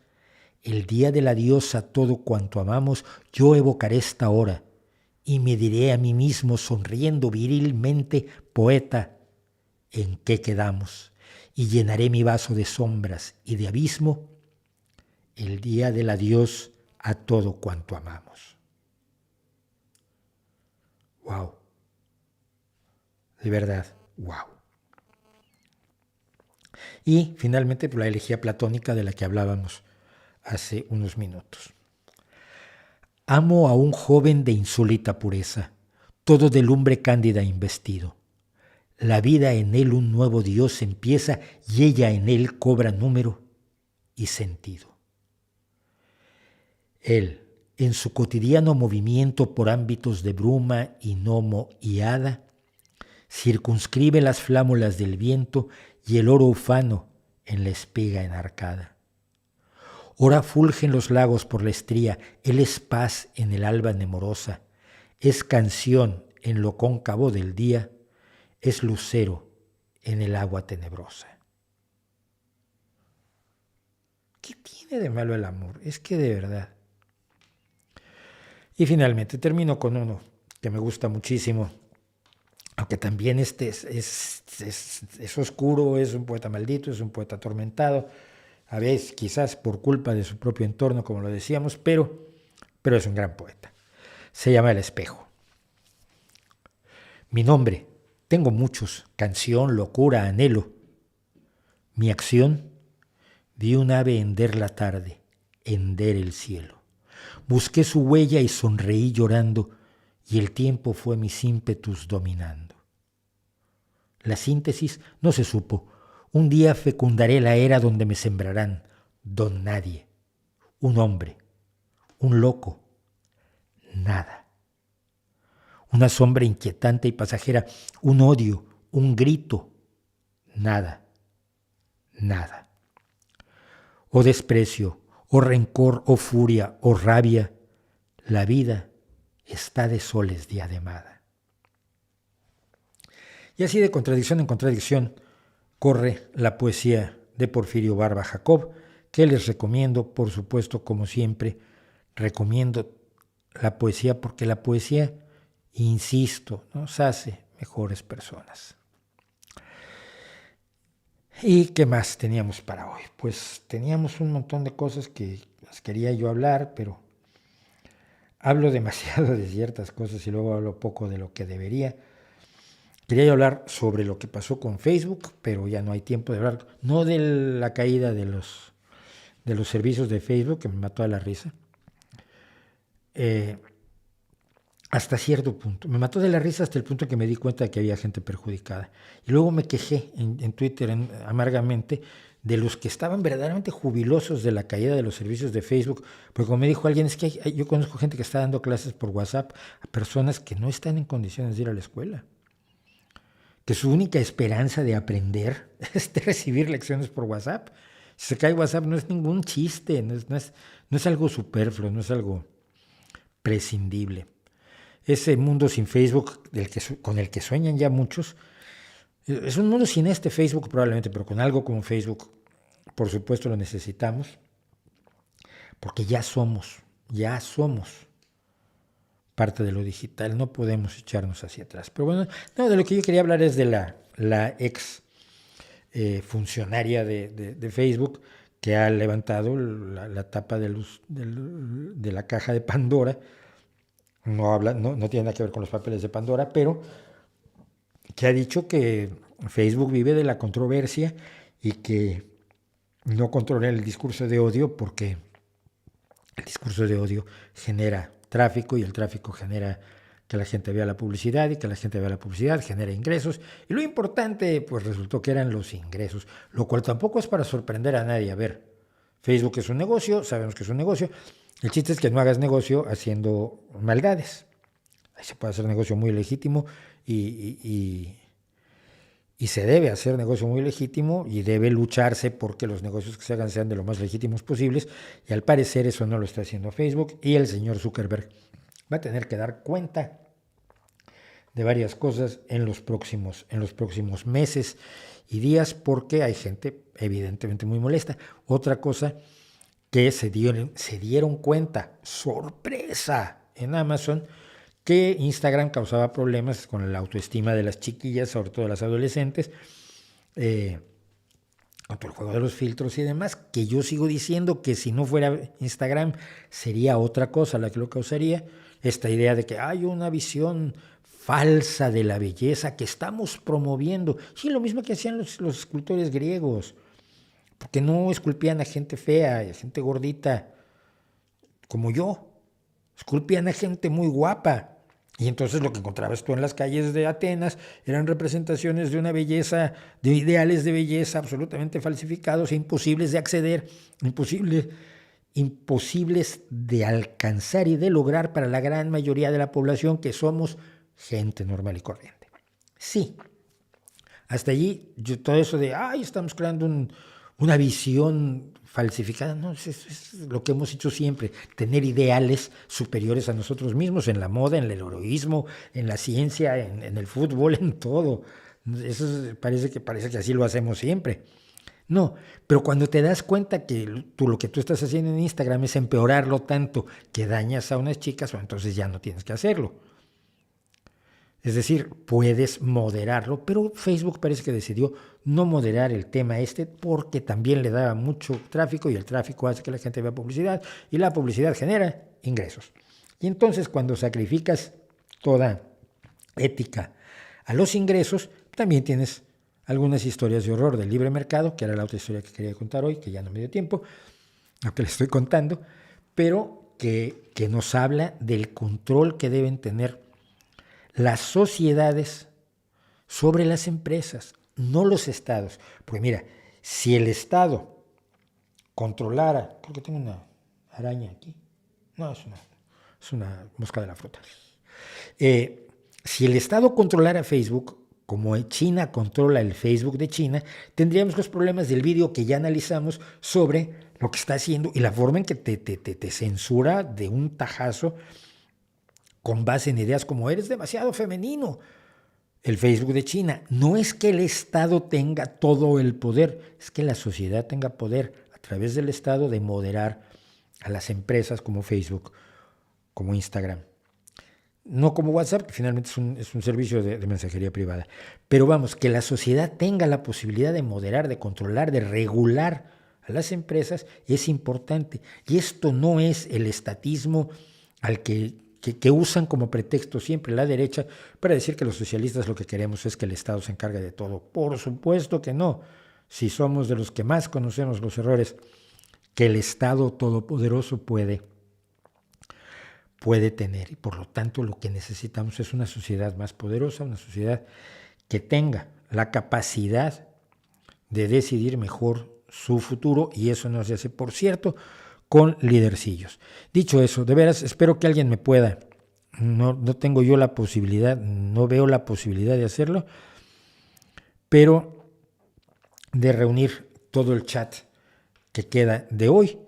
A: el día de la diosa todo cuanto amamos, yo evocaré esta hora, y me diré a mí mismo sonriendo virilmente, poeta, ¿en qué quedamos? Y llenaré mi vaso de sombras y de abismo, el día del adiós a todo cuanto amamos. Wow. De verdad, wow. Y finalmente la elegía platónica de la que hablábamos hace unos minutos. Amo a un joven de insólita pureza, todo de lumbre cándida investido. La vida en él un nuevo Dios empieza y ella en él cobra número y sentido. Él, en su cotidiano movimiento por ámbitos de bruma y gnomo y hada, circunscribe las flámulas del viento y el oro ufano en la espiga enarcada. Ora fulgen los lagos por la estría, él es paz en el alba nemorosa, es canción en lo cóncavo del día, es lucero en el agua tenebrosa. ¿Qué tiene de malo el amor? Es que de verdad. Y finalmente termino con uno que me gusta muchísimo, aunque también es oscuro, es un poeta maldito, es un poeta atormentado, a veces quizás por culpa de su propio entorno, como lo decíamos, pero es un gran poeta. Se llama El Espejo. Mi nombre, tengo muchos, canción, locura, anhelo. Mi acción, vi un ave hender la tarde, hender el cielo. Busqué su huella y sonreí llorando, y el tiempo fue mis ímpetus dominando. La síntesis no se supo. Un día fecundaré la era donde me sembrarán don nadie, un hombre, un loco, nada. Una sombra inquietante y pasajera, un odio, un grito, nada, nada. O desprecio, o rencor, o furia, o rabia, la vida está de soles diademada. Y así de contradicción en contradicción corre la poesía de Porfirio Barba Jacob, que les recomiendo, por supuesto, como siempre, recomiendo la poesía porque la poesía, insisto, nos hace mejores personas. ¿Y qué más teníamos para hoy? Pues teníamos un montón de cosas que las quería yo hablar, pero hablo demasiado de ciertas cosas y luego hablo poco de lo que debería. Quería yo hablar sobre lo que pasó con Facebook, pero ya no hay tiempo de hablar, no de la caída de los servicios de Facebook, que me mató a la risa, hasta cierto punto. Me mató de la risa hasta el punto que me di cuenta de que había gente perjudicada. Y luego me quejé en Twitter amargamente de los que estaban verdaderamente jubilosos de la caída de los servicios de Facebook, porque como me dijo alguien, es que yo conozco gente que está dando clases por WhatsApp a personas que no están en condiciones de ir a la escuela, que su única esperanza de aprender es de recibir lecciones por WhatsApp. Si se cae WhatsApp no es ningún chiste, no es algo superfluo, no es algo prescindible. Ese mundo sin Facebook con el que sueñan ya muchos, es un mundo sin este Facebook probablemente, pero con algo como Facebook, por supuesto lo necesitamos, porque ya somos parte de lo digital, no podemos echarnos hacia atrás. Pero bueno, no, de lo que yo quería hablar es de la ex funcionaria de Facebook, que ha levantado la tapa de la caja de Pandora. No tiene nada que ver con los papeles de Pandora, pero que ha dicho que Facebook vive de la controversia y que no controla el discurso de odio, porque el discurso de odio genera tráfico y el tráfico genera que la gente vea la publicidad y que la gente vea la publicidad genera ingresos. Y lo importante, pues resultó que eran los ingresos, lo cual tampoco es para sorprender a nadie. A ver, Facebook es un negocio, sabemos que es un negocio. El chiste es que no hagas negocio haciendo maldades. Ahí se puede hacer negocio muy legítimo y se debe hacer negocio muy legítimo y debe lucharse porque los negocios que se hagan sean de lo más legítimos posibles, y al parecer eso no lo está haciendo Facebook, y el señor Zuckerberg va a tener que dar cuenta de varias cosas en los próximos meses y días, porque hay gente evidentemente muy molesta. Otra cosa que se dieron cuenta, sorpresa, en Amazon, que Instagram causaba problemas con la autoestima de las chiquillas, sobre todo de las adolescentes, con todo el juego de los filtros y demás, que yo sigo diciendo que si no fuera Instagram sería otra cosa la que lo causaría. Esta idea de que hay una visión falsa de la belleza que estamos promoviendo. Sí, lo mismo que hacían los escultores griegos, porque no esculpían a gente fea y a gente gordita como yo, esculpían a gente muy guapa. Y entonces lo que encontrabas tú en las calles de Atenas eran representaciones de una belleza, de ideales de belleza absolutamente falsificados e imposibles de acceder, imposibles de alcanzar y de lograr para la gran mayoría de la población, que somos gente normal y corriente. Sí, hasta allí todo eso de, estamos creando una visión falsificada, no, es lo que hemos hecho siempre, tener ideales superiores a nosotros mismos, en la moda, en el heroísmo, en la ciencia, en el fútbol, en todo. Eso parece que así lo hacemos siempre. No, pero cuando te das cuenta que lo que tú estás haciendo en Instagram es empeorarlo tanto que dañas a unas chicas, entonces ya no tienes que hacerlo. Es decir, puedes moderarlo, pero Facebook parece que decidió no moderar el tema porque también le daba mucho tráfico, y el tráfico hace que la gente vea publicidad y la publicidad genera ingresos. Y entonces cuando sacrificas toda ética a los ingresos, también tienes algunas historias de horror del libre mercado, que era la otra historia que quería contar hoy, que ya no me dio tiempo, aunque le estoy contando, pero que nos habla del control que deben tener las sociedades sobre las empresas, no los estados. Porque mira, si el Estado controlara, creo que tengo una araña aquí, no, es una mosca de la fruta. Si el Estado controlara Facebook, como China controla el Facebook de China, tendríamos los problemas del vídeo que ya analizamos sobre lo que está haciendo y la forma en que te censura de un tajazo con base en ideas como eres demasiado femenino. El Facebook de China. No es que el Estado tenga todo el poder, es que la sociedad tenga poder a través del Estado de moderar a las empresas como Facebook, como Instagram. No como WhatsApp, que finalmente es un servicio de mensajería privada. Pero vamos, que la sociedad tenga la posibilidad de moderar, de controlar, de regular a las empresas es importante. Y esto no es el estatismo al que usan como pretexto siempre la derecha para decir que los socialistas lo que queremos es que el Estado se encargue de todo. Por supuesto que no. Si somos de los que más conocemos los errores que el Estado todopoderoso puede tener, y por lo tanto lo que necesitamos es una sociedad más poderosa, una sociedad que tenga la capacidad de decidir mejor su futuro, y eso no se hace, por cierto, con lidercillos. Dicho eso, de veras espero que alguien me pueda, no tengo yo la posibilidad, no veo la posibilidad de hacerlo, pero de reunir todo el chat que queda de hoy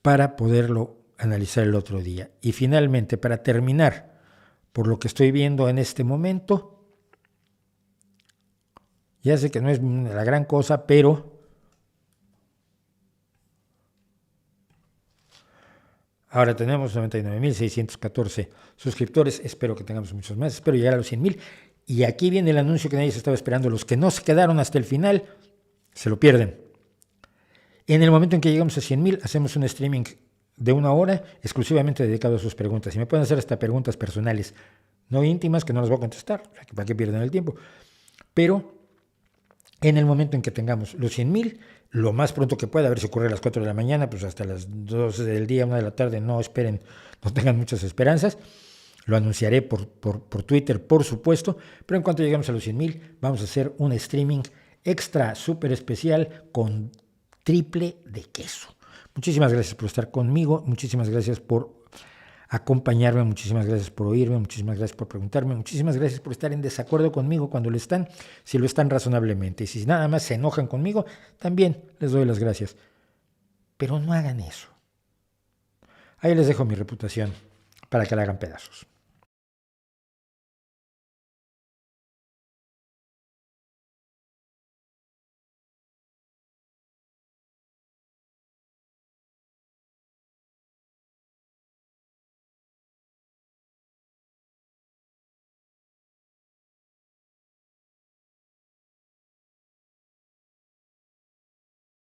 A: para poderlo analizar el otro día. Y finalmente, para terminar, por lo que estoy viendo en este momento, ya sé que no es la gran cosa, pero ahora tenemos 99.614 suscriptores. Espero que tengamos muchos más. Espero llegar a los 100.000. Y aquí viene el anuncio que nadie se estaba esperando. Los que no se quedaron hasta el final, se lo pierden. En el momento en que llegamos a 100.000, hacemos un streaming de 1 hora exclusivamente dedicado a sus preguntas. Y me pueden hacer hasta preguntas personales, no íntimas, que no las voy a contestar. O sea, que para qué pierden el tiempo. Pero en el momento en que tengamos los 100.000, lo más pronto que pueda, a ver si ocurre a las 4 de la mañana, pues hasta las 12 del día, 1 de la tarde, no esperen, no tengan muchas esperanzas. Lo anunciaré por Twitter, por supuesto, pero en cuanto lleguemos a los 100.000, vamos a hacer un streaming extra, súper especial, con triple de queso. Muchísimas gracias por estar conmigo, muchísimas gracias por acompañarme, muchísimas gracias por oírme, muchísimas gracias por preguntarme, muchísimas gracias por estar en desacuerdo conmigo cuando lo están, si lo están razonablemente. Y si nada más se enojan conmigo, también les doy las gracias. Pero no hagan eso. Ahí les dejo mi reputación para que la hagan pedazos.